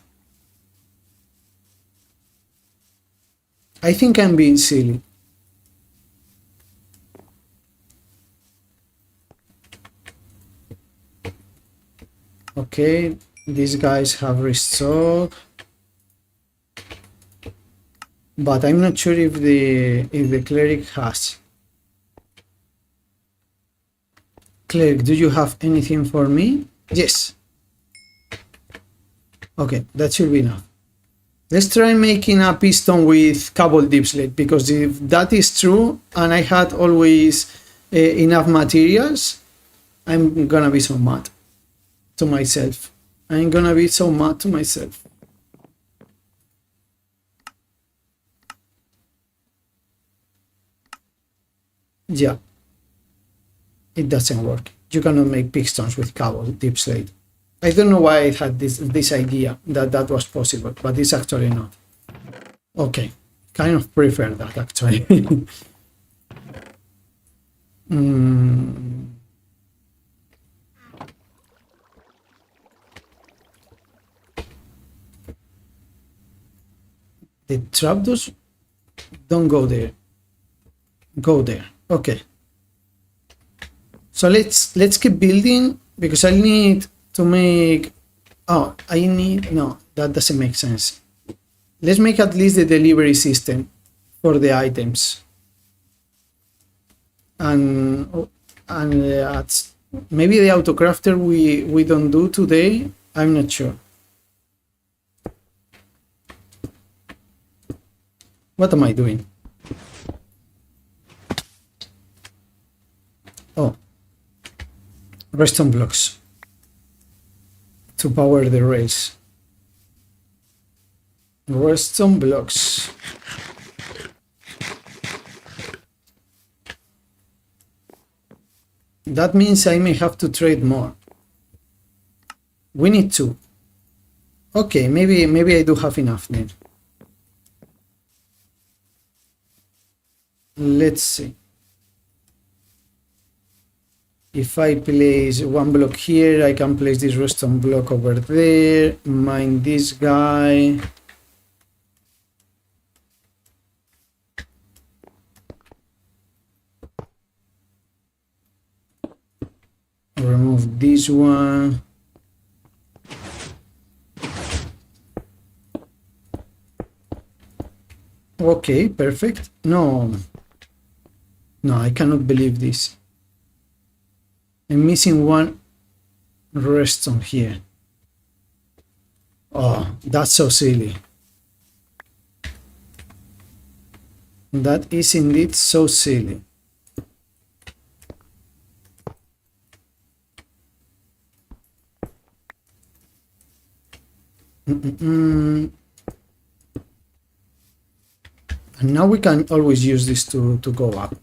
I think I'm being silly. Okay, these guys have restock, but I'm not sure if the cleric has. Cleric, do you have anything for me? Yes. Okay, that should be enough. Let's try making a piston with cobble deep slate, because if that is true and I had always enough materials, I'm gonna be so mad to myself. I'm gonna be so mad to myself. Yeah, it doesn't work. You cannot make pistons with cobble deep slate. I don't know why I had this idea that was possible, but it's actually not. Okay, kind of prefer that actually. The trapdoors don't go there. Go there. Okay. So let's keep building, because I need to make. Oh, I need. No, that doesn't make sense. Let's make at least the delivery system for the items. And maybe the auto crafter we don't do today. I'm not sure. What am I doing? Oh, redstone blocks to power the rails. Redstone blocks. That means I may have to trade more. We need two. Okay, maybe I do have enough then. Let's see. If I place one block here, I can place this redstone block over there, mine this guy. Remove this one. Okay, perfect. No, I cannot believe this. I'm missing one redstone here. Oh, that's so silly. That is indeed so silly. And now we can always use this to go up.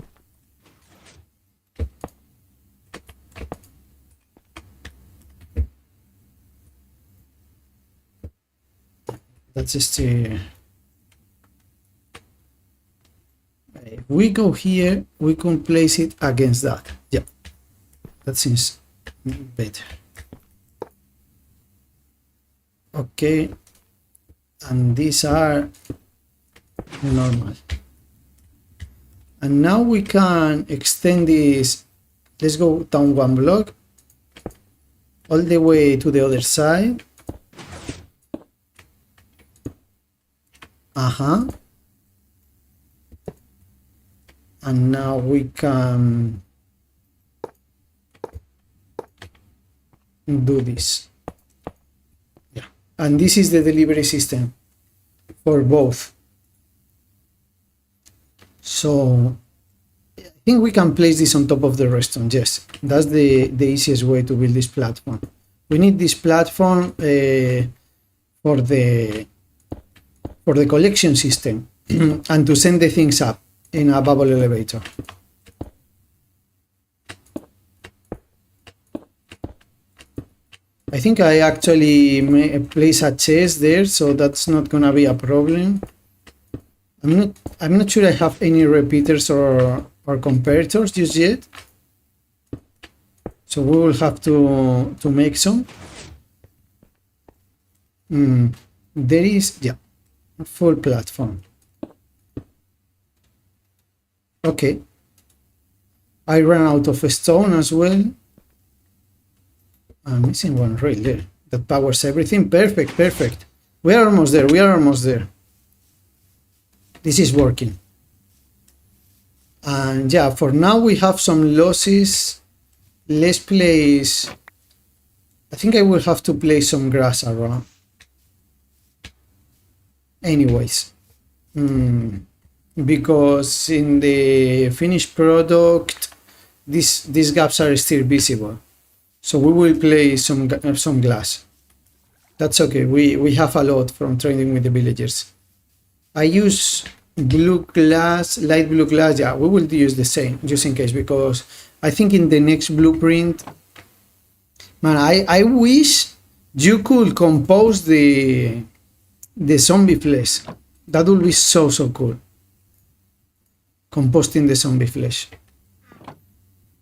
That's still... If we go here, we can place it against that. Yeah, that seems better. Okay, and these are normal. And now we can extend this. Let's go down one block all the way to the other side. And now we can do this. Yeah, and this is the delivery system for both. So I think we can place this on top of the restaurant. Yes, that's the easiest way to build this platform. We need this platform for the collection system and to send the things up in a bubble elevator. I think I actually place a chest there, so that's not gonna be a problem. I'm not sure I have any repeaters or comparators just yet, so we will have to make some. There is, yeah, a full platform. Okay, I ran out of stone as well. I'm missing one rail there that powers everything. Perfect, perfect. We are almost there. We are almost there. This is working. And yeah, for now we have some losses. Let's place... I think I will have to place some grass around. Anyways. Because in the finished product, these gaps are still visible. So we will place some glass. That's okay. We have a lot from trading with the villagers. I use blue glass, light blue glass. Yeah, we will use the same just in case, because I think in the next blueprint, man, I wish you could compose the zombie flesh. That would be so cool. Composting the zombie flesh.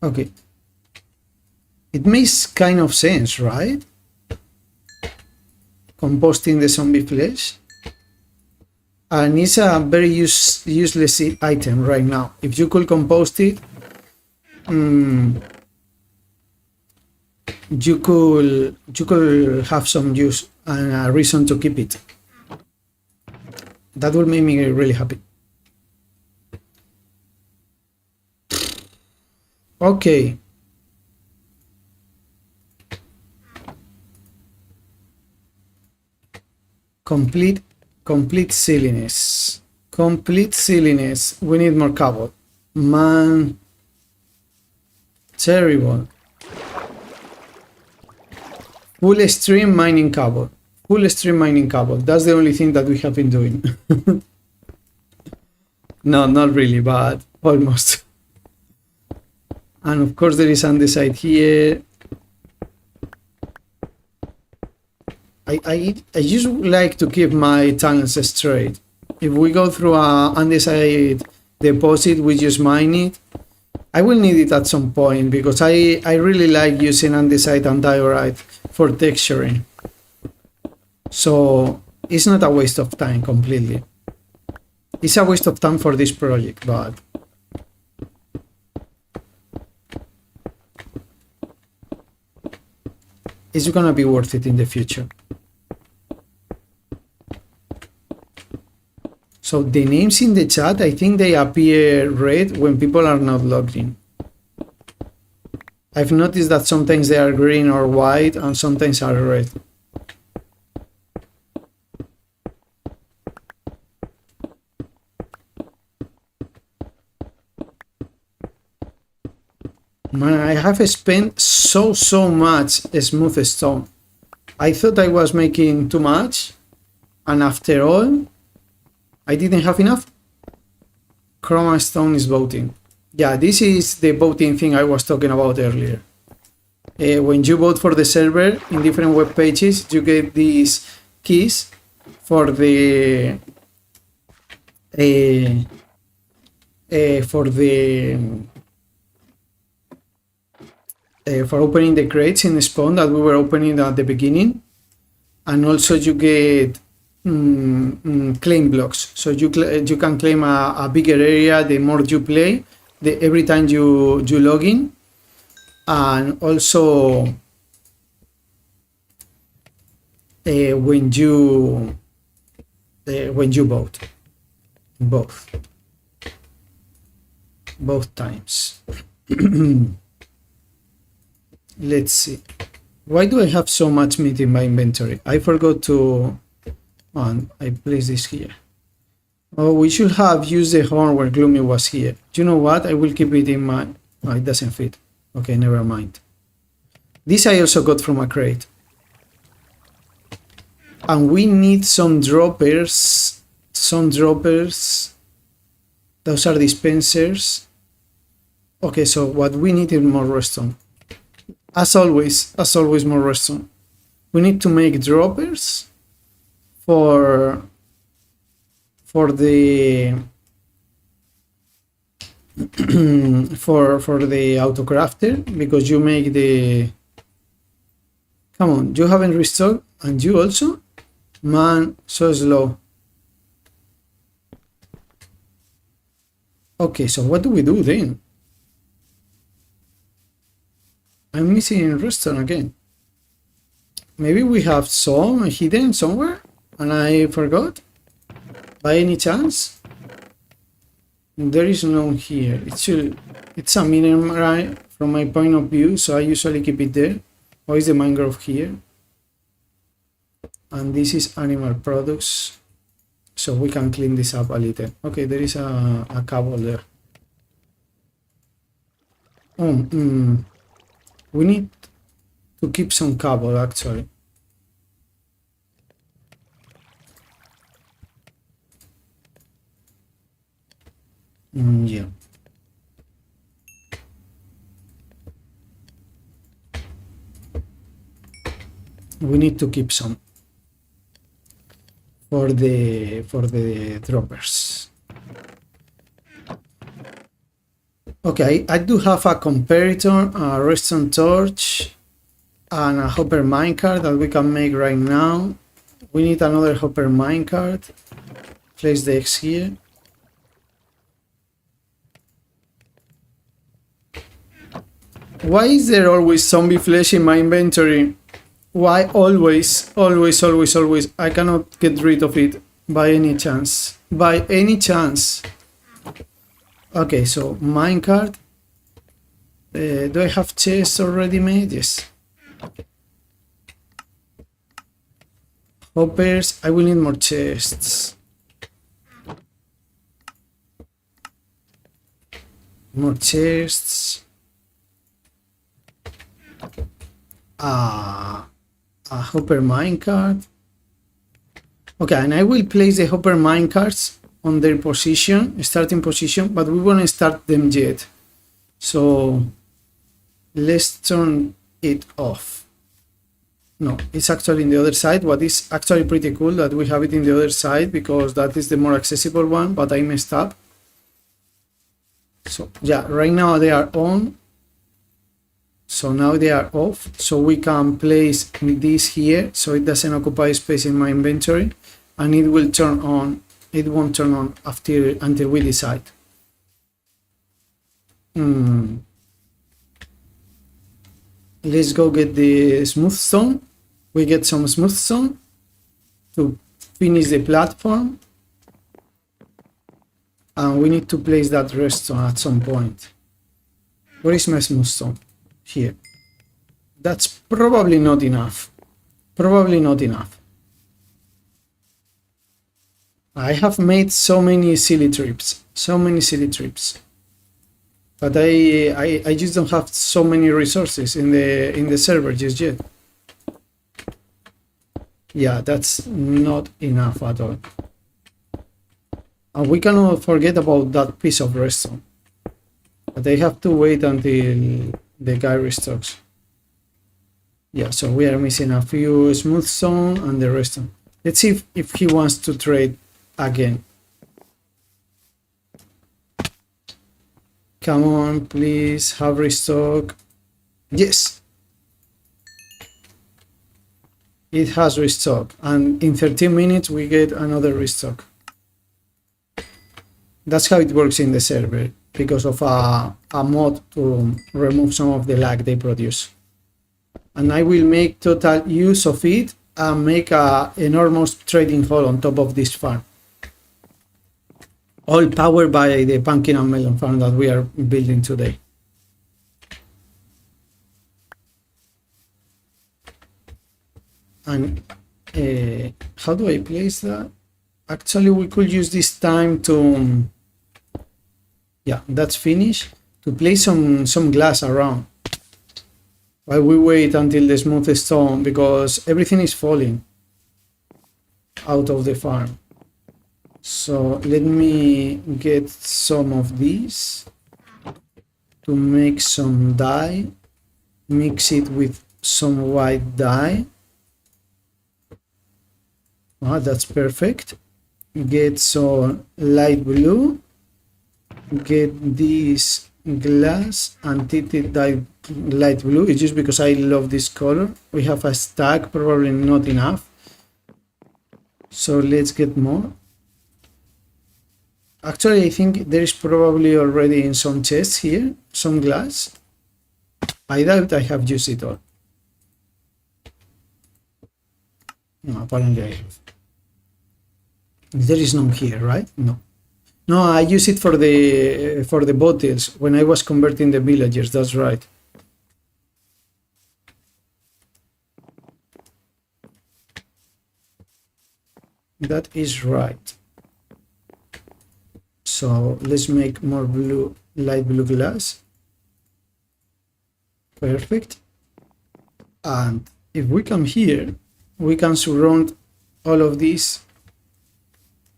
Okay. It makes kind of sense, right? Composting the zombie flesh. And it's a very useless item right now. If you could compost it, you could have some use and a reason to keep it. That would make me really happy. Okay. Complete silliness. Complete silliness. We need more cobble. Man. Terrible. Full stream mining cable. Full stream mining cable. That's the only thing that we have been doing. No, not really, but almost. And of course there is andesite here. I just like to keep my tunnels straight. If we go through a andesite deposit, we just mine it. I will need it at some point because I really like using andesite and diorite for texturing. So it's not a waste of time completely. It's a waste of time for this project, but it's gonna be worth it in the future. So the names in the chat, I think they appear red when people are not logged in. I've noticed that sometimes they are green or white and sometimes are red. Man, I have spent so much smooth stone. I thought I was making too much, and after all, I didn't have enough. Chroma stone is voting. Yeah, this is the voting thing I was talking about earlier. When you vote for the server in different web pages, you get these keys for the for opening the crates in Spawn that we were opening at the beginning, and also you get claim blocks. So you can claim a bigger area the more you play, every time you log in, and also when you vote, both times. Let's see. Why do I have so much meat in my inventory? I forgot to... And I place this here. Oh, we should have used the horn where Gloomy was here. Do you know what? I will keep it in my... Oh, it doesn't fit. Okay, never mind. This I also got from a crate. And we need some droppers. Some droppers. Those are dispensers. Okay, so what we need is more redstone. As always, more redstone. We need to make droppers for the for the autocrafter, because you make the... Come on, you haven't restocked, and you also? Man, so slow. Okay, so what do we do then? I'm missing redstone again. Maybe we have some hidden somewhere and I forgot? By any chance? There is none here. It's a mineral from my point of view, so I usually keep it there. Why is the mangrove here? And this is animal products, so we can clean this up a little. Okay, there is a cable there. We need to keep some cable actually. Yeah. We need to keep some for the droppers. Okay, I do have a comparator, a redstone torch, and a hopper minecart that we can make right now. We need another hopper minecart. Place the X here. Why is there always zombie flesh in my inventory? Why always? I cannot get rid of it by any chance. By any chance. Okay, so minecart. Do I have chests already made? Yes. Hoppers. I will need more chests. More chests. a hopper minecart. Okay, and I will place the hopper minecarts on their position, starting position, but we won't start them yet. So let's turn it off. No, it's actually in the other side. What is actually pretty cool that we have it in the other side, because that is the more accessible one, but I messed up. So yeah, right now they are on. So now they are off. So we can place this here so it doesn't occupy space in my inventory, and it will turn on. It won't turn on until we decide. Let's go get the smooth stone. We get some smooth stone to finish the platform, and we need to place that redstone at some point. Where is my smooth stone? Here. That's probably not enough. Probably not enough. I have made so many silly trips. But I just don't have so many resources in the server just yet. Yeah, that's not enough at all. And we cannot forget about that piece of redstone. But I have to wait until the guy restocks. Yeah, so we are missing a few smooth stone and the redstone. Let's see if he wants to trade again. Come on, please have restock. Yes, it has restock, and in 13 minutes we get another restock. That's how it works in the server, because of a mod to remove some of the lag they produce. And I will make total use of it and make a enormous trading hall on top of this farm. All powered by the pumpkin and melon farm that we are building today. And how do I place that? Actually, we could use this time to, yeah, that's finished, to place some glass around while we wait until the smooth stone, because everything is falling out of the farm. So let me get some of these to make some dye, mix it with some white dye. That's perfect. Get some light blue, get this glass and tint it light blue. It's just because I love this color. We have a stack, probably not enough, so let's get more. Actually, I think there is probably already in some chests here some glass. I doubt I have used it all. No, apparently I have. There is none here, right? No. No, I use it for the bottles when I was converting the villagers. That's right. That is right. So let's make more blue, light blue glass. Perfect. And if we come here, we can surround all of these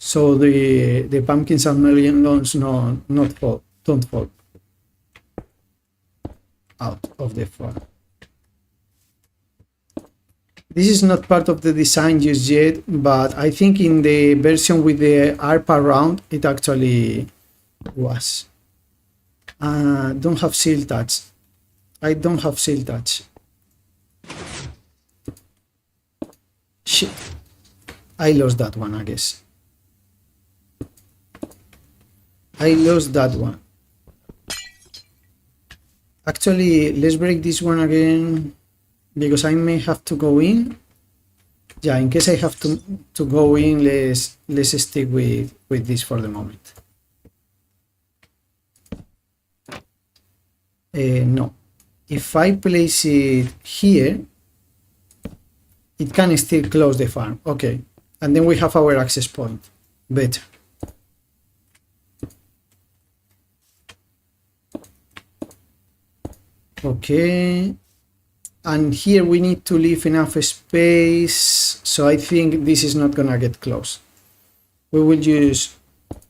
so the pumpkins and melons don't fall out of the farm. This is not part of the design just yet, but I think in the version with the ARP around, it actually was. Don't have seal touch. I don't have seal touch. Shit. I lost that one, I guess. I lost that one. Actually, let's break this one again, because I may have to go in. Yeah, in case I have to go in, let's stick with this for the moment. No, if I place it here, it can still close the farm. Okay, and then we have our access point. Better. Okay. And here we need to leave enough space, so I think this is not gonna get close. We will just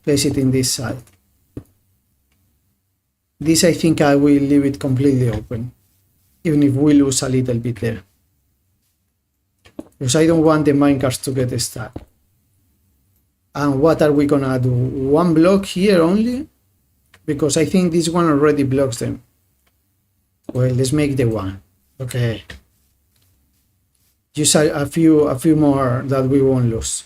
place it in this side. This I think I will leave it completely open, even if we lose a little bit there. Because I don't want the minecarts to get stuck. And what are we gonna do? One block here only? Because I think this one already blocks them. Well, let's make the one. Okay. Just a few more that we won't lose.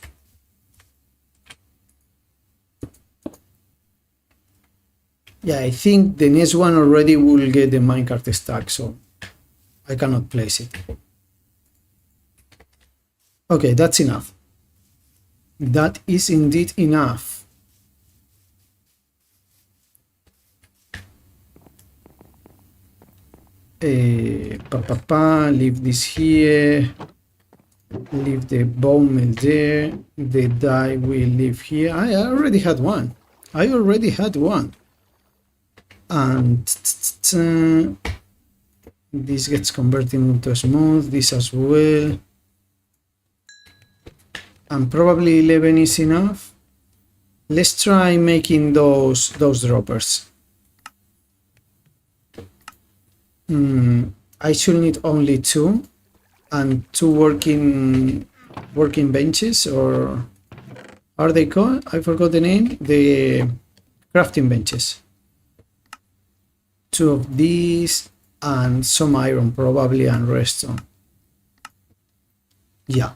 Yeah, I think the next one already will get the minecart stuck, so I cannot place it. Okay, that's enough. That is indeed enough. Leave this here. Leave the bone meal there. The dye will leave here. I already had one. And this gets converted into smooth. This as well. And probably 11 is enough. Let's try making those droppers. I should need only 2 and 2 working benches, or how are they called? I forgot the name. The crafting benches. 2 of these and some iron probably, and redstone. Yeah.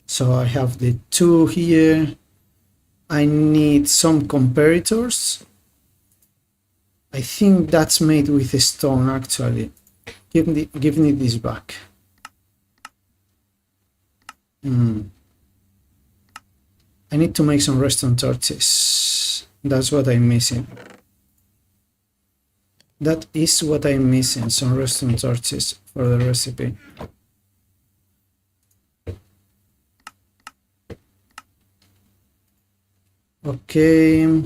So I have the 2 here. I need some comparators. I think that's made with stone actually. Give me this back. I need to make some redstone torches. That's what I'm missing. That is what I'm missing, some redstone torches for the recipe. Okay.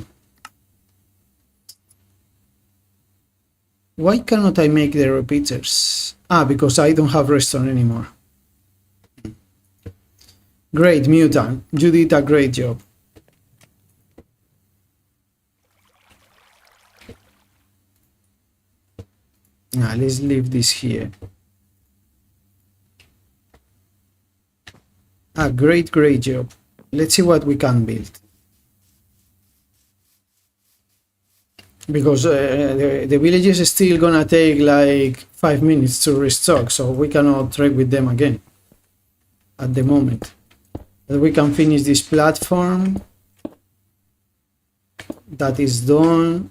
Why cannot I make the repeaters? Because I don't have redstone anymore. Great, Mutant. You did a great job. Now let's leave this here. Great job. Let's see what we can build. Because the village is still gonna take like 5 minutes to restock, so we cannot trade with them again at the moment. But we can finish this platform. That is done.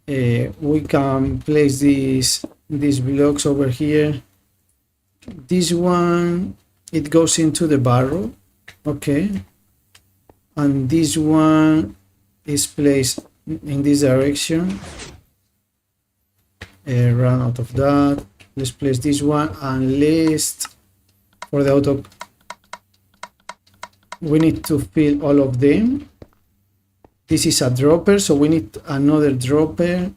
We can place these blocks over here. This one, it goes into the barrel. Okay. And this one is placed in this direction. Run out of that. Let's place this one, and list for the auto. We need to fill all of them. This is a dropper, so we need another dropper.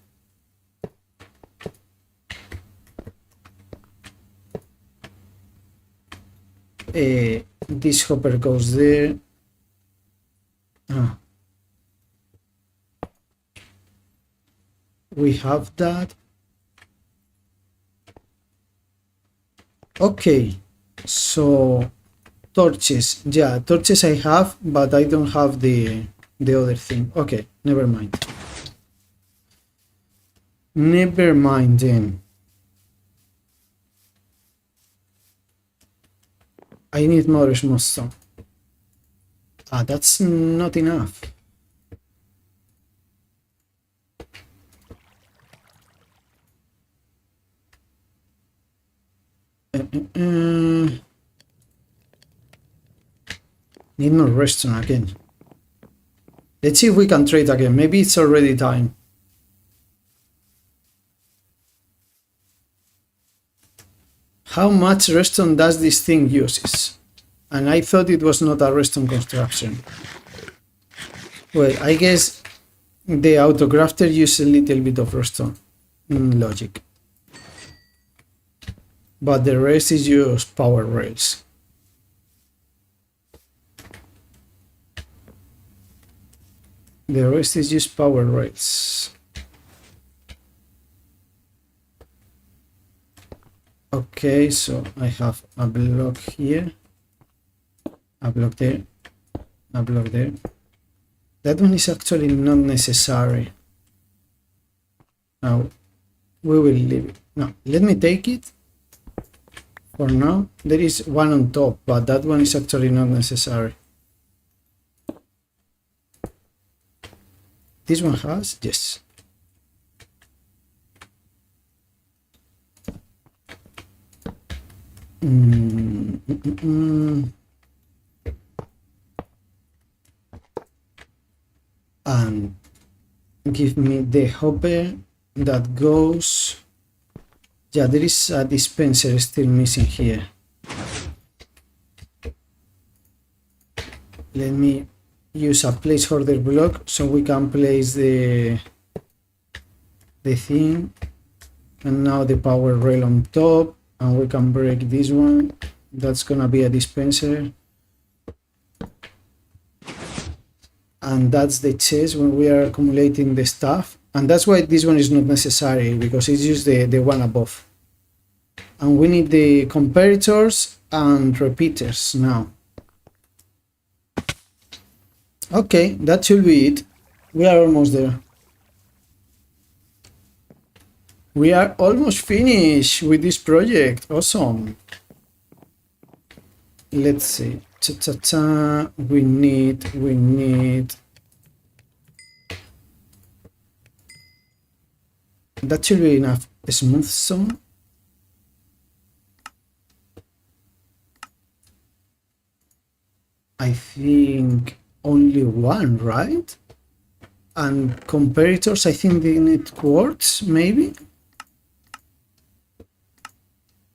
This hopper goes there. We have that. Okay, so torches. Yeah, torches I have, but I don't have the other thing. Okay, never mind. Never mind then. I need more smooth stone. That's not enough. Need more redstone again. Let's see if we can trade again. Maybe it's already time. How much redstone does this thing uses? And I thought it was not a redstone construction. Well, I guess the autocrafter uses a little bit of redstone. Logic. but the rest is just power rails. The rest is just power rails. Okay, so I have a block here, a block there, a block there. That one is actually not necessary. Now we will leave it. No, let me take it. For now, there is one on top, but that one is actually not necessary. This one has, yes. And give me the hopper that goes. Yeah, there is a dispenser still missing here. Let me use a placeholder block so we can place the thing, and now the power rail on top, and we can break this one. That's gonna be a dispenser, and that's the chest when we are accumulating the stuff, and that's why this one is not necessary, because it's just the one above. And we need the comparators and repeaters now. Okay, that should be it. We are almost there. We are almost finished with this project. Awesome. Let's see. Cha-cha-cha. We need. That should be enough. A smooth zone. I think only one, right? And comparators, I think they need quartz, maybe?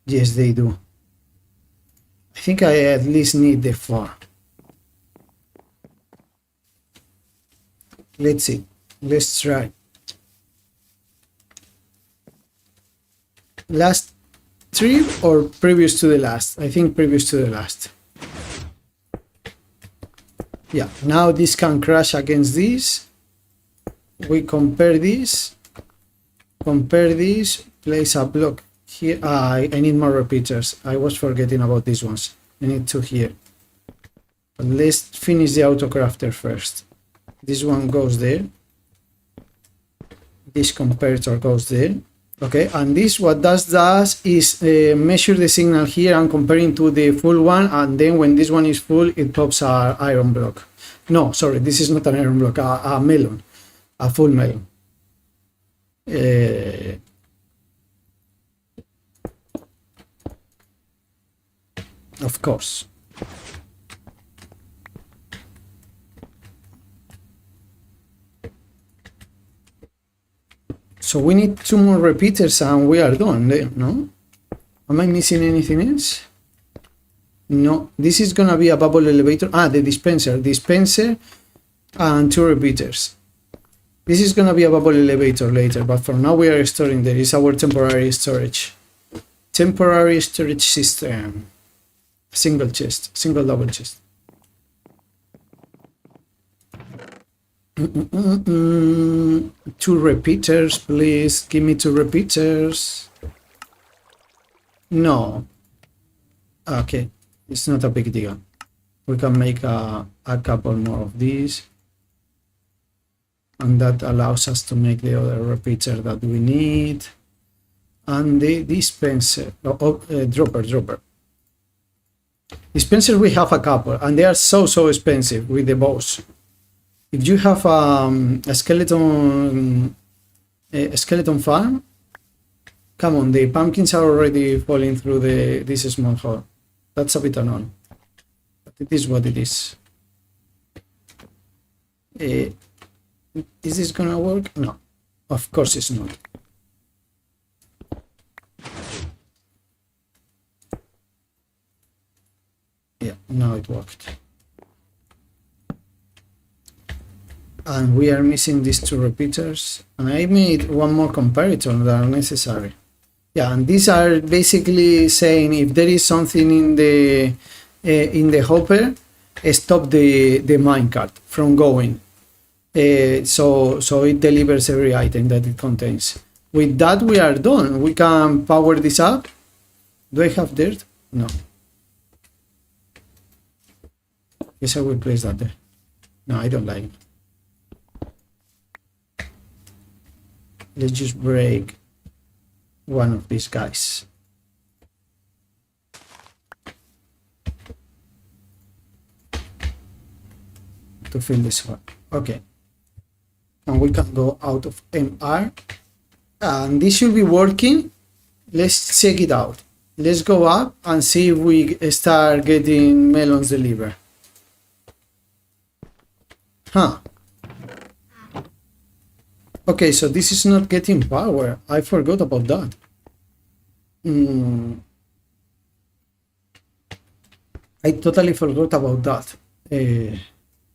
Yes, they do. I think I at least need the 4. Let's see. Let's try. Last trip or previous to the last? I think previous to the last. Yeah, now this can crash against this. We compare this, place a block here. I need more repeaters. I was forgetting about these ones. I need 2 here. But let's finish the autocrafter first. This one goes there. This comparator goes there. Okay, and this what does is measure the signal here and comparing to the full one, and then when this one is full, it pops our iron block. No, sorry, this is not an iron block, a melon, a full melon. Of course. So we need 2 more repeaters and we are done there, no? Am I missing anything else? No, this is gonna be a bubble elevator. Ah, the dispenser and 2 repeaters. This is gonna be a bubble elevator later, but for now we are storing there. Is our temporary storage. Temporary storage system. Single chest, single double chest. 2 repeaters, please. Give me 2 repeaters. No. Okay, it's not a big deal. We can make a couple more of these. And that allows us to make the other repeater that we need. And the dispenser, dropper. Dispensers we have a couple, and they are so expensive with the bows. If you have a skeleton farm, come on, the pumpkins are already falling through this small hole. That's a bit annoying, but it is what it is. Is this gonna work? No, of course it's not. Yeah, now it worked. And we are missing these 2 repeaters, and I made 1 more comparator that are necessary. Yeah, and these are basically saying if there is something in the hopper, stop the minecart from going. So it delivers every item that it contains. With that, we are done. We can power this up. Do I have dirt? No. Yes, I will place that there. No, I don't like it. Let's just break one of these guys. To fill this one. Okay. And we can go out of MR. And this should be working. Let's check it out. Let's go up and see if we start getting melons delivered. Huh. Okay, so this is not getting power. I forgot about that. I totally forgot about that.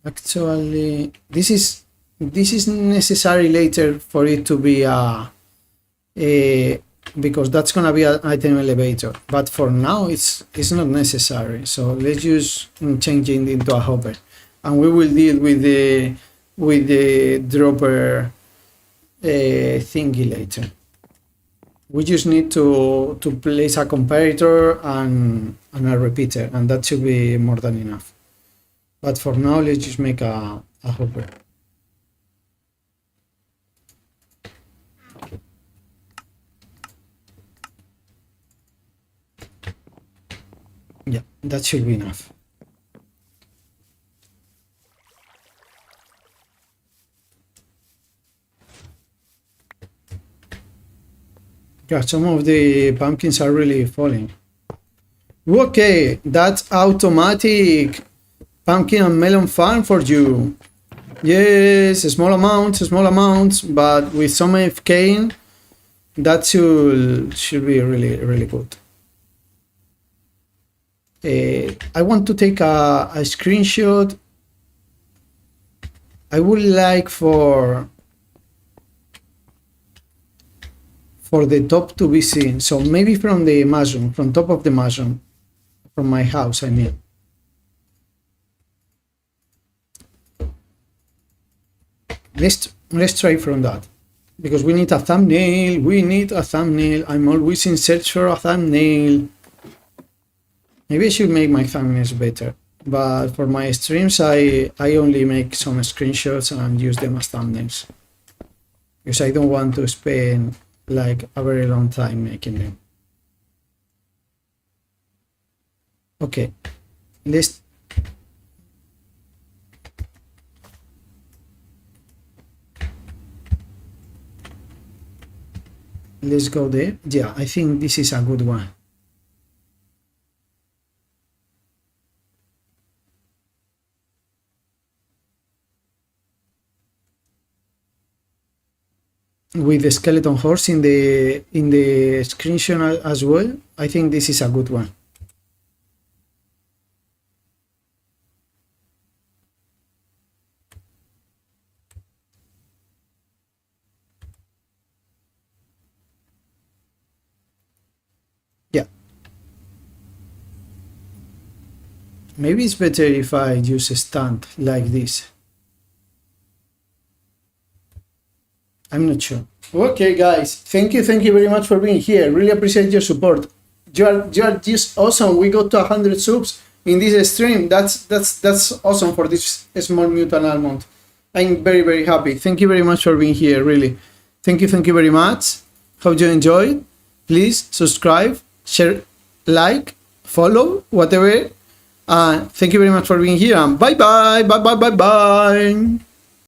Actually, this is necessary later for it to be because that's gonna be an item elevator. But for now, it's not necessary. So let's just change it into a hopper, and we will deal with the dropper thingy later. We just need to place a comparator and a repeater, and that should be more than enough. But for now, let's just make a hopper. Yeah, that should be enough. Yeah, some of the pumpkins are really falling. Okay, that's automatic pumpkin and melon farm for you. Yes, small amounts, but with some FKing, that should be really good. I want to take a screenshot. I would like for the top to be seen. So maybe from the mushroom, from top of the mushroom, from my house, I mean. Let's try from that, because we need a thumbnail. I'm always in search for a thumbnail. Maybe I should make my thumbnails better, but for my streams, I only make some screenshots and use them as thumbnails, because I don't want to spend like a very long time making them. Okay, let's go there. Yeah, I think this is a good one. With the skeleton horse in the screenshot as well, I think this is a good one. Yeah. Maybe it's better if I use a stand like this. I'm not sure. Okay, guys, thank you very much for being here. Really appreciate your support. You are just awesome. We got to 100 subs in this stream. That's awesome for this small mutant almond. I'm very happy. Thank you very much for being here. Really, thank you very much. Hope you enjoyed. Please subscribe, share, like, follow, whatever. Thank you very much for being here. And bye.